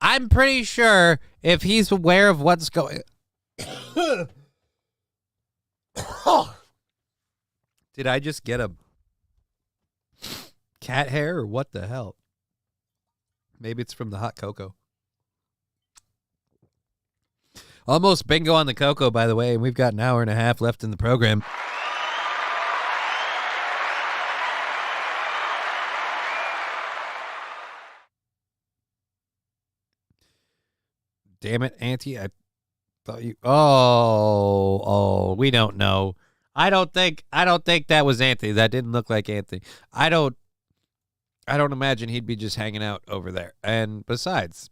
I'm pretty sure if he's aware of what's going... Did I just get a cat hair or what the hell? Maybe it's from the hot cocoa. Almost bingo on the cocoa, by the way, and we've got an hour and a half left in the program. Damn it, Auntie, I thought you... Oh, we don't know. I don't think that was Anthony. That didn't look like Anthony. I don't imagine he'd be just hanging out over there. And besides,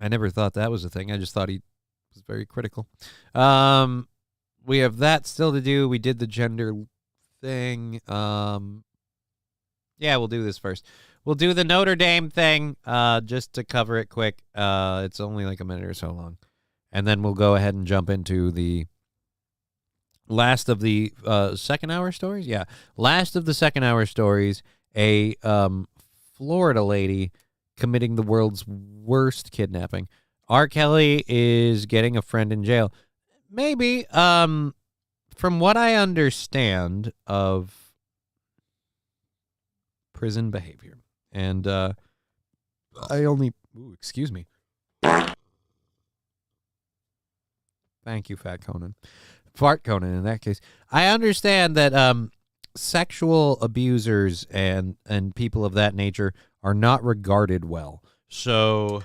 I never thought that was a thing. I just thought he was very critical. We have that still to do. We did the gender thing. Yeah, we'll do this first. We'll do the Notre Dame thing just to cover it quick. It's only like a minute or so long. And then we'll go ahead and jump into the last of the second hour stories. Yeah, last of the second hour stories. A Florida lady committing the world's worst kidnapping. R. Kelly is getting a friend in jail. Maybe. From what I understand of prison behavior. And excuse me. Thank you, Fat Conan. Fart Conan in that case. I understand that sexual abusers and people of that nature are not regarded well. So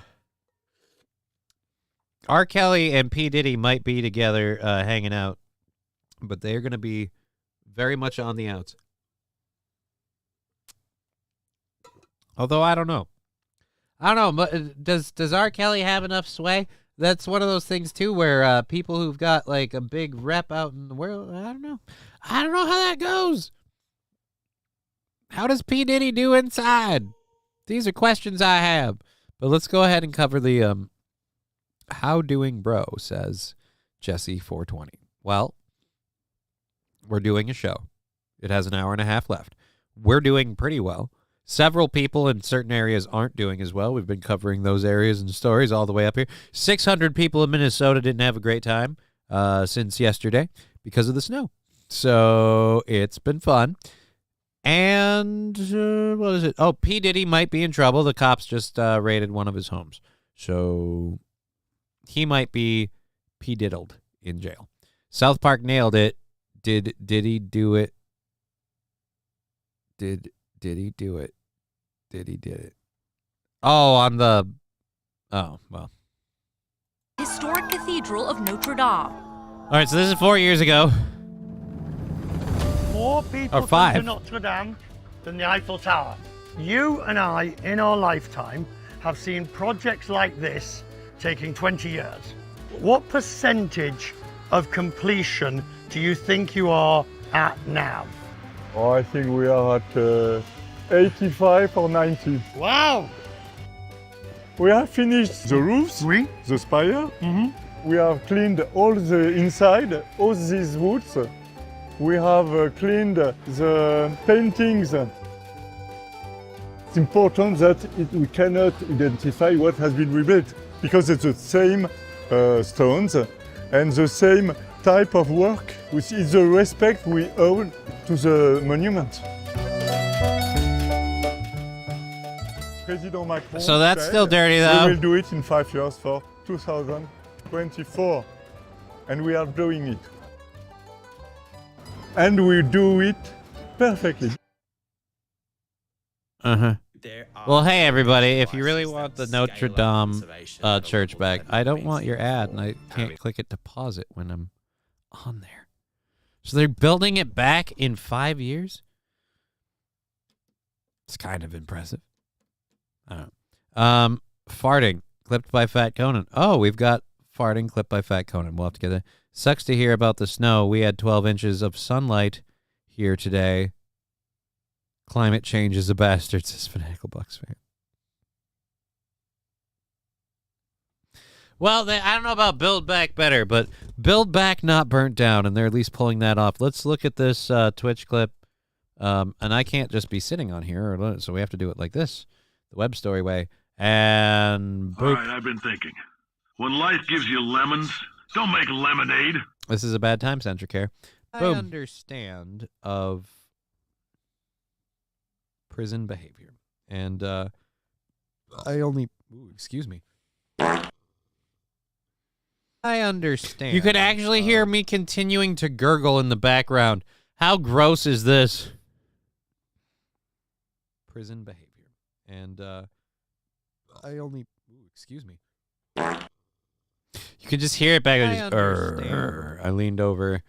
R. Kelly and P. Diddy might be together hanging out, but they're going to be very much on the outs. Although I don't know. Does R. Kelly have enough sway? That's one of those things too where people who've got like a big rep out in the world, I don't know how that goes. How does P. Diddy do inside? These are questions I have. But let's go ahead and cover the how doing bro, says Jesse420. Well, we're doing a show. It has an hour and a half left. We're doing pretty well. Several people in certain areas aren't doing as well. We've been covering those areas and stories all the way up here. 600 people in Minnesota didn't have a great time since yesterday because of the snow. So it's been fun. And what is it? Oh, P. Diddy might be in trouble. The cops just raided one of his homes. So he might be P. Diddled in jail. South Park nailed it. Did he do it? Did he do it? Did he did it? Oh, on the... Oh, well. Historic Cathedral of Notre Dame. All right, so this is 4 years ago. More people Or 5. come to Notre Dame than the Eiffel Tower. You and I, in our lifetime, have seen projects like this taking 20 years. What percentage of completion do you think you are at now? Oh, I think we are at 85 or 90. Wow! We have finished the roofs, Oui. the spire. Mm-hmm. We have cleaned all the inside, all these woods. We have cleaned the paintings. It's important that we cannot identify what has been rebuilt because it's the same stones and the same type of work, which is the respect we owe to the monument. President Macron So that's said still dirty, though. We will do it in 5 years for 2024, and we are doing it. And we do it perfectly. Uh-huh. Well, hey, everybody, if you really want the Notre Dame church back, I don't want your ad, and I can't click it to pause it when I'm on there. So they're building it back in 5 years? It's kind of impressive. I don't know. Farting, clipped by Fat Conan. Oh, we've got farting clipped by Fat Conan. We'll have to get that. Sucks to hear about the snow. We had 12 inches of sunlight here today. Climate change is a bastard, says Fanatical Bucks fan. Well, I don't know about Build Back Better, but Build Back Not Burnt Down, and they're at least pulling that off. Let's look at this Twitch clip. And I can't just be sitting on here, so we have to do it like this, the web story way. And boop. All right, I've been thinking. When life gives you lemons, don't make lemonade. This is a bad time, Centricare. I Boom. understand of prison behavior. And I only... Ooh, excuse me. I understand. You could actually hear me continuing to gurgle in the background. How gross is this? Prison behavior. And I only... Ooh, excuse me. You could just hear it back. I leaned over,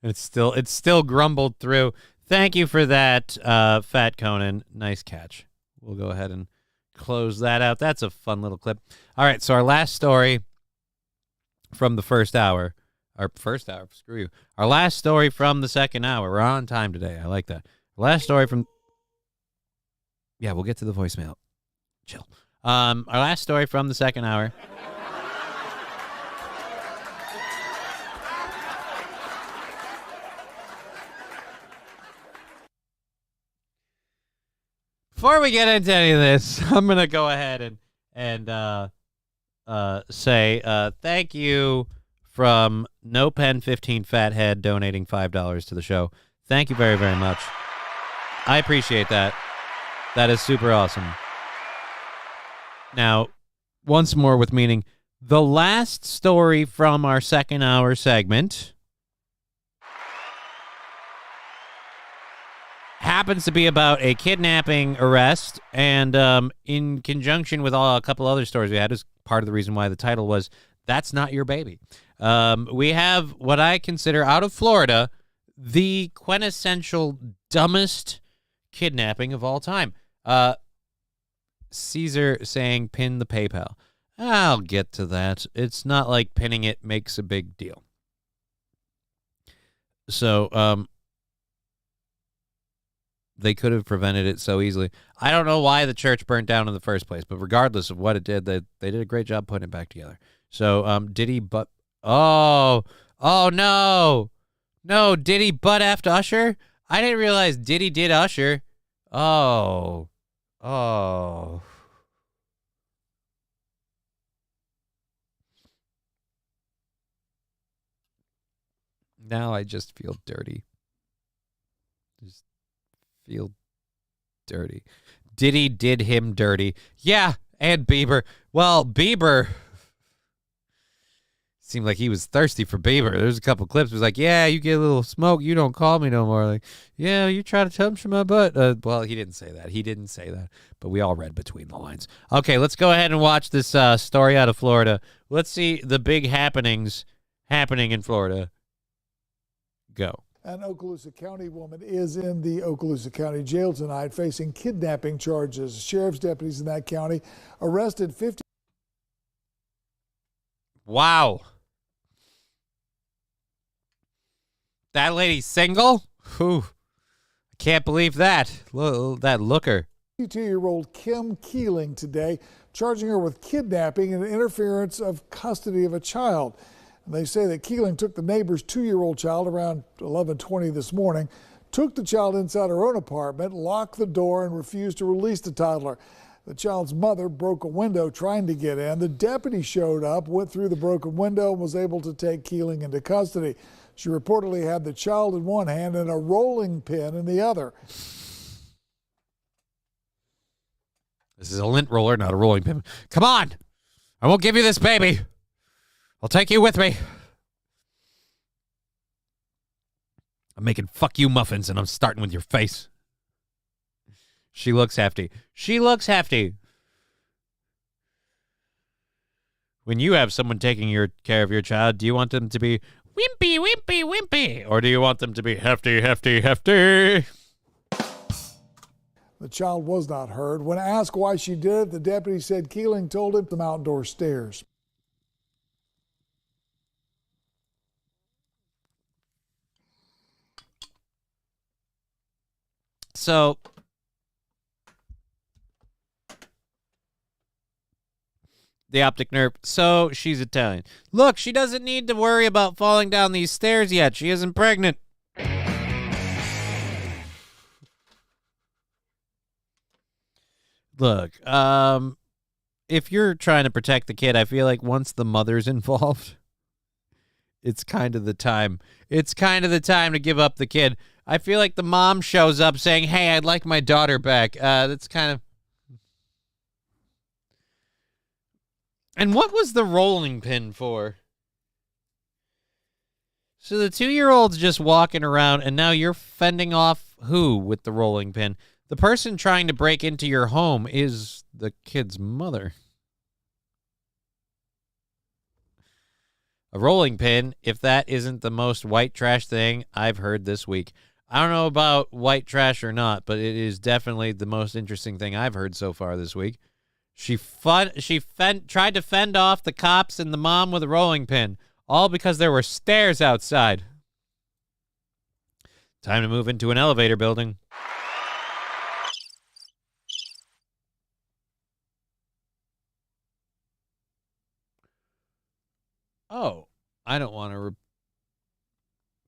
and it's still grumbled through. Thank you for that, Fat Conan. Nice catch. We'll go ahead and close that out. That's a fun little clip. All right, so our last story from the first hour. Our first hour, screw you. Our last story from the second hour. We're on time today. I like that. Last story from... Yeah, we'll get to the voicemail. Chill. Our last story from the second hour. Before we get into any of this, I'm going to go ahead and say thank you from No Pen 15 Fathead donating $5 to the show. Thank you very, very much. I appreciate that. That is super awesome. Now, once more with meaning, the last story from our second hour segment happens to be about a kidnapping arrest, and in conjunction with a couple other stories we had, is part of the reason why the title was That's Not Your Baby. We have what I consider, out of Florida, the quintessential dumbest kidnapping of all time. Caesar saying pin the PayPal. I'll get to that. It's not like pinning it makes a big deal. So, they could have prevented it so easily. I don't know why the church burnt down in the first place, but regardless of what it did, they did a great job putting it back together. So, did he butt... Oh, no. No, did he butt after Usher? I didn't realize Diddy did Usher. Oh. Now I just feel dirty. Just feel dirty. Diddy did him dirty. Yeah, and Bieber. Well, Bieber seemed like he was thirsty for Bieber. There's a couple clips. It was like, yeah, you get a little smoke. You don't call me no more. Like, yeah, you try to touch my butt. Well, he didn't say that. He didn't say that. But we all read between the lines. Okay, let's go ahead and watch this story out of Florida. Let's see the big happenings happening in Florida. Go. An Okaloosa County woman is in the Okaloosa County Jail tonight facing kidnapping charges. Sheriff's deputies in that county arrested 50. Wow. That lady's single? Whew. I Can't believe that. That looker. 52-year-old Kim Keeling today, charging her with kidnapping and interference of custody of a child. And they say that Keeling took the neighbor's 2-year-old child around 11:20 this morning, took the child inside her own apartment, locked the door, and refused to release the toddler. The child's mother broke a window trying to get in. The deputy showed up, went through the broken window, and was able to take Keeling into custody. She reportedly had the child in one hand and a rolling pin in the other. This is a lint roller, not a rolling pin. Come on! I won't give you this baby. I'll take you with me. I'm making fuck you muffins, and I'm starting with your face. She looks hefty. She looks hefty. When you have someone taking care of your child, do you want them to be wimpy, wimpy, wimpy? Or do you want them to be hefty, hefty, hefty? The child was not heard. When asked why she did it, the deputy said Keeling told him some outdoor stairs. So, the optic nerve. So, she's Italian. Look, she doesn't need to worry about falling down these stairs yet. She isn't pregnant. Look, if you're trying to protect the kid, I feel like once the mother's involved, it's kind of the time. It's kind of the time to give up the kid. I feel like the mom shows up saying, hey, I'd like my daughter back. That's kind of... And what was the rolling pin for? So the 2-year-old's just walking around, and now you're fending off who with the rolling pin? The person trying to break into your home is the kid's mother. A rolling pin, if that isn't the most white trash thing I've heard this week. I don't know about white trash or not, but it is definitely the most interesting thing I've heard so far this week. She tried to fend off the cops and the mom with a rolling pin, all because there were stairs outside. Time to move into an elevator building. Oh, I don't want to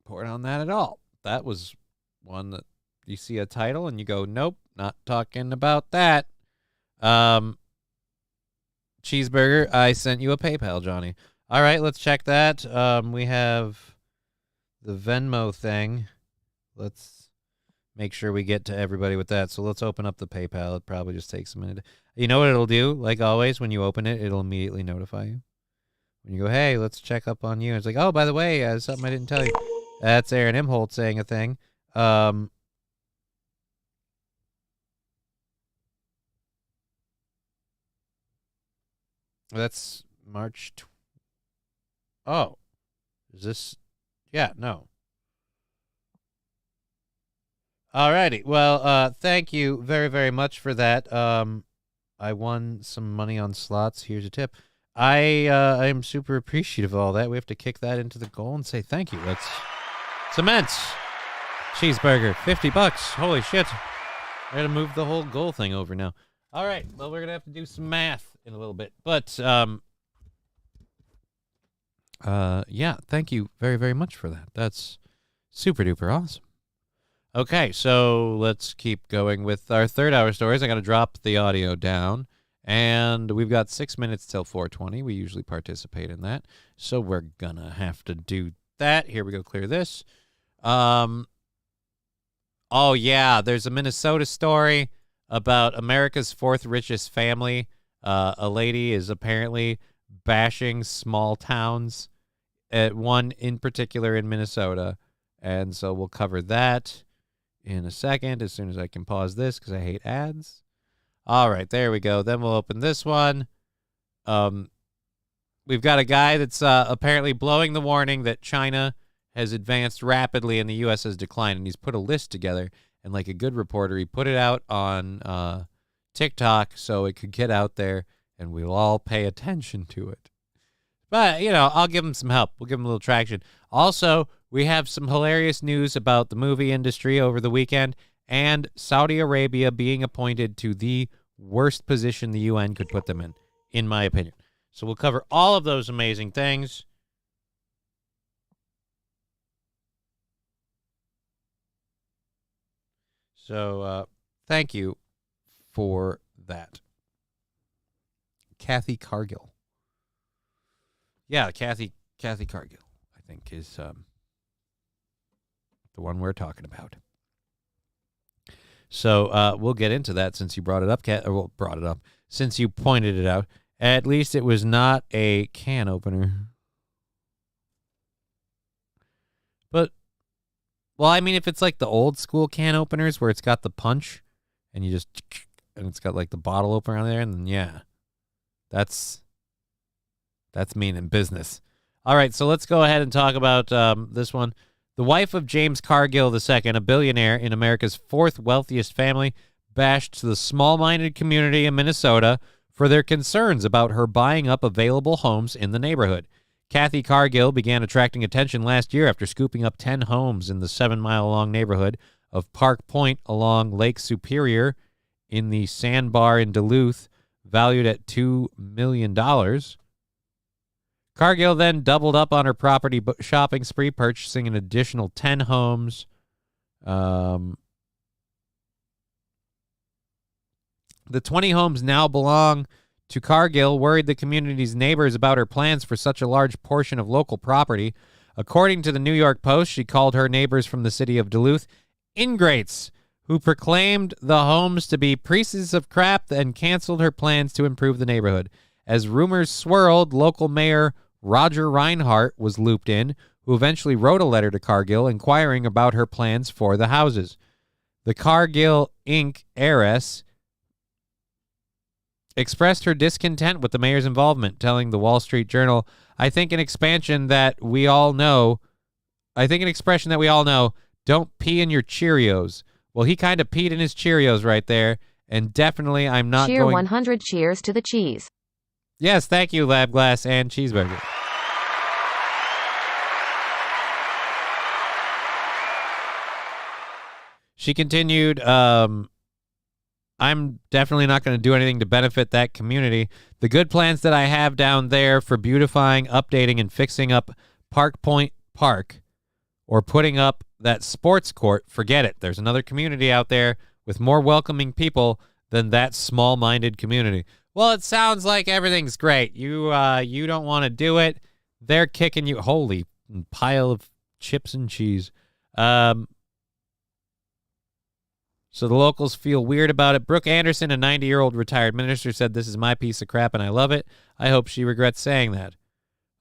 report on that at all. That was one that you see a title and you go, nope, not talking about that. Cheeseburger, I sent you a PayPal, Johnny. All right, let's check that. We have the Venmo thing. Let's make sure we get to everybody with that. So let's open up the PayPal. It probably just takes a minute. You know what it'll do? Like always, when you open it, it'll immediately notify you. When you go, hey, let's check up on you. It's like, oh, by the way, something I didn't tell you. That's Aaron Imholt saying a thing. That's March. Oh, is this? Yeah, no. Alrighty. Well, thank you very, very much for that. I won some money on slots. Here's a tip. I am super appreciative of all that. We have to kick that into the goal and say thank you. It's immense. Cheeseburger, $50. Holy shit. I gotta move the whole goal thing over now. All right. Well, we're gonna have to do some math in a little bit. But yeah, thank you very, very much for that. That's super duper awesome. Okay, so let's keep going with our third hour stories. I gotta drop the audio down. And we've got 6 minutes till 4:20. We usually participate in that. So we're gonna have to do that. Here we go, clear this. Oh yeah, there's a Minnesota story about America's fourth richest family. A lady is apparently bashing small towns, one in particular in Minnesota. And so we'll cover that in a second as soon as I can pause this because I hate ads. All right, there we go. Then we'll open this one. We've got a guy that's apparently blowing the warning that China has advanced rapidly and the U.S. has declined. And he's put a list together. And like a good reporter, he put it out on TikTok so it could get out there and we'll all pay attention to it. But, you know, I'll give him some help. We'll give him a little traction. Also, we have some hilarious news about the movie industry over the weekend. and Saudi Arabia being appointed to the worst position the UN could put them in my opinion. So we'll cover all of those amazing things. So thank you for that. Kathy Cargill. Yeah, Kathy Cargill, I think, is the one we're talking about. So we'll get into that since you brought it up, since you pointed it out. At least it was not a can opener. But, well, I mean, if it's like the old school can openers where it's got the punch and you just, and it's got like the bottle opener on there, and then, yeah, that's meaning business. All right, so let's go ahead and talk about this one. The wife of James Cargill II, a billionaire in America's fourth wealthiest family, bashed the small-minded community in Minnesota for their concerns about her buying up available homes in the neighborhood. Kathy Cargill began attracting attention last year after scooping up 10 homes in the 7-mile-long neighborhood of Park Point along Lake Superior in the Sandbar in Duluth, valued at $2 million. Cargill then doubled up on her property shopping spree, purchasing an additional 10 homes. The 20 homes now belong to Cargill, worried the community's neighbors about her plans for such a large portion of local property. According to the New York Post, she called her neighbors from the city of Duluth ingrates who proclaimed the homes to be pieces of crap and canceled her plans to improve the neighborhood. As rumors swirled, local mayor Roger Reinhart was looped in, who eventually wrote a letter to Cargill inquiring about her plans for the houses. The Cargill Inc. heiress expressed her discontent with the mayor's involvement, telling the Wall Street Journal, I think an expression that we all know, don't pee in your Cheerios. Well, he kind of peed in his Cheerios right there, and definitely I'm not Cheer going... 100 cheers to the cheese. Yes, thank you, Lab Glass and Cheeseburger. She continued, I'm definitely not going to do anything to benefit that community. The good plans that I have down there for beautifying, updating, and fixing up Park Point Park or putting up that sports court, forget it. There's another community out there with more welcoming people than that small-minded community. Well, it sounds like everything's great. You don't want to do it. They're kicking you. Holy pile of chips and cheese. So the locals feel weird about it. Brooke Anderson, a 90-year-old retired minister, said, this is my piece of crap and I love it. I hope she regrets saying that.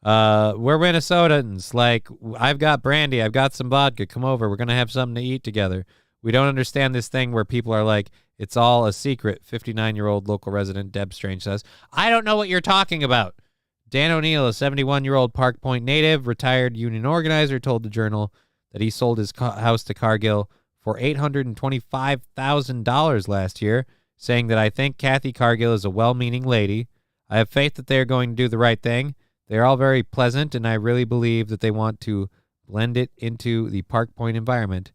We're Minnesotans. Like, I've got brandy. I've got some vodka. Come over. We're going to have something to eat together. We don't understand this thing where people are like, it's all a secret, 59-year-old local resident Deb Strange says. I don't know what you're talking about. Dan O'Neill, a 71-year-old Park Point native, retired union organizer, told the Journal that he sold his house to Cargill for $825,000 last year, saying that I think Kathy Cargill is a well-meaning lady. I have faith that they are going to do the right thing. They are all very pleasant, and I really believe that they want to blend it into the Park Point environment.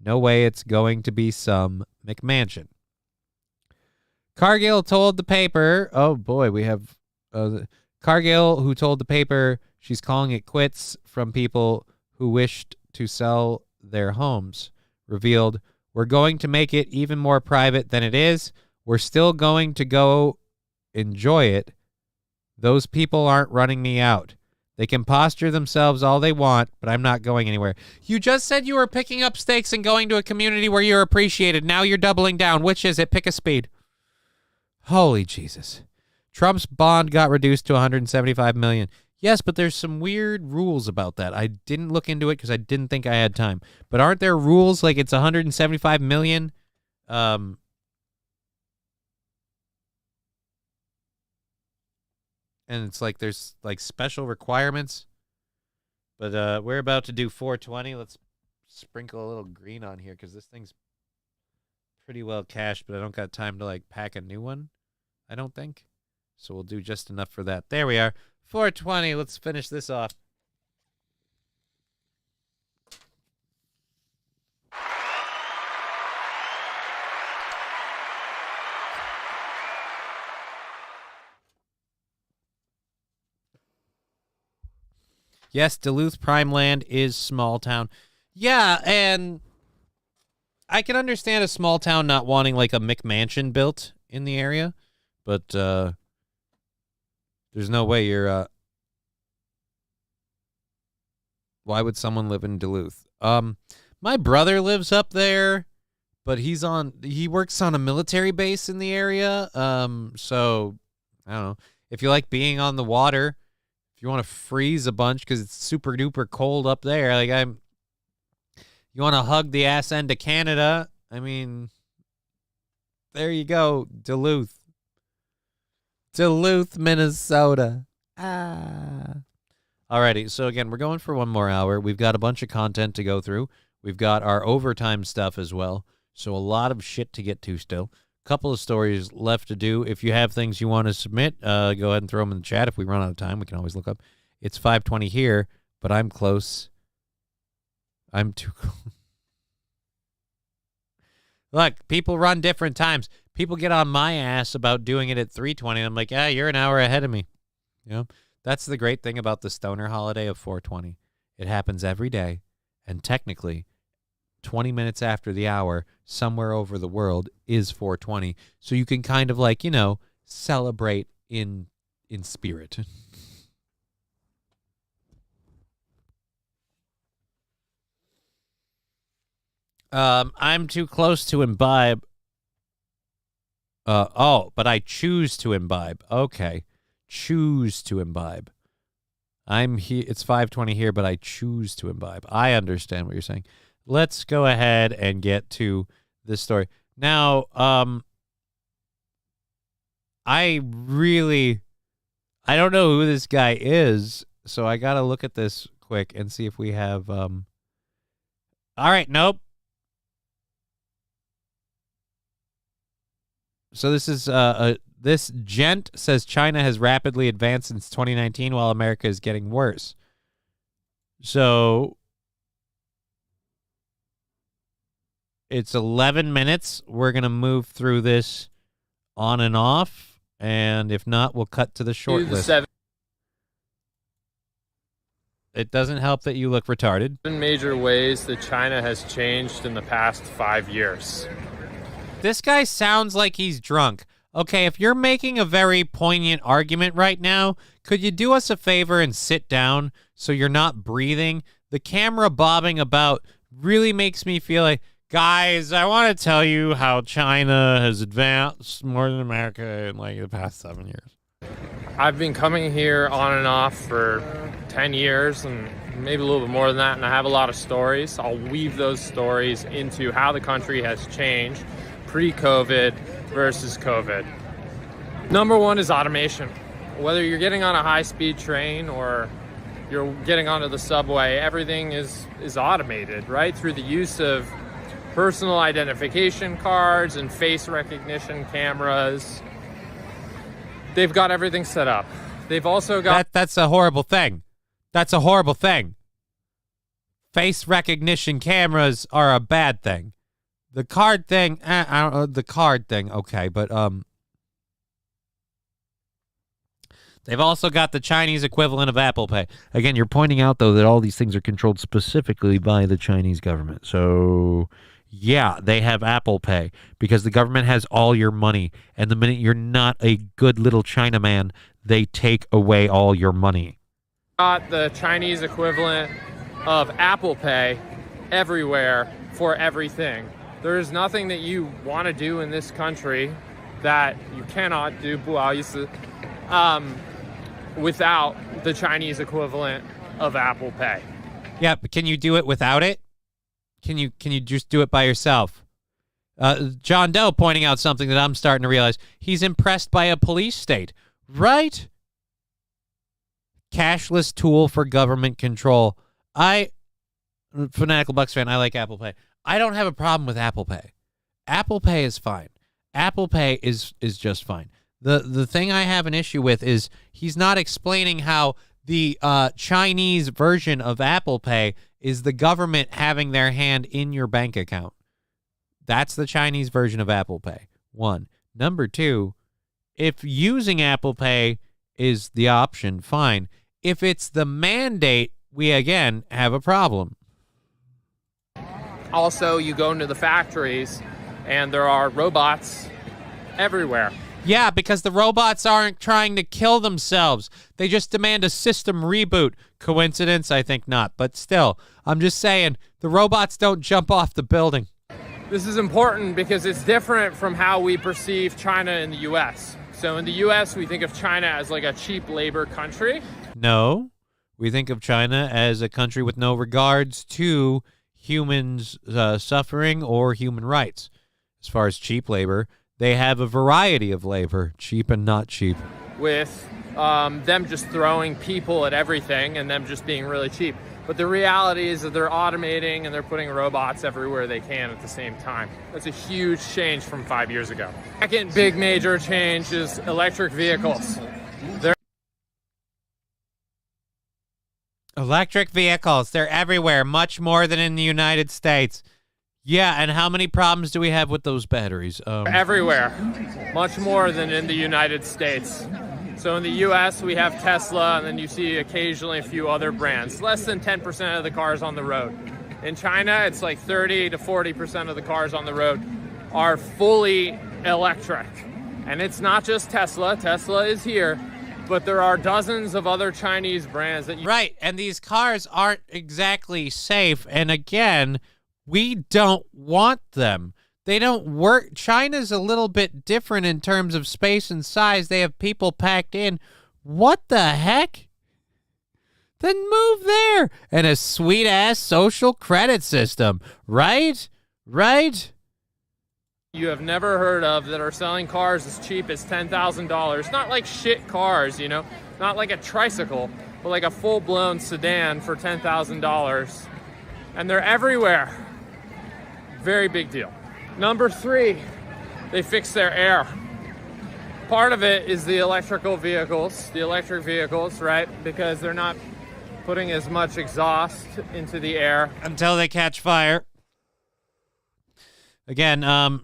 No way it's going to be some McMansion. Cargill told the paper, oh boy, we have Cargill, who told the paper she's calling it quits from people who wished to sell their homes, revealed, we're going to make it even more private than it is. We're still going to go enjoy it. Those people aren't running me out. They can posture themselves all they want, but I'm not going anywhere. You just said you were picking up stakes and going to a community where you're appreciated. Now you're doubling down. Which is it? Pick a speed. Holy Jesus. Trump's bond got reduced to $175 million. Yes, but there's some weird rules about that. I didn't look into it because I didn't think I had time. But aren't there rules like it's $175 million? And it's like there's like special requirements. But we're about to do 420. Let's sprinkle a little green on here because this thing's pretty well cached, but I don't got time to like pack a new one, I don't think. So we'll do just enough for that. There we are. 420. Let's finish this off. Yes, Duluth Prime Land is small town. Yeah, and I can understand a small town not wanting like a McMansion built in the area, but there's no way you're why would someone live in Duluth? My brother lives up there, but he works on a military base in the area. So I don't know. If you like being on the water, if you want to freeze a bunch because it's super duper cold up there, like you want to hug the ass end of Canada, I mean, there you go, Duluth, Minnesota. Alrighty, so again, we're going for one more hour. We've got a bunch of content to go through. We've got our overtime stuff as well, so a lot of shit to get to still. Couple of stories left to do. If you have things you want to submit, go ahead and throw them in the chat. If we run out of time, we can always look up. It's 5:20 here, but I'm close. I'm too close. Look, people run different times. People get on my ass about doing it at 3:20. I'm like, yeah, you're an hour ahead of me. You know, that's the great thing about the stoner holiday of 420. It happens every day, and technically, 20 minutes after the hour, somewhere over the world is 420. So you can kind of like, celebrate in spirit. I'm too close to imbibe. But I choose to imbibe. Okay. Choose to imbibe. I'm here. It's 5:20 here, but I choose to imbibe. I understand what you're saying. Let's go ahead and get to this story. Now, I don't know who this guy is, so I got to look at this quick and see if we have, all right, nope. So this is, this gent says China has rapidly advanced since 2019 while America is getting worse. So it's 11 minutes. We're going to move through this on and off. And if not, we'll cut to the short list. It doesn't help that you look retarded. 7 major ways that China has changed in the past 5 years. This guy sounds like he's drunk. Okay, if you're making a very poignant argument right now, could you do us a favor and sit down so you're not breathing? The camera bobbing about really makes me feel like, guys, I want to tell you how China has advanced more than America in like the past 7 years. I've been coming here on and off for 10 years and maybe a little bit more than that, and I have a lot of stories. I'll weave those stories into how the country has changed pre-COVID versus COVID. Number one is automation. Whether you're getting on a high-speed train or you're getting onto the subway, everything is automated, right? Through the use of personal identification cards and face recognition cameras. They've got everything set up. They've also got... That's a horrible thing. That's a horrible thing. Face recognition cameras are a bad thing. The card thing, I don't know, the card thing, okay, but they've also got the Chinese equivalent of Apple Pay. Again, you're pointing out, though, that all these things are controlled specifically by the Chinese government. So, yeah, they have Apple Pay because the government has all your money. And the minute you're not a good little Chinaman, they take away all your money. Got the Chinese equivalent of Apple Pay everywhere for everything. There is nothing that you want to do in this country that you cannot do without the Chinese equivalent of Apple Pay. Yeah, but can you do it without it? Can you just do it by yourself? John Doe pointing out something that I'm starting to realize. He's impressed by a police state, right? Cashless tool for government control. Fanatical Bucks fan, I like Apple Pay. I don't have a problem with Apple Pay. Apple Pay is fine. Apple Pay is just fine. The thing I have an issue with is he's not explaining how the Chinese version of Apple Pay is the government having their hand in your bank account. That's the Chinese version of Apple Pay. One. Number two, if using Apple Pay is the option, fine. If it's the mandate we again have a problem. Also, you go into the factories and there are robots everywhere. Yeah, because the robots aren't trying to kill themselves. They just demand a system reboot. Coincidence? I think not. But still, I'm just saying, the robots don't jump off the building. This is important because it's different from how we perceive China in the U.S. So in the U.S., we think of China as like a cheap labor country. No, we think of China as a country with no regards to humans suffering or human rights. As far as cheap labor, they have a variety of labor, cheap and not cheap. With them just throwing people at everything and them just being really cheap. But the reality is that they're automating and they're putting robots everywhere they can at the same time. That's a huge change from 5 years ago. Second big major change is electric vehicles. Electric vehicles, they're everywhere, much more than in the United States. Yeah, and how many problems do we have with those batteries? Everywhere, much more than in the United States. So in the U.S., we have Tesla, and then you see occasionally a few other brands. Less than 10% of the cars on the road. In China, it's like 30 to 40% of the cars on the road are fully electric. And it's not just Tesla. Tesla is here. But there are dozens of other Chinese brands that Right, and these cars aren't exactly safe. And again, we don't want them. They don't work. China's a little bit different in terms of space and size. They have people packed in. What the heck? Then move there. And a sweet-ass social credit system. Right? Right? you have never heard of that are selling cars as cheap as $10,000. Not like shit cars, you know, not like a tricycle, but like a full-blown sedan for $10,000. And they're everywhere. Very big deal. Number 3, they fix their air. Part of it is the electric vehicles, right? Because they're not putting as much exhaust into the air. Until they catch fire. Again,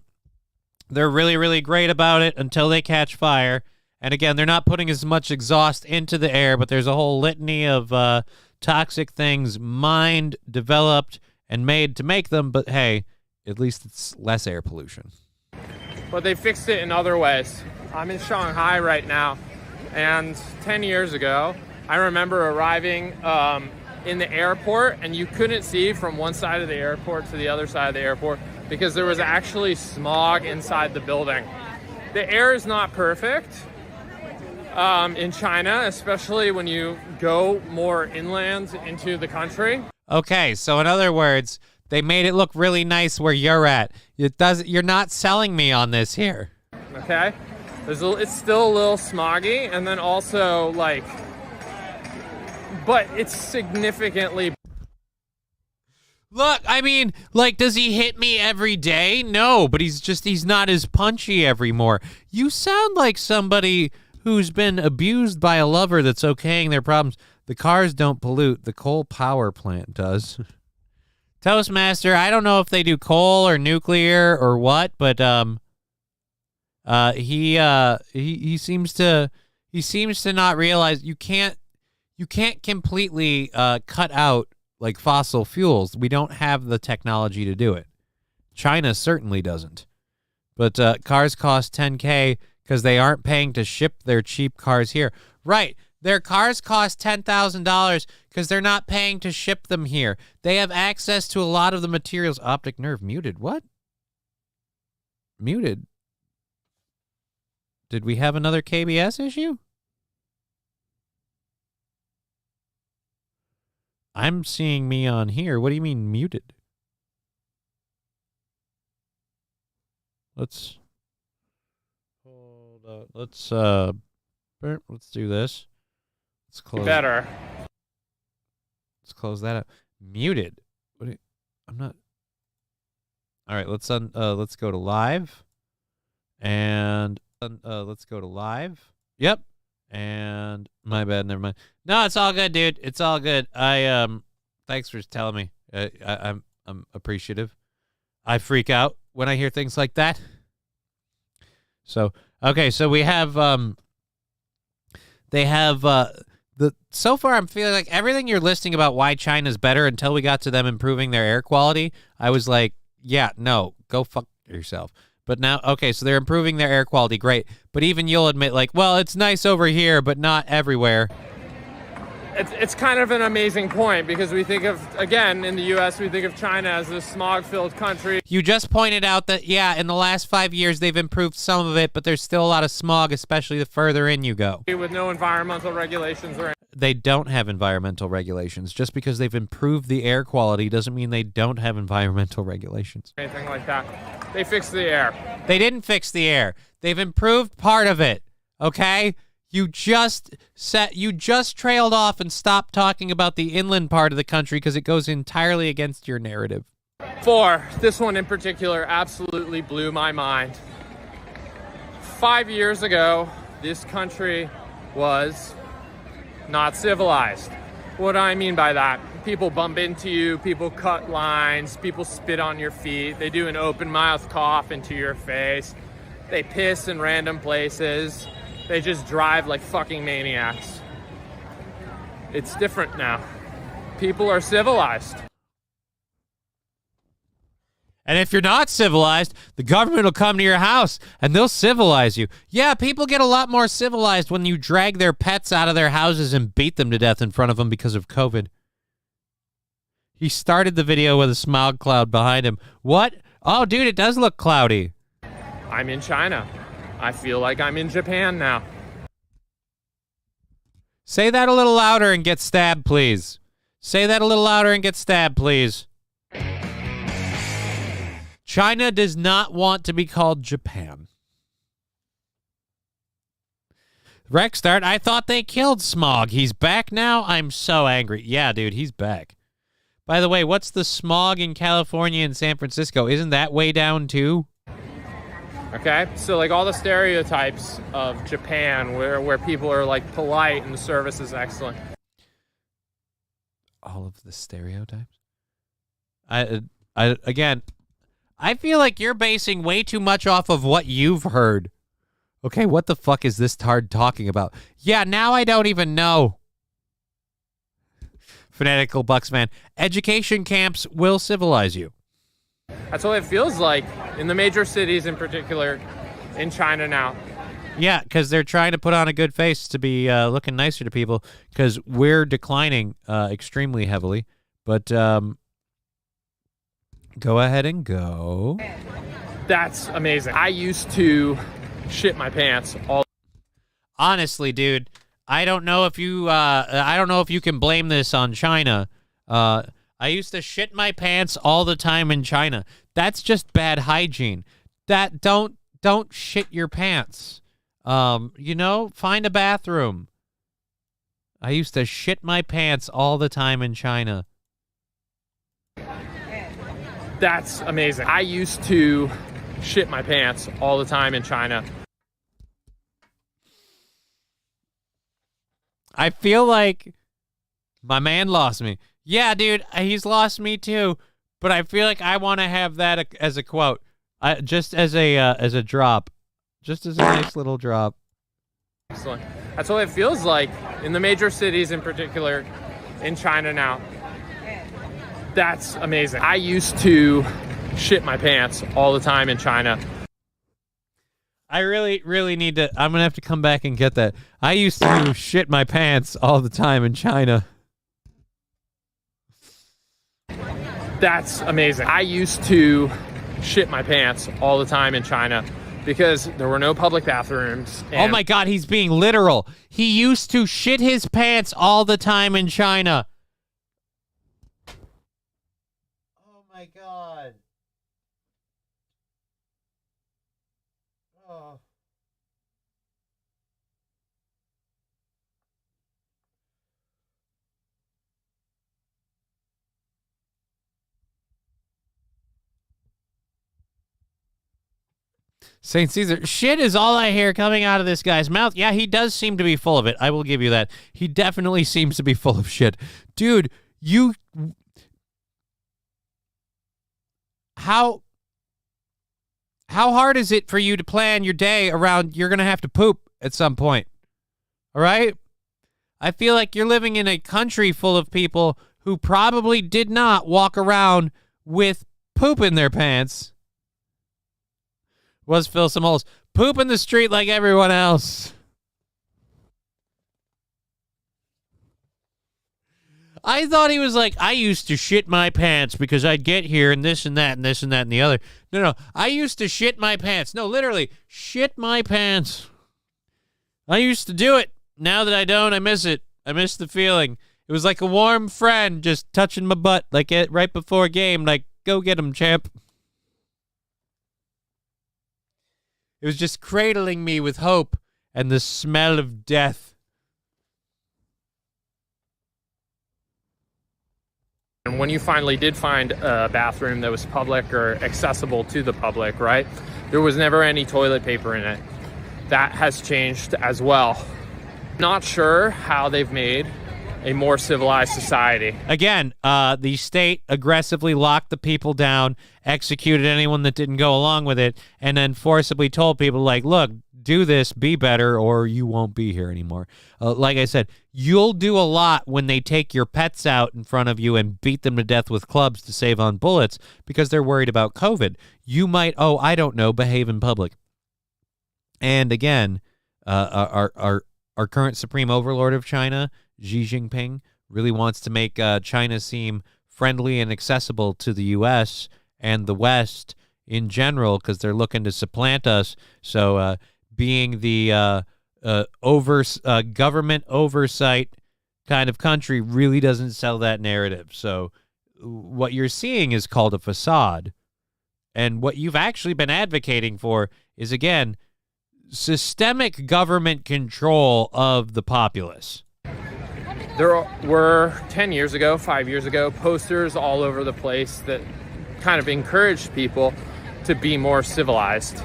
they're really, really great about it until they catch fire. And again, they're not putting as much exhaust into the air, but there's a whole litany of toxic things mined, developed, and made to make them. But hey, at least it's less air pollution. But they fixed it in other ways. I'm in Shanghai right now, and 10 years ago, I remember arriving in the airport, and you couldn't see from one side of the airport to the other side of the airport because there was actually smog inside the building. The air is not perfect in China, especially when you go more inland into the country. Okay, so in other words, they made it look really nice where you're at. You're not selling me on this here. Okay? It's still a little smoggy, and then also, like, but it's significantly... Look, I mean, like, does he hit me every day? No, but he's not as punchy evermore. You sound like somebody who's been abused by a lover that's okaying their problems. The cars don't pollute. The coal power plant does. Toastmaster, I don't know if they do coal or nuclear or what, but he seems to not realize you can't completely cut out like fossil fuels. We don't have the technology to do it. China certainly doesn't. But cars cost $10K because they aren't paying to ship their cheap cars here. Right. Their cars cost $10,000 because they're not paying to ship them here. They have access to a lot of the materials. Optic nerve muted. What? Muted? Did we have another KBS issue? I'm seeing me on here. What do you mean muted? Let's hold up. Let's do this. Let's close. Better. Let's close that up. Muted. I'm not. All right. Let's go to live, and let's go to live. Yep. And my bad. Never mind. No, it's all good, dude. It's all good. Thanks for telling me. I'm appreciative. I freak out when I hear things like that. So okay. So we have they have So far I'm feeling like everything you're listing about why China's better until we got to them improving their air quality, I was like, yeah, no, go fuck yourself. But now, okay, so they're improving their air quality, great. But even you'll admit, like, well, it's nice over here, but not everywhere. It's kind of an amazing point because we think of, again, in the U.S., we think of China as this smog-filled country. You just pointed out that, yeah, in the last 5 years, they've improved some of it, but there's still a lot of smog, especially the further in you go. With no environmental regulations or anything. They don't have environmental regulations. Just because they've improved the air quality doesn't mean they don't have environmental regulations. Anything like that. They fixed the air. They didn't fix the air. They've improved part of it, okay? You just trailed off and stopped talking about the inland part of the country because it goes entirely against your narrative. 4, this one in particular absolutely blew my mind. 5 years ago, this country was not civilized. What do I mean by that? People bump into you, people cut lines, people spit on your feet, they do an open mouth cough into your face, they piss in random places. They just drive like fucking maniacs. It's different now. People are civilized. And if you're not civilized, the government will come to your house and they'll civilize you. Yeah, people get a lot more civilized when you drag their pets out of their houses and beat them to death in front of them because of COVID. He started the video with a smog cloud behind him. What? Oh, dude, it does look cloudy. I'm in China. I feel like I'm in Japan now. Say that a little louder and get stabbed, please. Say that a little louder and get stabbed, please. China does not want to be called Japan. Rexstart, I thought they killed Smog. He's back now? I'm so angry. Yeah, dude, he's back. By the way, what's the smog in California and San Francisco? Isn't that way down too? Okay, so like all the stereotypes of Japan where people are like polite and the service is excellent. All of the stereotypes? Again, I feel like you're basing way too much off of what you've heard. Okay, what the fuck is this tard talking about? Yeah, now I don't even know. Fanatical Bucksman. Education camps will civilize you. That's what it feels like in the major cities, in particular in China now. Yeah, because they're trying to put on a good face to be looking nicer to people because we're declining extremely heavily. But go ahead and go. That's amazing. I used to shit my pants all. Honestly, dude, I don't know if you can blame this on China. I used to shit my pants all the time in China. That's just bad hygiene. That don't shit your pants. Find a bathroom. I used to shit my pants all the time in China. That's amazing. I used to shit my pants all the time in China. I feel like my man lost me. Yeah, dude, he's lost me too. But I feel like I want to have that as a quote, just as a drop, just as a nice little drop. Excellent. That's what it feels like in the major cities, in particular in China now. That's amazing. I used to shit my pants all the time in China. I really, really need to. I'm gonna have to come back and get that. I used to shit my pants all the time in China. That's amazing. I used to shit my pants all the time in China because there were no public bathrooms. Oh my God, he's being literal. He used to shit his pants all the time in China. Oh my God. Oh. St. Caesar, shit is all I hear coming out of this guy's mouth. Yeah, he does seem to be full of it. I will give you that. He definitely seems to be full of shit. Dude, How hard is it for you to plan your day around you're going to have to poop at some point? All right? I feel like you're living in a country full of people who probably did not walk around with poop in their pants. Was fill some holes. Poop in the street like everyone else. I thought he was like, I used to shit my pants because I'd get here and this and that and this and that and the other. No, I used to shit my pants. No, literally, shit my pants. I used to do it. Now that I don't, I miss it. I miss the feeling. It was like a warm friend just touching my butt like right before a game. Like, go get him, champ. It was just cradling me with hope and the smell of death. And when you finally did find a bathroom that was public or accessible to the public, right, there was never any toilet paper in it. That has changed as well. Not sure how they've made a more civilized society. Again, the state aggressively locked the people down, executed anyone that didn't go along with it, and then forcibly told people, like, look, do this, be better, or you won't be here anymore. Like I said, you'll do a lot when they take your pets out in front of you and beat them to death with clubs to save on bullets because they're worried about COVID. You might, I don't know, behave in public. And again, our current supreme overlord of China, Xi Jinping, really wants to make China seem friendly and accessible to the U.S. and the West in general because they're looking to supplant us. So being the government oversight kind of country really doesn't sell that narrative. So what you're seeing is called a facade. And what you've actually been advocating for is, again, systemic government control of the populace. There were 10 years ago, 5 years ago, posters all over the place that kind of encouraged people to be more civilized,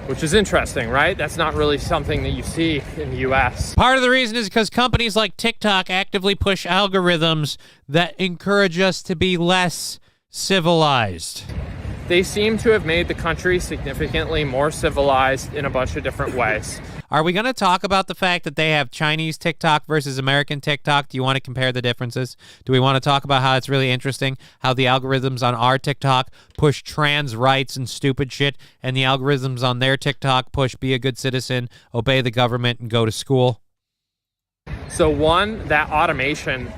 which is interesting, right? That's not really something that you see in the U.S. Part of the reason is because companies like TikTok actively push algorithms that encourage us to be less civilized. They seem to have made the country significantly more civilized in a bunch of different ways. Are we going to talk about the fact that they have Chinese TikTok versus American TikTok? Do you want to compare the differences? Do we want to talk about how it's really interesting how the algorithms on our TikTok push trans rights and stupid shit, and the algorithms on their TikTok push be a good citizen, obey the government, and go to school? So one, that automation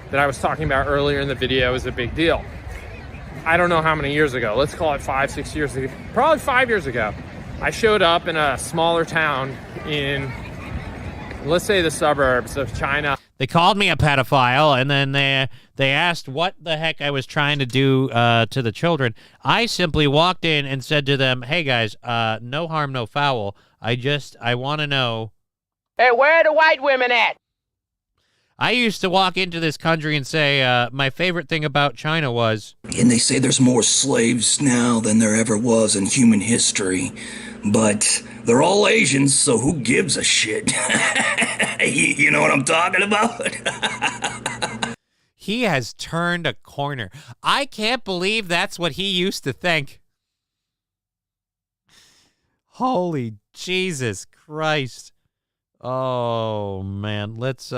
that I was talking about earlier in the video is a big deal. I don't know how many years ago. Let's call it 5, 6 years ago. Probably 5 years ago. I showed up in a smaller town in, let's say, the suburbs of China. They called me a pedophile, and then they asked what the heck I was trying to do to the children. I simply walked in and said to them, hey, guys, no harm, no foul. I want to know. Hey, where are the white women at? I used to walk into this country and say my favorite thing about China was... And they say there's more slaves now than there ever was in human history. But they're all Asians, so who gives a shit? You know what I'm talking about? He has turned a corner. I can't believe that's what he used to think. Holy Jesus Christ. Oh, man. Let's...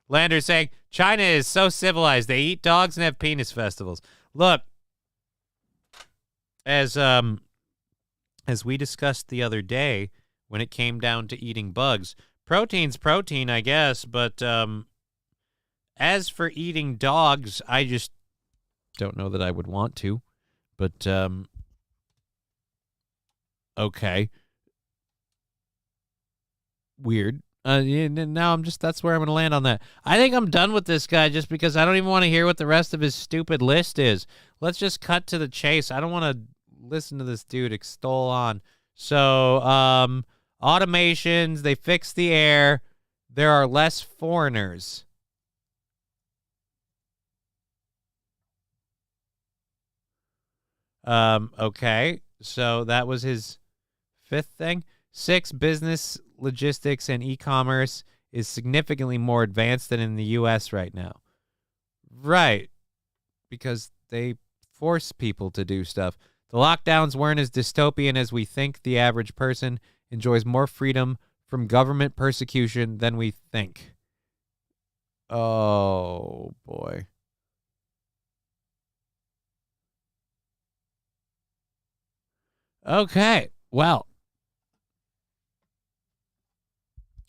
Lander saying, China is so civilized. They eat dogs and have penis festivals. Look, as we discussed the other day when it came down to eating bugs, protein's protein, I guess, but as for eating dogs, I just don't know that I would want to. But, okay. Weird. Now that's where I'm going to land on that. I think I'm done with this guy just because I don't even want to hear what the rest of his stupid list is. Let's just cut to the chase. I don't want to listen to this dude extol on. So, automations, they fix the air. There are less foreigners. Okay. So that was his fifth thing. 6, business, logistics, and e-commerce is significantly more advanced than in the U.S. right now. Right. Because they force people to do stuff. The lockdowns weren't as dystopian as we think. The average person enjoys more freedom from government persecution than we think. Oh, boy. Okay, well.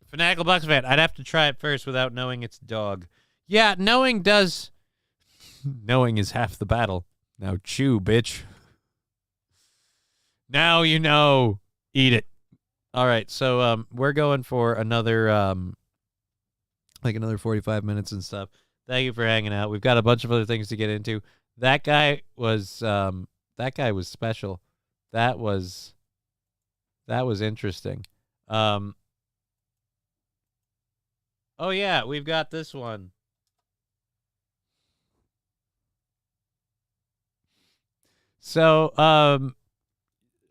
Fanatical Bucks fan. I'd have to try it first without knowing it's dog. Yeah, knowing does... Knowing is half the battle. Now chew, bitch. Now you know. Eat it. All right, so we're going for another another 45 minutes and stuff. Thank you for hanging out. We've got a bunch of other things to get into. That guy was special. That was interesting. Oh yeah, we've got this one. So,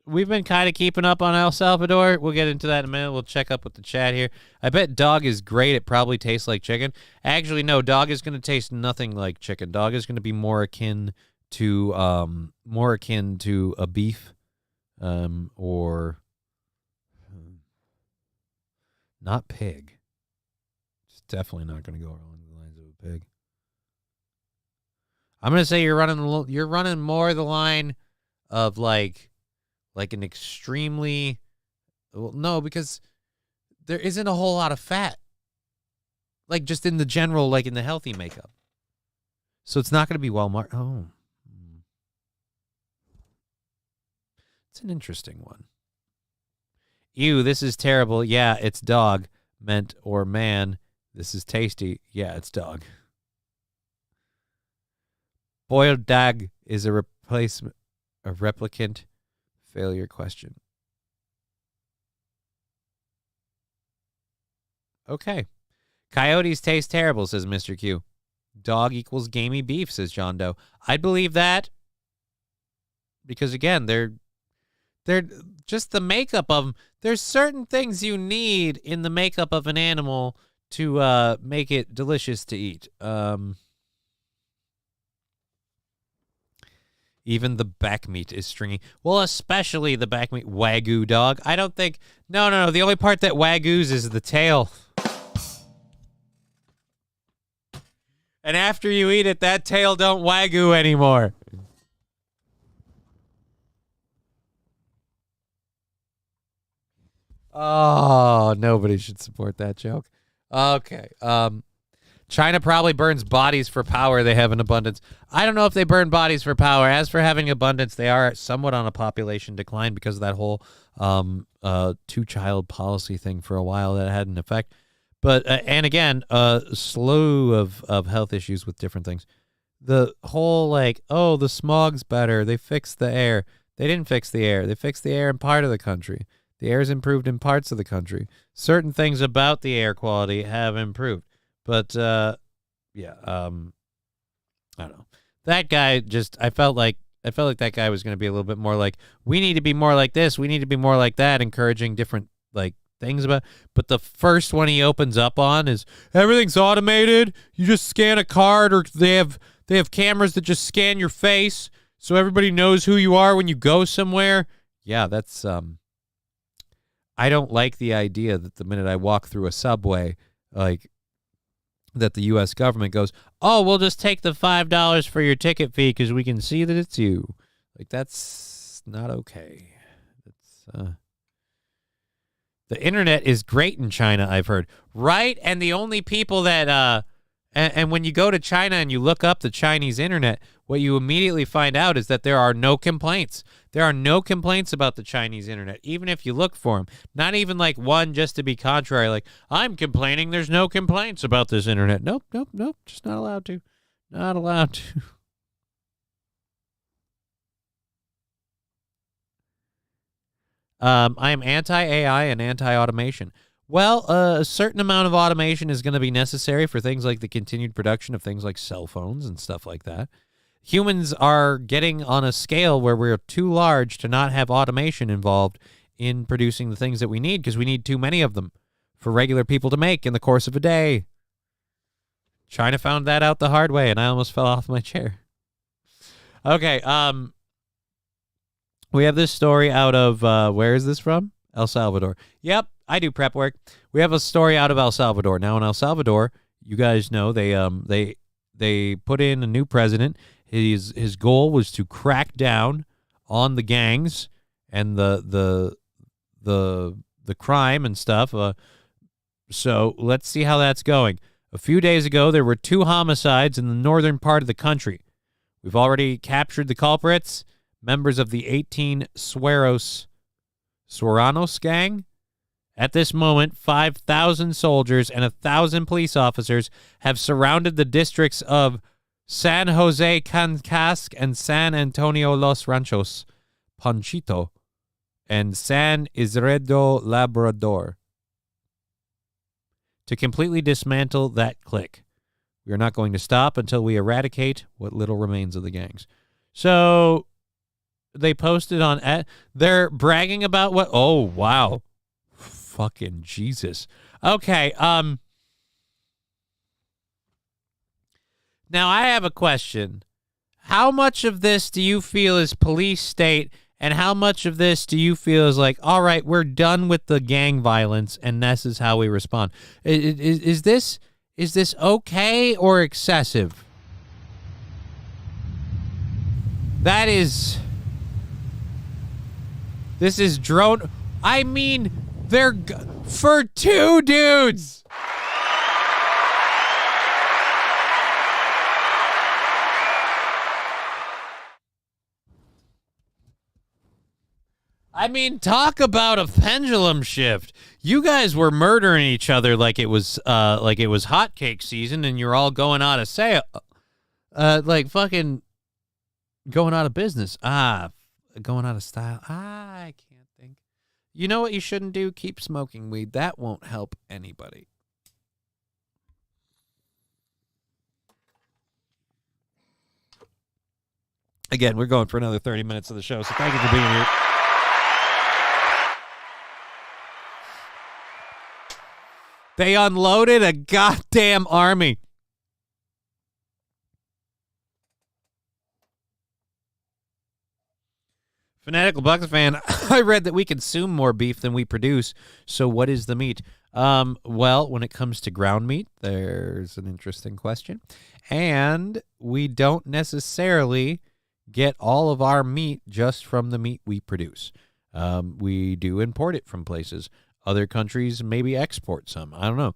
we've been kind of keeping up on El Salvador. We'll get into that in a minute. We'll check up with the chat here. I bet dog is great. It probably tastes like chicken. Actually, no, dog is going to taste nothing like chicken. Dog is going to be more akin to a beef, or not pig. It's definitely not going to go along the lines of a pig. I'm going to say you're running more the line of like an extremely, well, no, because there isn't a whole lot of fat, like just in the general, like in the healthy makeup. So it's not going to be well marked. Oh, it's an interesting one. Ew, this is terrible. Yeah, it's dog. Meant or man. This is tasty. Yeah, it's dog. Boiled dog is a replicant failure question. Okay. Coyotes taste terrible, says Mr. Q. Dog equals gamey beef, says John Doe. I'd believe that because, again, they're just the makeup of them. There's certain things you need in the makeup of an animal to make it delicious to eat. Even the back meat is stringy. Well, especially the back meat. Wagyu dog. I don't think... No. The only part that wagyus is the tail. And after you eat it, that tail don't wagyu anymore. Oh, nobody should support that joke. Okay. China probably burns bodies for power. They have an abundance. I don't know if they burn bodies for power. As for having abundance, they are somewhat on a population decline because of that whole two-child policy thing for a while that had an effect. But, and again, a slew of health issues with different things. The whole, like, oh, the smog's better. They fixed the air. They didn't fix the air. They fixed the air in part of the country. The air's improved in parts of the country. Certain things about the air quality have improved. But, I don't know. That guy just, I felt like that guy was going to be a little bit more like, we need to be more like this. We need to be more like that, encouraging different, like, things about. But the first one he opens up on is, everything's automated. You just scan a card, or they have cameras that just scan your face so everybody knows who you are when you go somewhere. Yeah, that's, I don't like the idea that the minute I walk through a subway, like, that the U.S. government goes, oh, we'll just take the $5 for your ticket fee because we can see that it's you. Like, that's not okay. It's, the internet is great in China, I've heard. Right? And the only people that, and when you go to China and you look up the Chinese internet, what you immediately find out is that there are no complaints. There are no complaints about the Chinese internet, even if you look for them. Not even like one just to be contrary, like, I'm complaining there's no complaints about this internet. Nope. Just not allowed to. Not allowed to. I am anti-AI and anti-automation. Well, a certain amount of automation is going to be necessary for things like the continued production of things like cell phones and stuff like that. Humans are getting on a scale where we're too large to not have automation involved in producing the things that we need because we need too many of them for regular people to make in the course of a day. China found that out the hard way, and I almost fell off my chair. Okay, We have this story out of, where is this from? El Salvador. Yep, I do prep work. We have a story out of El Salvador. Now in El Salvador, you guys know they put in a new president. His goal was to crack down on the gangs and the crime and stuff. So let's see how that's going. A few days ago, there were 2 homicides in the northern part of the country. We've already captured the culprits, members of the 18 Sueranos gang. At this moment, 5,000 soldiers and 1,000 police officers have surrounded the districts of San Jose Cancasque and San Antonio Los Ranchos, Panchito, and San Isidro Labrador to completely dismantle that clique. We are not going to stop until we eradicate what little remains of the gangs. So they posted on, they're bragging about what? Oh, wow. Fucking Jesus. Okay. Now I have a question. How much of this do you feel is police state, and how much of this do you feel is like, all right, we're done with the gang violence, and this is how we respond? Is this okay or excessive? This is drone. I mean, they're for 2 dudes. I mean, talk about a pendulum shift. You guys were murdering each other like it was hotcake season, and you're all going out of sale, like fucking going out of business. Going out of style. I can't think. You know what you shouldn't do? Keep smoking weed. That won't help anybody. Again, we're going for another 30 minutes of the show, so thank you for being here. They unloaded a goddamn army. Fanatical Bucks fan, I read that we consume more beef than we produce, so what is the meat? Well, when it comes to ground meat, there's an interesting question. And we don't necessarily get all of our meat just from the meat we produce. We do import it from places. Other countries maybe export some. I don't know.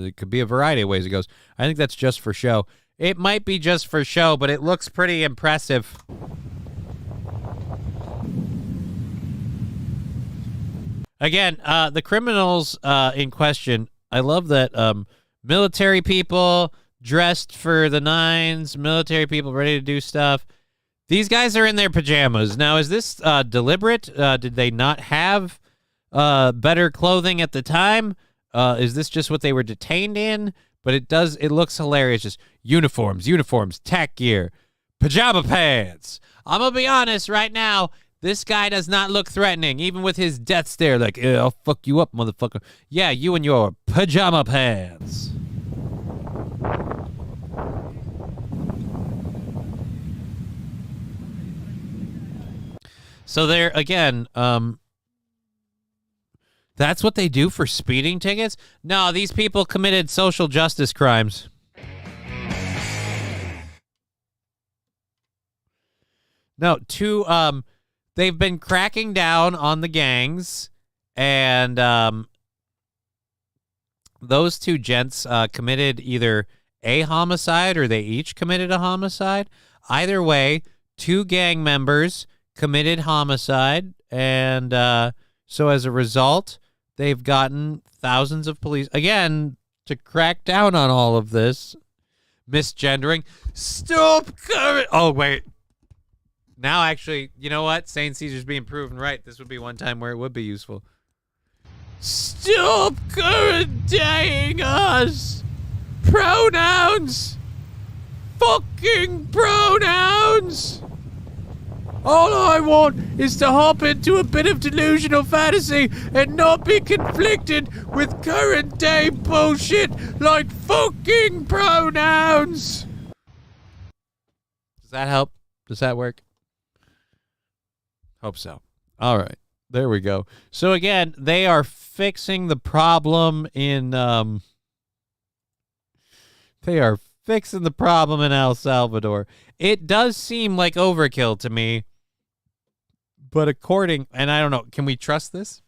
It could be a variety of ways it goes. I think that's just for show. It might be just for show, but it looks pretty impressive. Again, the criminals in question, I love that military people dressed for the nines, military people ready to do stuff. These guys are in their pajamas. Now, is this deliberate? Did they not have better clothing at the time? Is this just what they were detained in? But it looks hilarious. Just uniforms, tech gear, pajama pants. I'm going to be honest right now. This guy does not look threatening, even with his death stare. Like, I'll fuck you up, motherfucker. Yeah, you and your pajama pants. So there, again, that's what they do for speeding tickets? No, these people committed social justice crimes. No, they've been cracking down on the gangs, and those 2 gents committed either a homicide or they each committed a homicide. Either way, 2 gang members committed homicide, and so as a result, they've gotten thousands of police, again, to crack down on all of this. Misgendering. Stop coming. Oh, wait. Now, actually, you know what? St. Caesar's being proven right. This would be one time where it would be useful. Stop current-daying us! Pronouns! Fucking pronouns! All I want is to hop into a bit of delusional fantasy and not be conflicted with current-day bullshit like fucking pronouns! Does that help? Does that work? Hope so. All right. There we go. So again, they are fixing the problem in El Salvador. It does seem like overkill to me, but and I don't know, can we trust this?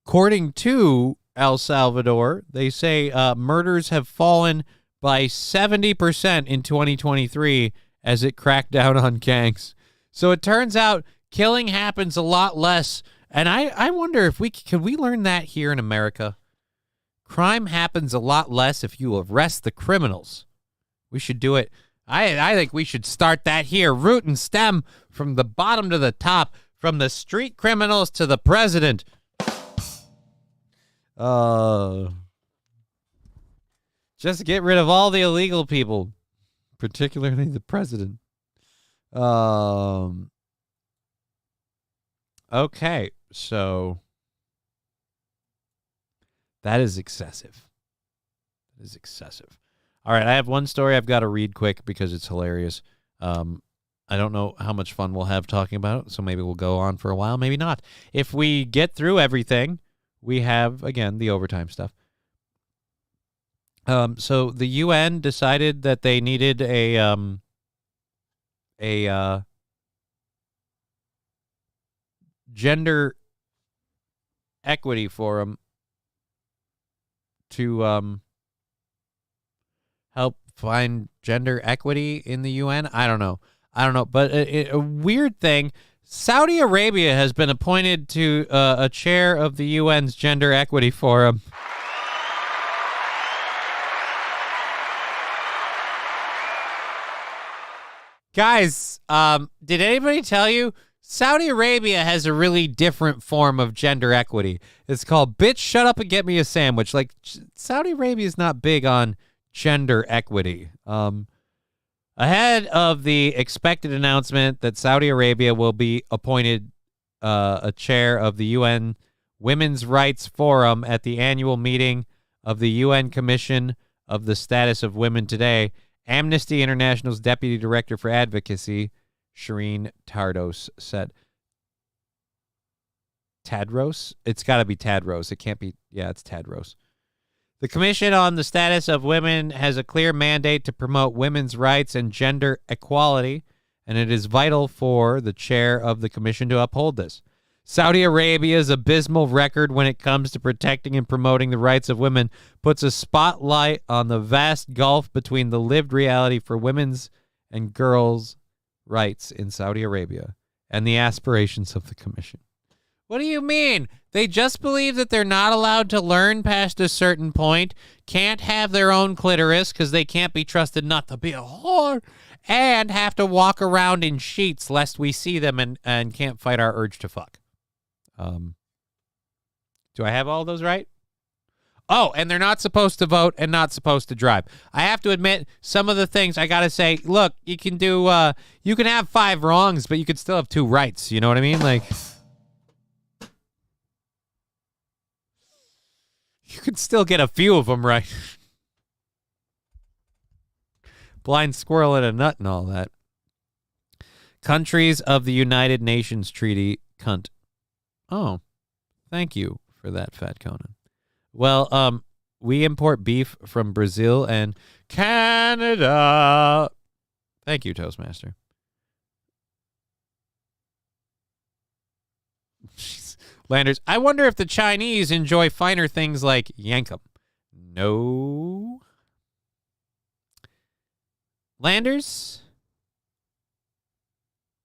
According to El Salvador, they say murders have fallen by 70% in 2023 as it cracked down on gangs. So it turns out killing happens a lot less. And I wonder if could we learn that here in America? Crime happens a lot less if you arrest the criminals. We should do it. I think we should start that here, root and stem, from the bottom to the top, from the street criminals to the president. Just get rid of all the illegal people, particularly the president. Okay, so that is excessive. That is excessive. All right, I have one story I've got to read quick because it's hilarious. I don't know how much fun we'll have talking about it, so maybe we'll go on for a while, maybe not. If we get through everything, we have, again, the overtime stuff. So the UN decided that they needed a gender equity forum to help find gender equity in the UN. I don't know, but a weird thing. Saudi Arabia has been appointed to a chair of the UN's Gender Equity Forum. Guys, did anybody tell you Saudi Arabia has a really different form of gender equity? It's called "Bitch, shut up and get me a sandwich." Like, Saudi Arabia is not big on gender equity. Ahead of the expected announcement that Saudi Arabia will be appointed a chair of the UN Women's Rights Forum at the annual meeting of the UN Commission of the Status of Women today, Amnesty International's Deputy Director for Advocacy, Shireen Tardos, said. Tadros? It's got to be Tadros. It can't be. Yeah, it's Tadros. The Commission on the Status of Women has a clear mandate to promote women's rights and gender equality, and it is vital for the chair of the commission to uphold this. Saudi Arabia's abysmal record when it comes to protecting and promoting the rights of women puts a spotlight on the vast gulf between the lived reality for women's and girls' rights in Saudi Arabia and the aspirations of the commission. What do you mean? They just believe that they're not allowed to learn past a certain point, can't have their own clitoris because they can't be trusted not to be a whore, and have to walk around in sheets lest we see them and can't fight our urge to fuck. Do I have all those right? Oh, and they're not supposed to vote and not supposed to drive. I have to admit, some of the things I got to say, look, you can have 5 wrongs, but you can still have 2 rights. You know what I mean? Like, you could still get a few of them right. Blind squirrel in a nut and all that. Countries of the United Nations Treaty, cunt. Oh, thank you for that, Fat Conan. Well, we import beef from Brazil and Canada. Thank you, Toastmaster. Landers, I wonder if the Chinese enjoy finer things like yankum. No. Landers,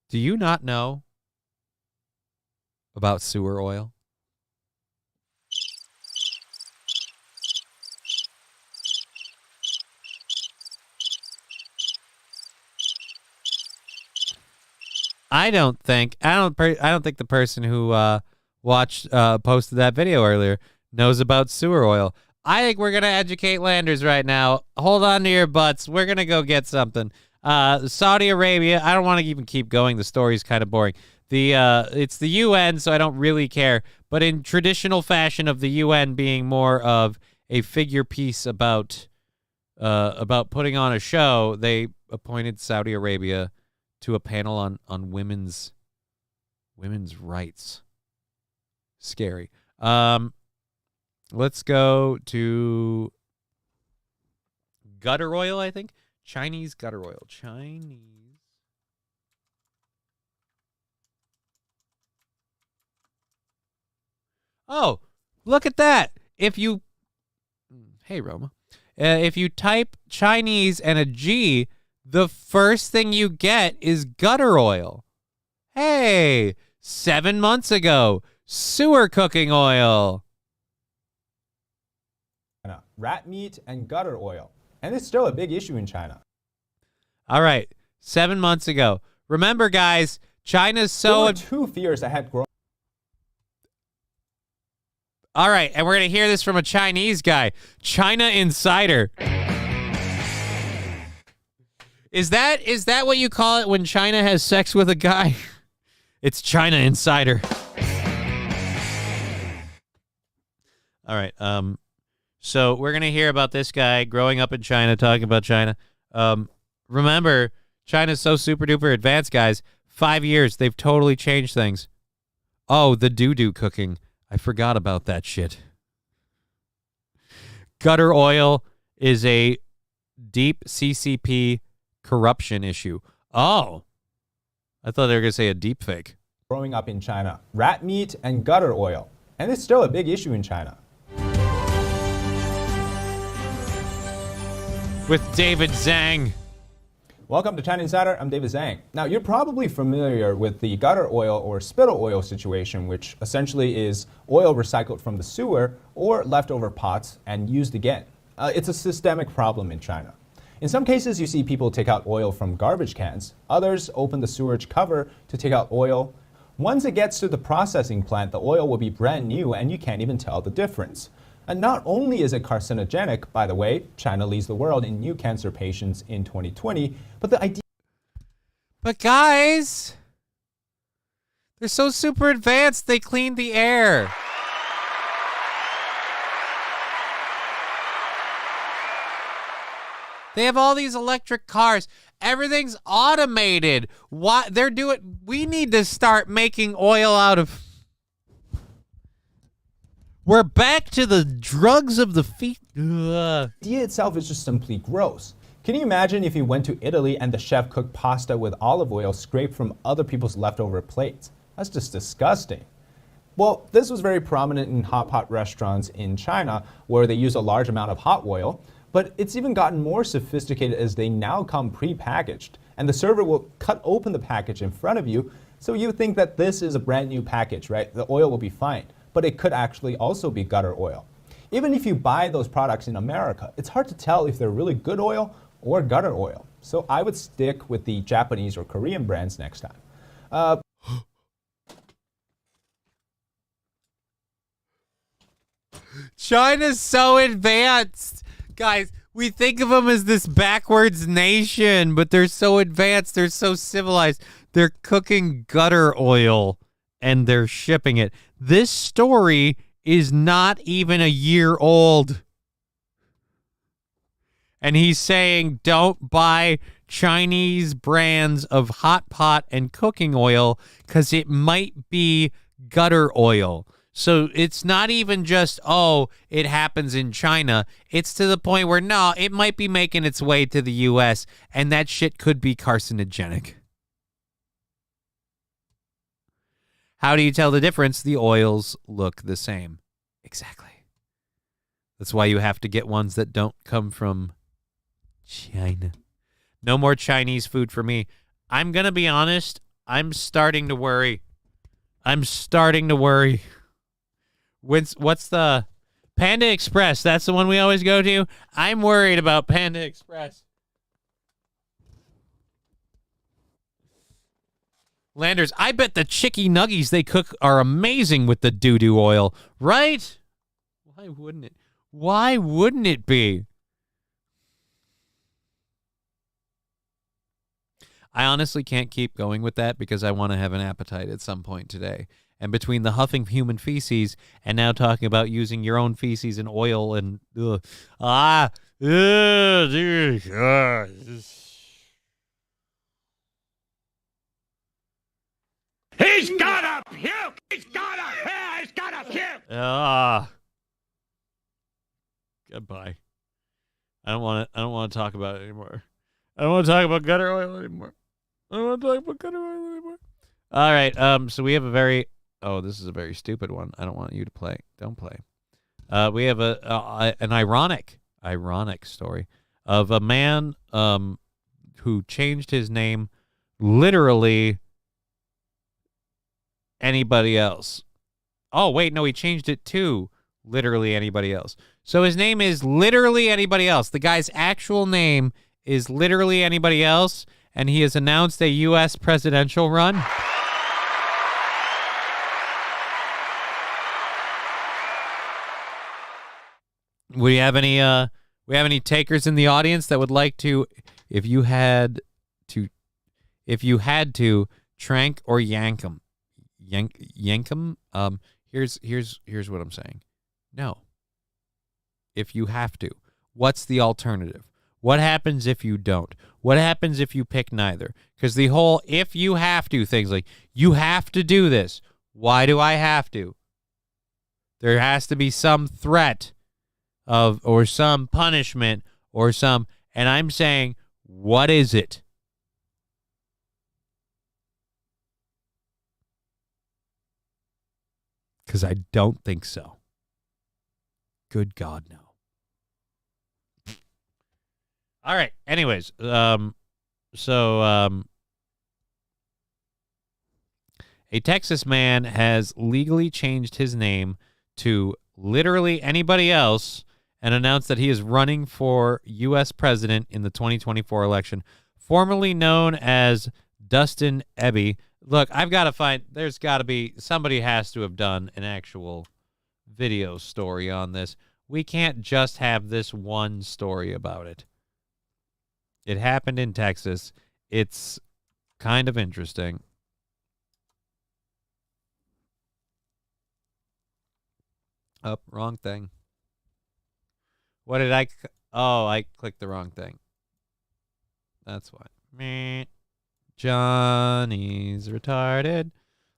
do you not know about sewer oil? I don't think the person who posted that video earlier knows about sewer oil. I think we're gonna educate Landers right now. Hold on to your butts. We're gonna go get something. Saudi Arabia. I don't want to even keep going. The story's kind of boring. It's the UN, so I don't really care. But in traditional fashion of the UN being more of a figure piece about about putting on a show, they appointed Saudi Arabia to a panel on women's rights. Scary. Let's go to gutter oil, I think. Chinese gutter oil. Chinese. Oh, look at that. Hey, Roma. If you type Chinese and a G, the first thing you get is gutter oil. Hey, 7 months ago, sewer cooking oil. Rat meat and gutter oil. And it's still a big issue in China. All right, 7 months ago. Remember, guys, China's so... There were two fears that had grown. All right, and we're going to hear this from a Chinese guy. China Insider. Is that what you call it when China has sex with a guy? It's China Insider. All right, so we're going to hear about this guy growing up in China, talking about China. Remember, China's so super duper advanced, guys. 5 years, they've totally changed things. Oh, the doo-doo cooking. I forgot about that shit. Gutter oil is a deep CCP corruption issue. Oh, I thought they were going to say a deep fake. Growing up in China, rat meat and gutter oil. And it's still a big issue in China. With David Zhang. Welcome to China Insider. I'm David Zhang. Now, you're probably familiar with the gutter oil or spittle oil situation, which essentially is oil recycled from the sewer or leftover pots and used again. It's a systemic problem in China. In some cases, you see people take out oil from garbage cans. Others open the sewerage cover to take out oil. Once it gets to the processing plant, the oil will be brand new and you can't even tell the difference. And not only is it carcinogenic, by the way, China leads the world in new cancer patients in 2020, but the idea... But guys, they're so super advanced, they clean the air. They have all these electric cars. Everything's automated. Why they're doing... We need to start making oil out of... We're back to the drugs of the feet. The idea itself is just simply gross. Can you imagine if you went to Italy and the chef cooked pasta with olive oil scraped from other people's leftover plates? That's just disgusting. Well, this was very prominent in hot pot restaurants in China where they use a large amount of hot oil, but it's even gotten more sophisticated as they now come pre-packaged, and the server will cut open the package in front of you, so you think that this is a brand new package, right? The oil will be fine. But it could actually also be gutter oil. Even if you buy those products in America, it's hard to tell if they're really good oil or gutter oil. So I would stick with the Japanese or Korean brands next time. China's so advanced. Guys, we think of them as this backwards nation, but they're so advanced, they're so civilized. They're cooking gutter oil and they're shipping it. This story is not even a year old. And he's saying don't buy Chinese brands of hot pot and cooking oil because it might be gutter oil. So it's not even just, oh, it happens in China. It's to the point where, no, it might be making its way to the U.S. and that shit could be carcinogenic. How do you tell the difference? The oils look the same. Exactly. That's why you have to get ones that don't come from China. No more Chinese food for me. I'm going to be honest. I'm starting to worry. What's the Panda Express? That's the one we always go to. I'm worried about Panda Express. Landers, I bet the chicky nuggies they cook are amazing with the doo-doo oil, right? Why wouldn't it? Why wouldn't it be? I honestly can't keep going with that because I want to have an appetite at some point today. And between the huffing human feces and now talking about using your own feces and oil and Oh, dear God. He's gotta puke! He's gotta puke! Ah. Goodbye. I don't want to talk about it anymore. I don't want to talk about gutter oil anymore. I don't want to talk about gutter oil anymore. All right. So we have a very. Oh, this is a very stupid one. I don't want you to play. Don't play. We have an ironic story of a man who changed his name literally anybody else. Oh, wait, no, he changed it to literally anybody else. So his name is literally anybody else. The guy's actual name is literally anybody else, and he has announced a U.S. presidential run. We have any takers in the audience that would like to, if you had to trank or yank them, yank them. Here's what I'm saying. No. If you have to, what's the alternative? What happens if you don't? What happens if you pick neither? Because the whole if you have to things like you have to do this. Why do I have to? There has to be some threat of or some punishment or some, and I'm saying, what is it? Because I don't think so. Good God, no. All right. Anyways, a Texas man has legally changed his name to literally anybody else and announced that he is running for U.S. president in the 2024 election, formerly known as Dustin Ebby. Look, I've got to find, there's got to be, somebody has to have done an actual video story on this. We can't just have this one story about it. It happened in Texas. It's kind of interesting. Oh, wrong thing. What did I... Oh, I clicked the wrong thing. That's why. Meh. Johnny's retarded.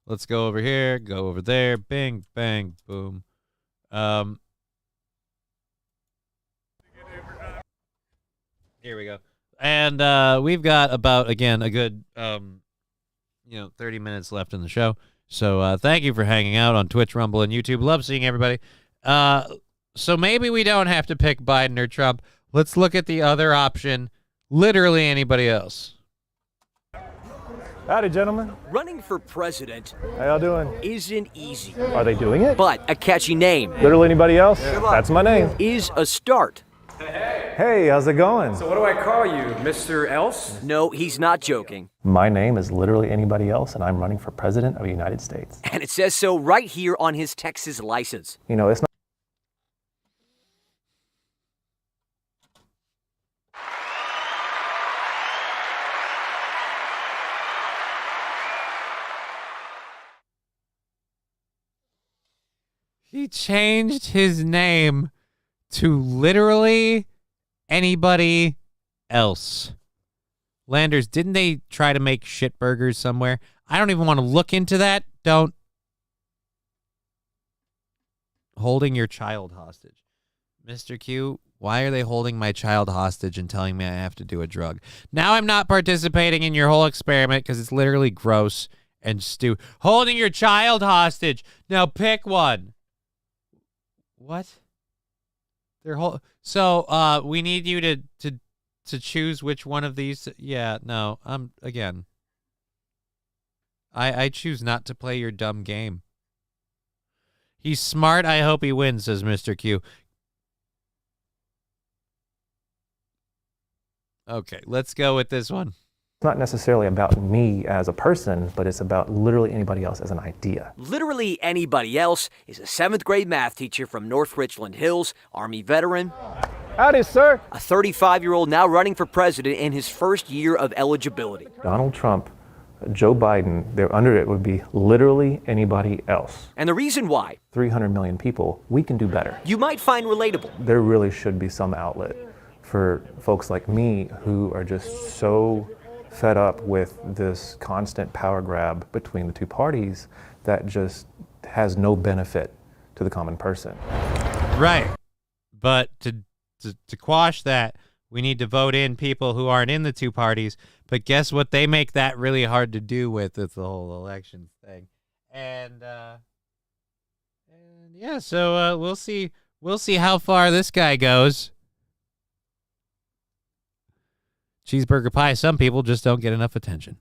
Let's go over here, go over there. Bing, bang, boom. Here we go. And we've got about, again, a good, 30 minutes left in the show. So thank you for hanging out on Twitch, Rumble, and YouTube. Love seeing everybody. So maybe we don't have to pick Biden or Trump. Let's look at the other option. Literally anybody else. Howdy, gentlemen. Running for president How y'all doing? isn't easy. Are they doing it? But a catchy name Literally anybody else? That's my name. is a start. Hey, how's it going? So what do I call you, Mr. Else? No, he's not joking. My name is literally anybody else, and I'm running for president of the United States. And it says so right here on his Texas license. You know, it's not. He changed his name to literally anybody else. Landers, didn't they try to make shit burgers somewhere? I don't even want to look into that. Don't. Holding your child hostage. Mr. Q, why are they holding my child hostage and telling me I have to do a drug? Now I'm not participating in your whole experiment because it's literally gross and stupid. Holding your child hostage. Now pick one. What? So we need you to choose which one of these. Yeah, no, again. I choose not to play your dumb game. He's smart. I hope he wins, says Mr. Q. Okay, let's go with this one. It's not necessarily about me as a person, but it's about literally anybody else as an idea. Literally anybody else is a 7th grade math teacher from North Richland Hills, Army veteran. Howdy, sir. A 35-year-old now running for president in his first year of eligibility. Donald Trump, Joe Biden, they're under it would be literally anybody else. And the reason why? 300 million people, we can do better. You might find relatable. There really should be some outlet for folks like me who are just so fed up with this constant power grab between the two parties that just has no benefit to the common person. Right. But to quash that, we need to vote in people who aren't in the two parties. But guess what? They make that really hard to do with the whole election thing. And yeah, so we'll see. We'll see how far this guy goes. Cheeseburger pie. Some people just don't get enough attention.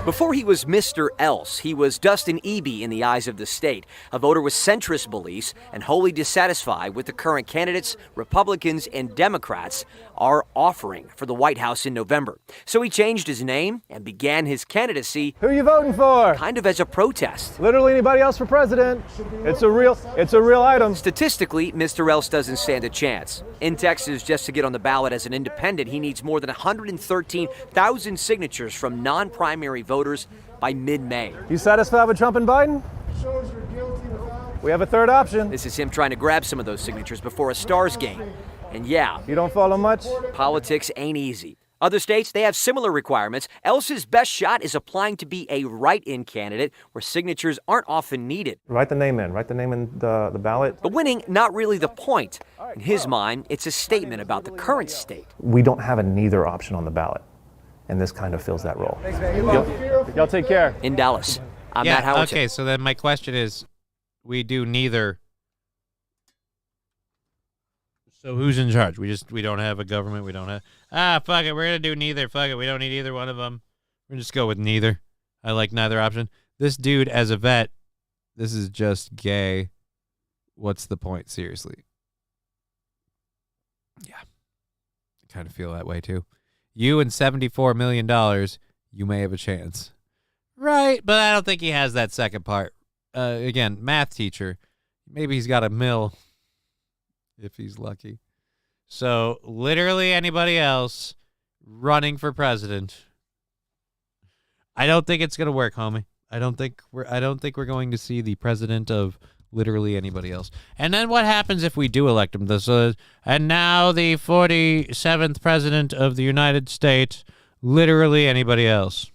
Before he was Mr. Else, he was Dustin Eby in the eyes of the state, a voter with centrist beliefs and wholly dissatisfied with the current candidates Republicans and Democrats are offering for the White House in November. So he changed his name and began his candidacy. Who are you voting for? Kind of as a protest. Literally anybody else for president. It's a real item. Statistically, Mr. Else doesn't stand a chance. In Texas, just to get on the ballot as an independent, he needs more than 113,000 signatures from non-primary voters by mid-May. You satisfied with Trump and Biden? We have a third option. This is him trying to grab some of those signatures before a Stars game. And yeah, you don't follow much? Politics ain't easy. Other states, they have similar requirements. Else's best shot is applying to be a write-in candidate where signatures aren't often needed. Write the name in the ballot. But winning, not really the point. In his mind, it's a statement about the current state. We don't have a neither option on the ballot, and this kind of fills that role. Y'all take care. In Dallas, I'm Matt Howard. Okay, so then my question is, we do neither. So who's in charge? We don't have a government. We don't have. Fuck it. We're gonna do neither. Fuck it. We don't need either one of them. We're just go with neither. I like neither option. This dude, as a vet, this is just gay. What's the point? Seriously. Yeah, I kind of feel that way too. You and $74 million, you may have a chance. Right, but I don't think he has that second part. Again, math teacher. Maybe he's got a mill. If he's lucky. So literally anybody else running for president. I don't think it's gonna work, homie. I don't think we're going to see the president of literally anybody else. And then what happens if we do elect him? And now the 47th president of the United States, literally anybody else.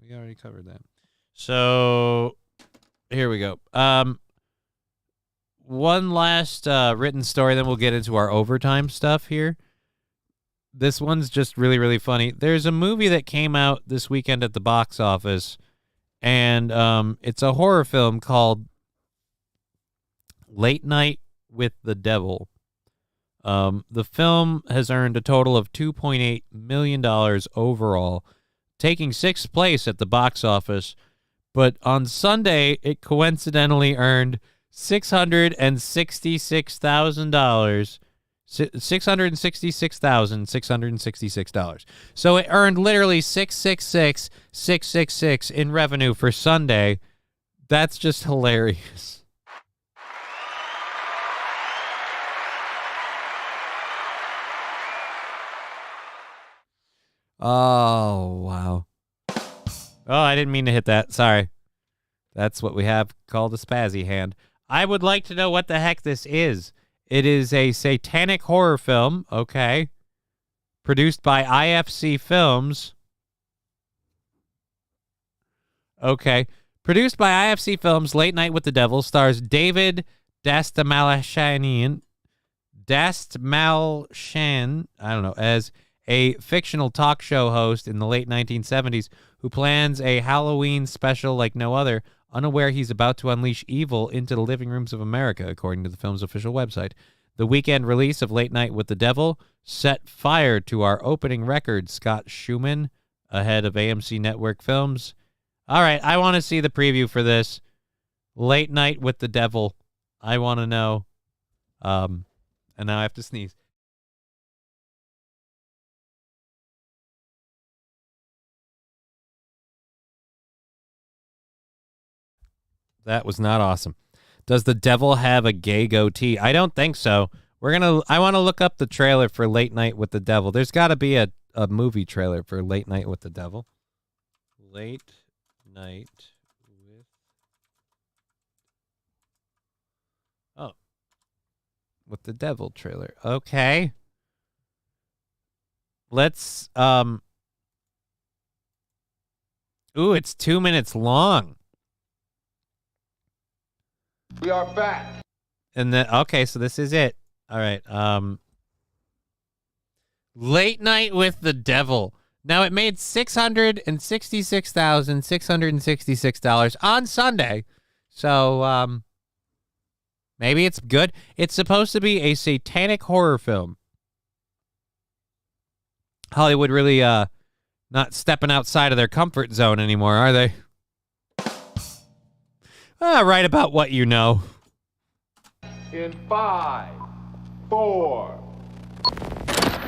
We already covered that. So here we go. One last written story, then we'll get into our overtime stuff here. This one's just really, really funny. There's a movie that came out this weekend at the box office, and it's a horror film called Late Night with the Devil. The film has earned a total of $2.8 million overall, taking sixth place at the box office, but on Sunday, it coincidentally earned $666,000. $666,666. So it earned literally 666,666 in revenue for Sunday. That's just hilarious. Oh, wow. Oh, I didn't mean to hit that. Sorry. That's what we have called a spazzy hand. I would like to know what the heck this is. It is a satanic horror film, okay, produced by IFC Films. Okay. Produced by IFC Films, Late Night with the Devil stars David Dastmalchian, I don't know, as a fictional talk show host in the late 1970s who plans a Halloween special like no other, unaware he's about to unleash evil into the living rooms of America, according to the film's official website. The weekend release of Late Night with the Devil set fire to our opening record, Scott Schumann, ahead of AMC Network Films. All right, I want to see the preview for this. Late Night with the Devil. I want to know. And now I have to sneeze. That was not awesome. Does the devil have a gay goatee? I don't think so. I want to look up the trailer for Late Night with the Devil. There's got to be a a movie trailer for Late Night with the Devil. Late Night with... Oh. With the Devil trailer. Okay. Let's... Ooh, it's 2 minutes long. We are back. And then, okay, so this is it. All right. Late Night with the Devil. Now, it made $666,666 on Sunday. So, maybe it's good. It's supposed to be a satanic horror film. Hollywood really, not stepping outside of their comfort zone anymore, are they? Write about what you know. In 5, 4.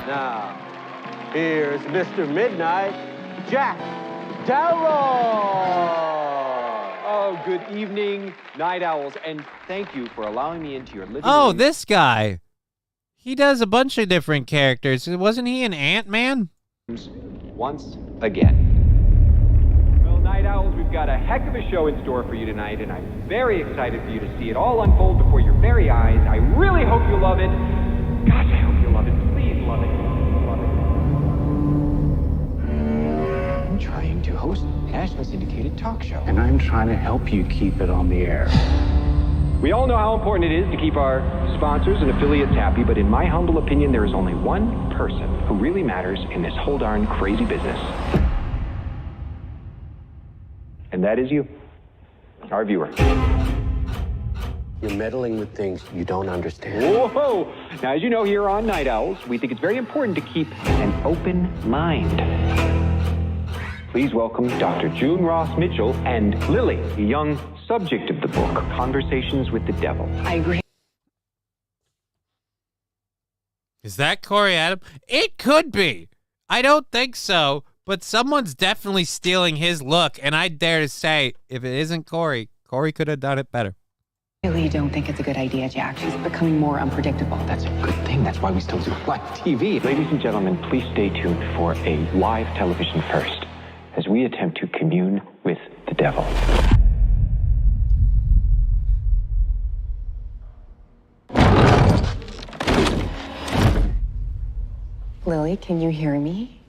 Now, here's Mr. Midnight, Jack Darrow. Oh, good evening, Night Owls, and thank you for allowing me into your living room. Oh, this guy. He does a bunch of different characters. Wasn't he an Ant-Man? Once again. Well, Night Owls, we've got a heck of a show in store for you tonight, and I'm very excited for you to see it all unfold before your very eyes. I really hope you love it. Gosh, I hope you love it. Please love it. Love it. I'm trying to host a nationally syndicated talk show, and I'm trying to help you keep it on the air. We all know how important it is to keep our sponsors and affiliates happy, but in my humble opinion, there is only one person who really matters in this whole darn crazy business. And that is you, our viewer. You're meddling with things you don't understand. Whoa! Now, as you know, here on Night Owls, we think it's very important to keep an open mind. Please welcome Dr. June Ross Mitchell and Lily, the young subject of the book, Conversations with the Devil. I agree. Is that Corey Adam? It could be. I don't think so, but someone's definitely stealing his look, and I dare to say, if it isn't Corey, Corey could have done it better. I really don't think it's a good idea, Jack. She's becoming more unpredictable. That's a good thing. That's why we still do live TV. Ladies and gentlemen, please stay tuned for a live television first as we attempt to commune with the devil. Lily, can you hear me?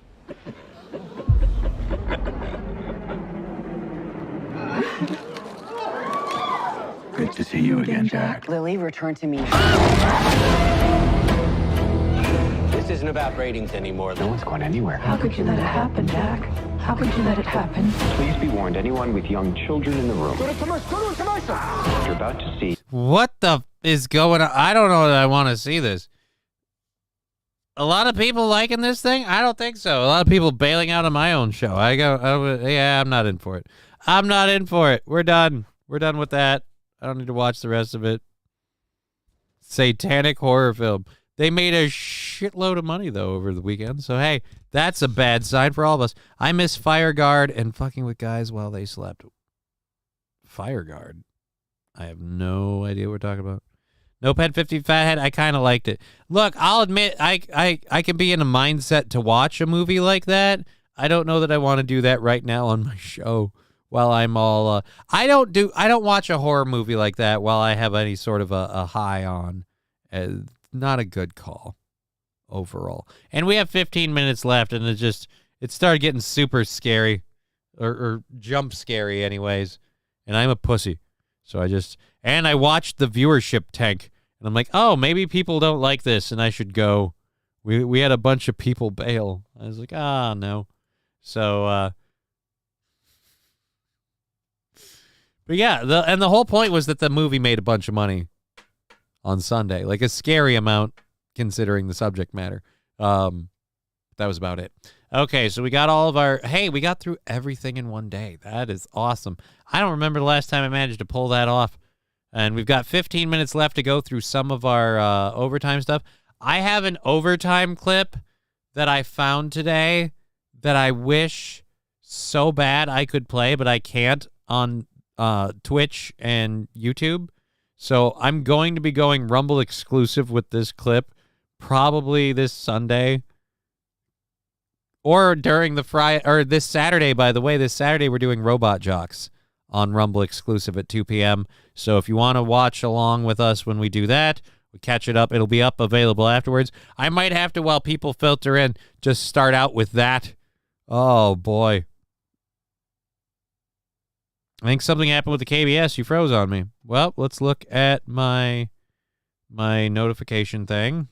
Good to see you again, Jack. Lily, return to me. This isn't about ratings anymore. No one's going anywhere. How could you let it happen, Jack? How could you let it happen? Please be warned, anyone with young children in the room. What you're about to see. What the is going on? I don't know that I want to see this. A lot of people liking this thing? I don't think so. A lot of people bailing out on my own show. I'm not in for it. I'm not in for it. We're done. We're done with that. I don't need to watch the rest of it. Satanic horror film. They made a shitload of money, though, over the weekend. So, hey, that's a bad sign for all of us. I miss Fire Guard and fucking with guys while they slept. Fire Guard? I have no idea what we're talking about. No Pet 50 Fathead, I kind of liked it. Look, I'll admit, I can be in a mindset to watch a movie like that. I don't know that I want to do that right now on my show while I'm all... I don't watch a horror movie like that while I have any sort of a high on. Not a good call overall. And we have 15 minutes left, and it started getting super scary, or jump scary anyways, and I'm a pussy. So I watched the viewership tank, and I'm like, oh, maybe people don't like this, and I should go. We had a bunch of people bail. I was like, no. So, but yeah, the whole point was that the movie made a bunch of money on Sunday, like a scary amount considering the subject matter. That was about it. Okay, so we got we got through everything in one day. That is awesome. I don't remember the last time I managed to pull that off. And we've got 15 minutes left to go through some of our overtime stuff. I have an overtime clip that I found today that I wish so bad I could play, but I can't on Twitch and YouTube. So I'm going to be going Rumble exclusive with this clip probably this Sunday. or during the Friday, or this Saturday, by the way. This Saturday, we're doing Robot Jocks on Rumble exclusive at 2 p.m. So if you want to watch along with us when we do that, we catch it up. It'll be up available afterwards. I might have to, while people filter in, just start out with that. Oh, boy. I think something happened with the KBS. You froze on me. Well, let's look at my notification thing.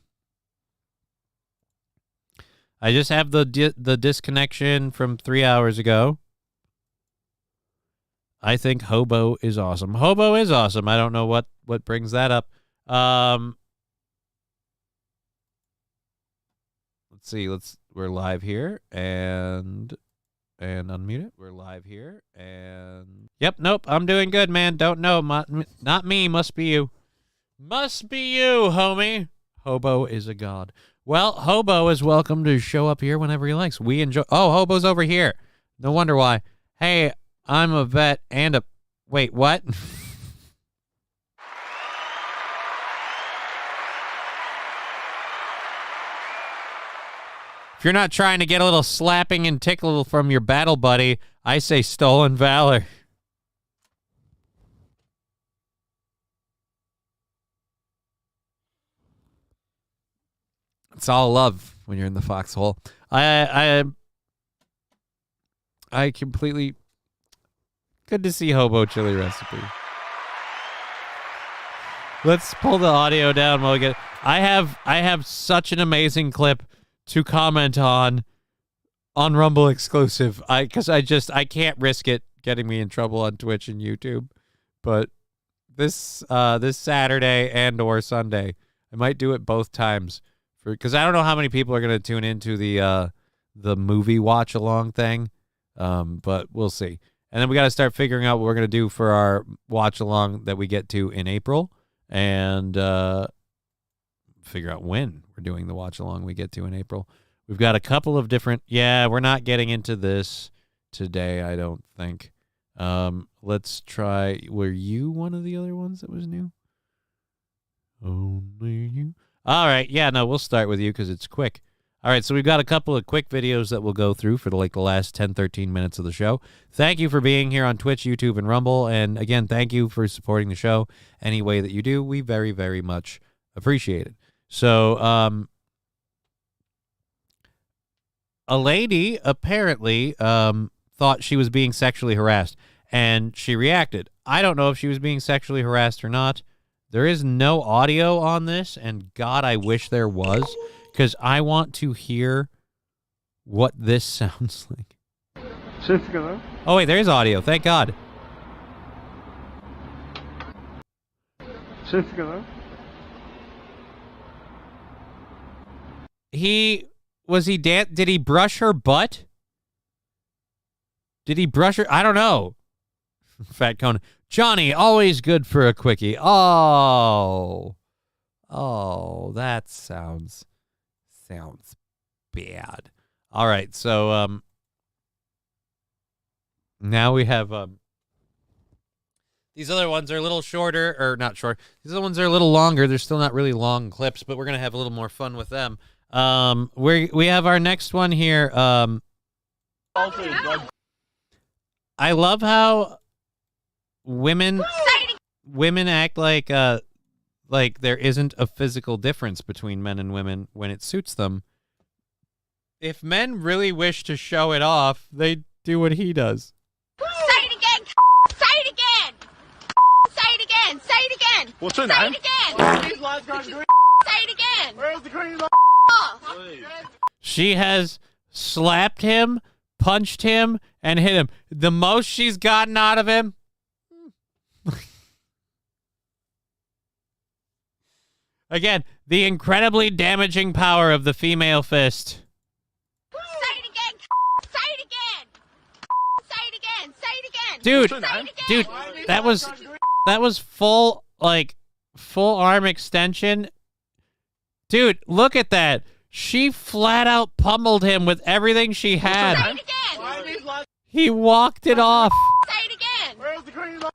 I just have the disconnection from 3 hours ago. I think Hobo is awesome. Hobo is awesome. I don't know what brings that up. Let's see. We're live here and unmute it. We're live here and yep. Nope. I'm doing good, man. Don't know. Not me. Must be you. Must be you, homie. Hobo is a god. Well, Hobo is welcome to show up here whenever he likes. We enjoy. Oh, Hobo's over here. No wonder why. Hey, I'm a vet and a. Wait, what? If you're not trying to get a little slapping and tickle from your battle buddy, I say stolen valor. It's all love when you're in the foxhole. I completely. Good to see Hobo Chili Recipe. Let's pull the audio down while we get. I have such an amazing clip to comment on Rumble exclusive. Because I can't risk it getting me in trouble on Twitch and YouTube. But this Saturday and or Sunday, I might do it both times. Because I don't know how many people are going to tune into the movie watch along thing, but we'll see. And then we got to start figuring out what we're going to do for our watch along that we get to in April, and figure out when we're doing the watch along we get to in April. We've got a couple of different. Yeah, we're not getting into this today, I don't think. Let's try. Were you one of the other ones that was new? Only you. All right. Yeah, no, we'll start with you because it's quick. All right, so we've got a couple of quick videos that we'll go through for the last 10, 13 minutes of the show. Thank you for being here on Twitch, YouTube, and Rumble. And again, thank you for supporting the show any way that you do. We very, very much appreciate it. So a lady apparently thought she was being sexually harassed, and she reacted. I don't know if she was being sexually harassed or not. There is no audio on this, and God, I wish there was, because I want to hear what this sounds like. Oh, wait, there is audio. Thank God. Did he brush her butt? Did he brush her? I don't know. Fat Conan. Johnny, always good for a quickie. Oh, that sounds bad. All right, so now we have these other ones are a little shorter, or not short. These other ones are a little longer. They're still not really long clips, but we're gonna have a little more fun with them. We have our next one here. I love how women act like there isn't a physical difference between men and women when it suits them. If men really wish to show it off, they do what he does. Say it again. Say it again. Say it again. Say it again. What's her Say name? it again. Say it again. Where's the green light? She has slapped him, punched him, and hit him. The most she's gotten out of him. Again, the incredibly damaging power of the female fist. Say it again. Say it again. Say it again. Say it again. Dude, that was full arm extension. Dude, look at that. She flat out pummeled him with everything she had. Say it again. He walked it off. Say it again. Where's the green light?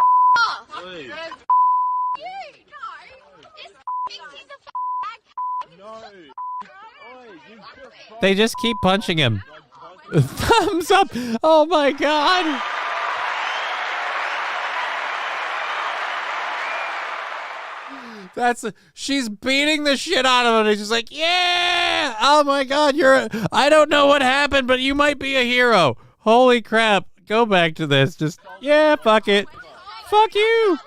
They just keep punching him. Thumbs up. Oh my God. She's beating the shit out of him. And she's like, yeah. Oh my God. I don't know what happened, but you might be a hero. Holy crap. Go back to this. Just, yeah, fuck it. Fuck you.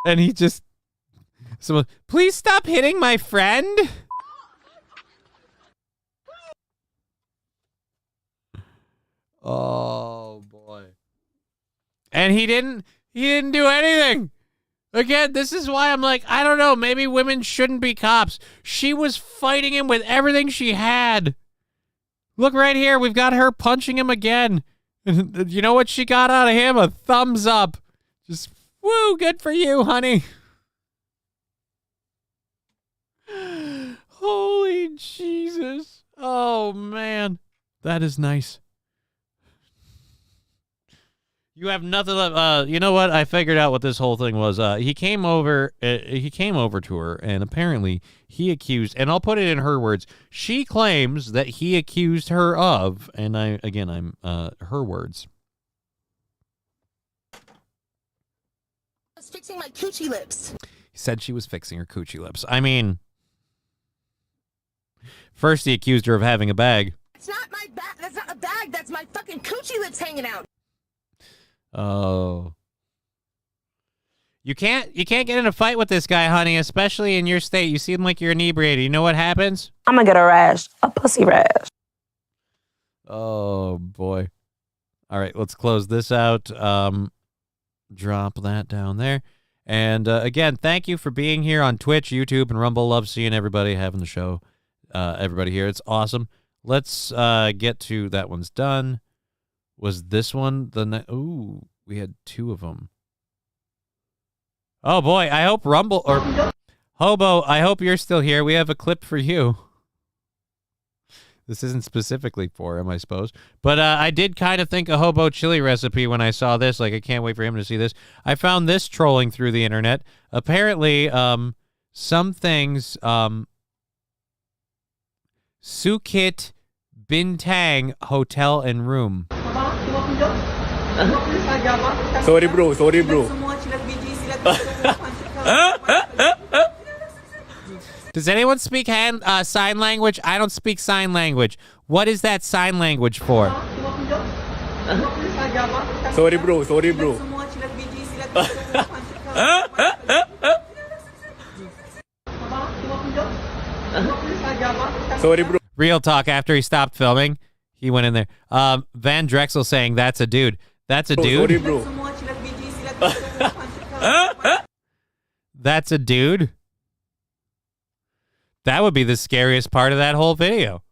And he just, someone, please stop hitting my friend. Oh boy. And he didn't do anything. Again, this is why I'm like, I don't know, maybe women shouldn't be cops. She was fighting him with everything she had. Look right here, we've got her punching him again. You know what she got out of him? A thumbs up. Just, woo, good for you, honey. Holy Jesus. Oh, man. That is nice. You have nothing left. You know what? I figured out what this whole thing was. He came over to her, and apparently he accused, and I'll put it in her words, she claims that he accused her of, and I'm her words. I was fixing my coochie lips. He said she was fixing her coochie lips. I mean, first he accused her of having a bag. It's not my bag. That's not a bag. That's my fucking coochie lips hanging out. Oh. You can't get in a fight with this guy, honey, especially in your state. You seem like you're inebriated. You know what happens? I'm gonna get a rash. A pussy rash. Oh, boy. All right, let's close this out. Drop that down there. And again, thank you for being here on Twitch, YouTube, and Rumble. Love seeing everybody, having the show. Everybody here. It's awesome. Let's get to that one's done. Was this one the ooh, we had two of them. Oh boy, I hope Rumble or Hobo, I hope you're still here. We have a clip for you. This isn't specifically for him, I suppose. But I did kind of think a Hobo chili recipe when I saw this. Like, I can't wait for him to see this. I found this trolling through the internet. Apparently, some things, Sukit Bintang Hotel and Room. Sorry bro. Does anyone speak sign language? I don't speak sign language. What is that sign language for? Sorry bro. Sorry bro. Real talk, after he stopped filming, he went in there. Van Drexel saying, that's a dude. That's a dude? Sorry bro. That's a dude? That would be the scariest part of that whole video.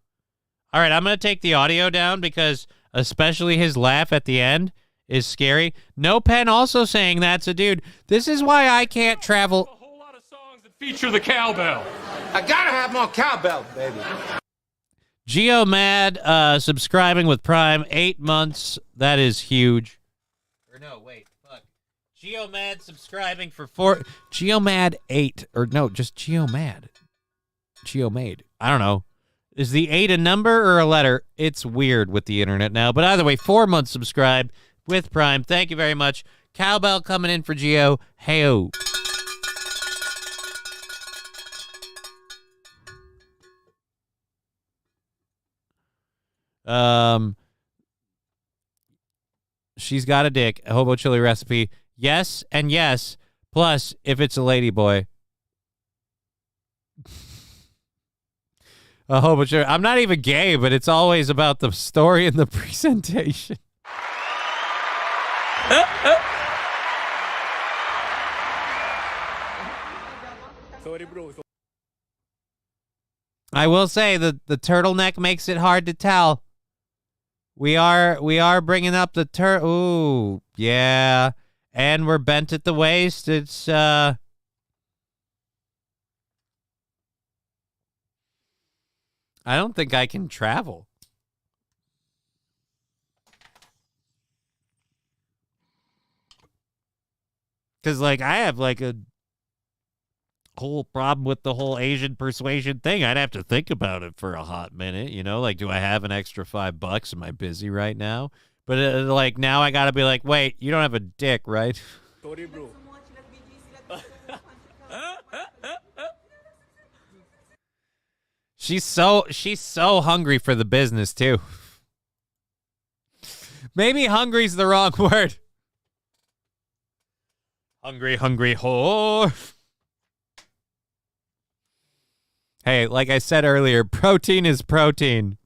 All right, I'm going to take the audio down because especially his laugh at the end is scary. No Pen also saying that's a dude. This is why I can't travel. A whole lot of songs that feature the cowbell. I gotta have more cowbell, baby. Geomad subscribing with Prime, 8 months. That is huge. Or no, wait, fuck. Geomad subscribing for 4. Geomad 8. Or no, just Geomad. Geomade. I don't know. Is the 8 a number or a letter? It's weird with the internet now. But either way, 4 months subscribed with Prime. Thank you very much. Cowbell coming in for Geo. Hey-o. She's got a dick. A hobo chili recipe. Yes and yes. Plus, if it's a lady boy. A hobo chili. I'm not even gay, but it's always about the story and the presentation. Sorry, bro. I will say that the turtleneck makes it hard to tell. We are bringing up the ooh, yeah. And we're bent at the waist. It's, I don't think I can travel. Because, like, I have, like, a whole problem with the whole Asian persuasion thing. I'd have to think about it for a hot minute, you know? Like, do I have an extra $5? Am I busy right now? But, like, now I got to be like, wait, you don't have a dick, right? Sorry, bro. She's so hungry for the business, too. Maybe hungry's the wrong word. Hungry whore. Hey, like I said earlier, protein is protein.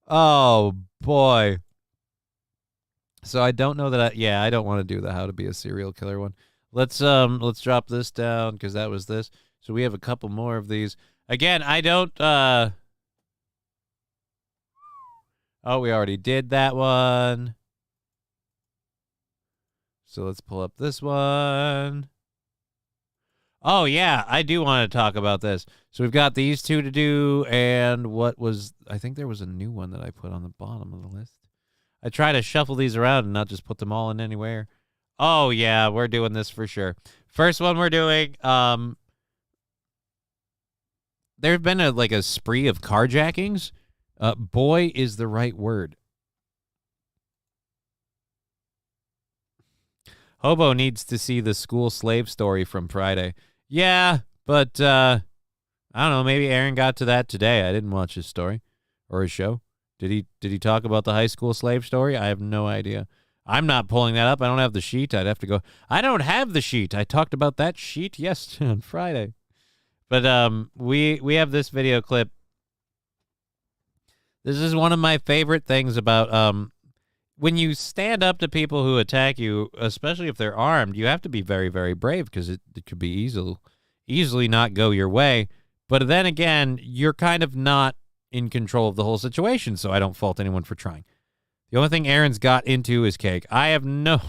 Oh, boy. So I don't know that I don't want to do the how to be a serial killer one. Let's drop this down because that was this. So we have a couple more of these. Again, I don't oh, we already did that one. So let's pull up this one. Oh, yeah, I do want to talk about this. So we've got these two to do, and I think there was a new one that I put on the bottom of the list. I try to shuffle these around and not just put them all in anywhere. Oh, yeah, we're doing this for sure. First one we're doing, there's been a spree of carjackings. Boy is the right word. Hobo needs to see the school slave story from Friday. Yeah, but I don't know. Maybe Aaron got to that today. I didn't watch his story or his show. Did he talk about the high school slave story? I have no idea. I'm not pulling that up. I don't have the sheet. I'd have to go. I don't have the sheet. I talked about that sheet yesterday on Friday. But we have this video clip. This is one of my favorite things about when you stand up to people who attack you, especially if they're armed, you have to be very, very brave because it could be easily not go your way. But then again, you're kind of not in control of the whole situation, so I don't fault anyone for trying. The only thing Aaron's got into is cake. I have no...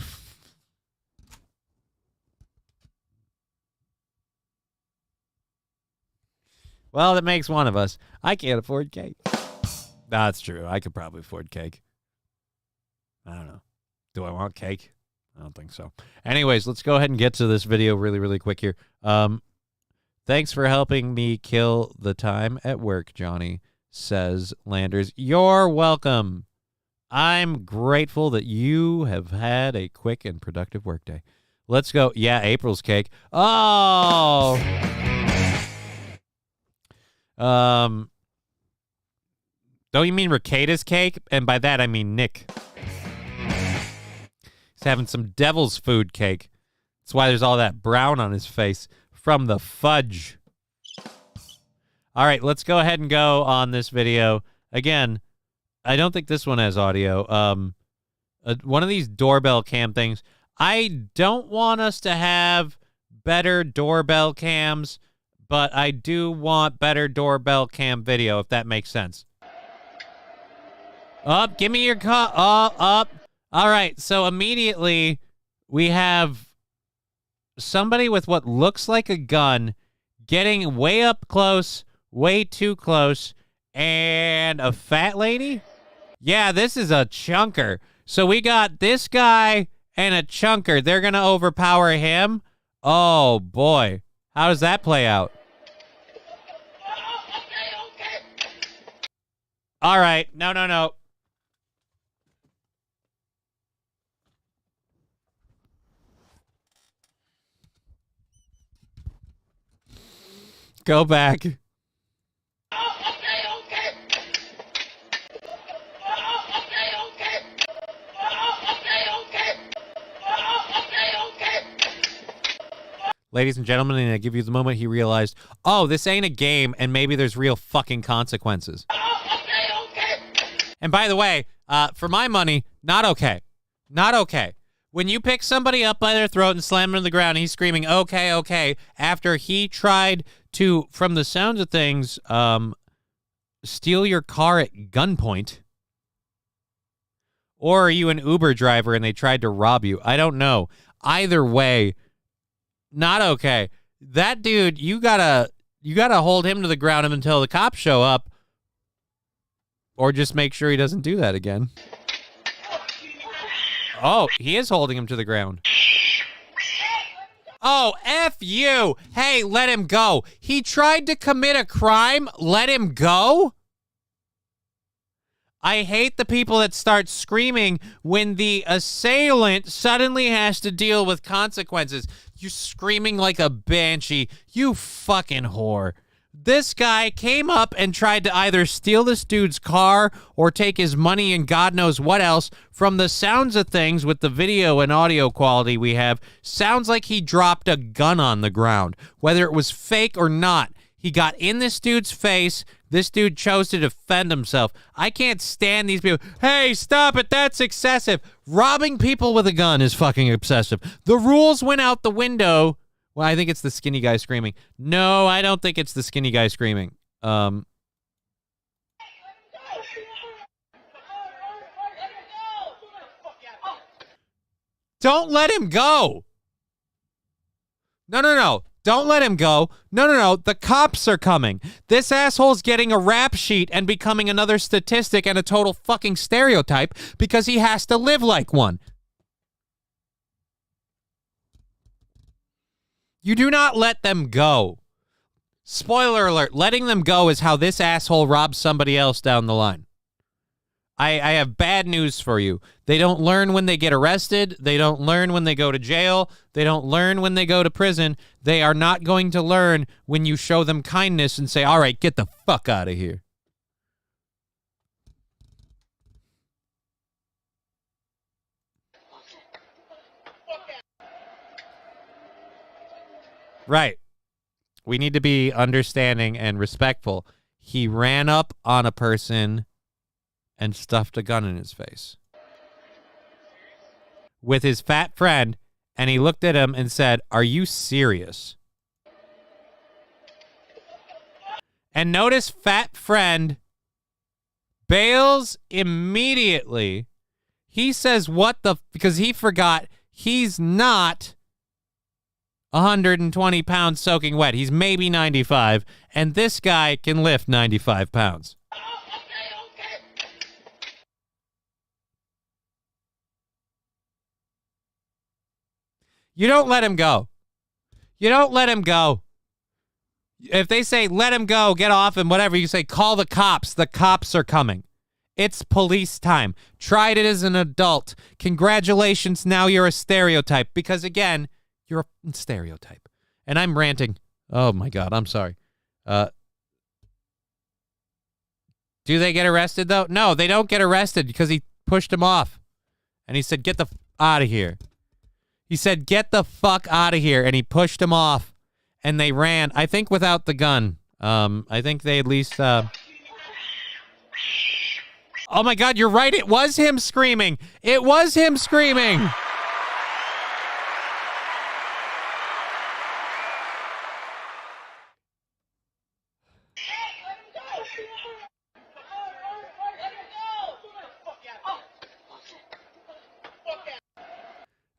Well, that makes one of us. I can't afford cake. That's true. I could probably afford cake. I don't know. Do I want cake? I don't think so. Anyways, let's go ahead and get to this video really, really quick here. Thanks for helping me kill the time at work, Johnny, says Landers. You're welcome. I'm grateful that you have had a quick and productive workday. Let's go. Yeah, April's cake. Oh! Don't you mean Ricada's cake? And by that, I mean Nick. He's having some devil's food cake. That's why there's all that brown on his face from the fudge. All right, let's go ahead and go on this video. Again, I don't think this one has audio. One of these doorbell cam things. I don't want us to have better doorbell cams, but I do want better doorbell cam video, if that makes sense. Up, give me your car. Up. All right, so immediately we have somebody with what looks like a gun getting way up close, way too close, and a fat lady? Yeah, this is a chunker. So we got this guy and a chunker. They're going to overpower him? Oh, boy. How does that play out? All right. No. Go back. Ladies and gentlemen, and I give you the moment he realized, oh, this ain't a game, and maybe there's real fucking consequences. And by the way, for my money, not okay. Not okay. When you pick somebody up by their throat and slam them to the ground, and he's screaming, okay, after he tried to, from the sounds of things, steal your car at gunpoint. Or are you an Uber driver and they tried to rob you? I don't know. Either way, not okay. That dude, you gotta hold him to the ground until the cops show up, or just make sure he doesn't do that again. Oh, he is holding him to the ground. Oh, F you. Hey, let him go. He tried to commit a crime. Let him go? I hate the people that start screaming when the assailant suddenly has to deal with consequences. You're screaming like a banshee. You fucking whore. This guy came up and tried to either steal this dude's car or take his money and God knows what else. From the sounds of things with the video and audio quality we have, sounds like he dropped a gun on the ground. Whether it was fake or not, he got in this dude's face. This dude chose to defend himself. I can't stand these people. Hey, stop it. That's excessive. Robbing people with a gun is fucking excessive. The rules went out the window. Well, I think it's the skinny guy screaming. No, I don't think it's the skinny guy screaming. Don't let him go. No. Don't let him go. No. The cops are coming. This asshole's getting a rap sheet and becoming another statistic and a total fucking stereotype because he has to live like one. You do not let them go. Spoiler alert, letting them go is how this asshole robs somebody else down the line. I have bad news for you. They don't learn when they get arrested. They don't learn when they go to jail. They don't learn when they go to prison. They are not going to learn when you show them kindness and say, all right, get the fuck out of here. Right. We need to be understanding and respectful. He ran up on a person and stuffed a gun in his face with his fat friend, and he looked at him and said, are you serious? And notice fat friend bails immediately. He says, because he forgot he's not 120 pounds soaking wet. He's maybe 95, and this guy can lift 95 pounds. You don't let him go. You don't let him go. If they say, let him go, get off him, whatever, you say, call the cops. The cops are coming. It's police time. Tried it as an adult. Congratulations, now you're a stereotype. Because, again, you're a stereotype. And I'm ranting. Oh, my God, I'm sorry. Do they get arrested, though? No, they don't get arrested because he pushed him off. And he said, get the out of here. He said, get the fuck out of here. And he pushed him off. And they ran, I think, without the gun. I think they at least... Oh, my God, you're right. It was him screaming. It was him screaming.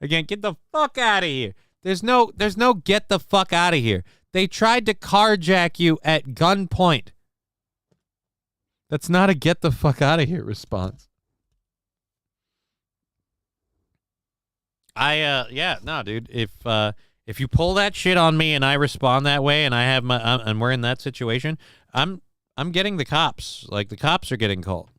Again, get the fuck out of here. There's no get the fuck out of here. They tried to carjack you at gunpoint. That's not a get the fuck out of here response. Yeah, no, dude. If you pull that shit on me and I respond that way and I have and we're in that situation, I'm getting the cops. Like, the cops are getting called.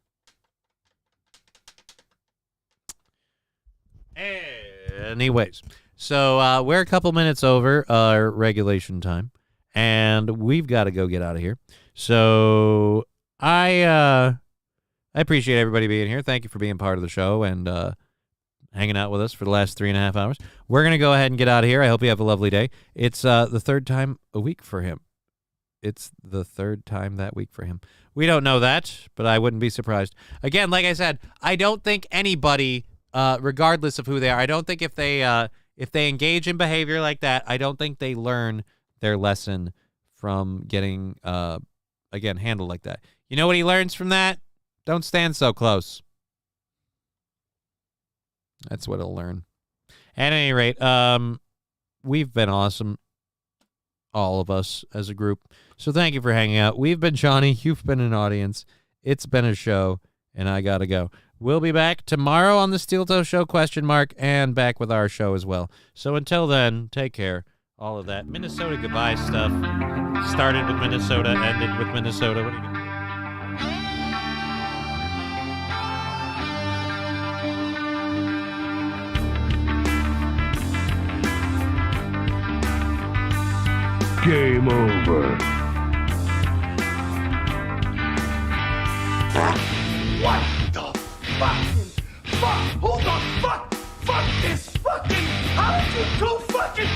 Anyways, so we're a couple minutes over our regulation time, and we've got to go get out of here. So I appreciate everybody being here. Thank you for being part of the show and hanging out with us for the last 3.5 hours. We're going to go ahead and get out of here. I hope you have a lovely day. It's the third time a week for him. It's the third time that week for him. We don't know that, but I wouldn't be surprised. Again, like I said, I don't think anybody... regardless of who they are, I don't think if they engage in behavior like that, I don't think they learn their lesson from getting, again, handled like that. You know what he learns from that? Don't stand so close. That's what he'll learn. At any rate, we've been awesome, all of us as a group. So thank you for hanging out. We've been Johnny. You've been an audience. It's been a show, and I gotta go. We'll be back tomorrow on the Steel Toe Show, ? And back with our show as well. So until then, take care. All of that Minnesota goodbye stuff started with Minnesota, ended with Minnesota. What are you going to do? Game over. What the fucking fuck? Who the fuck is fucking? How did you two fucking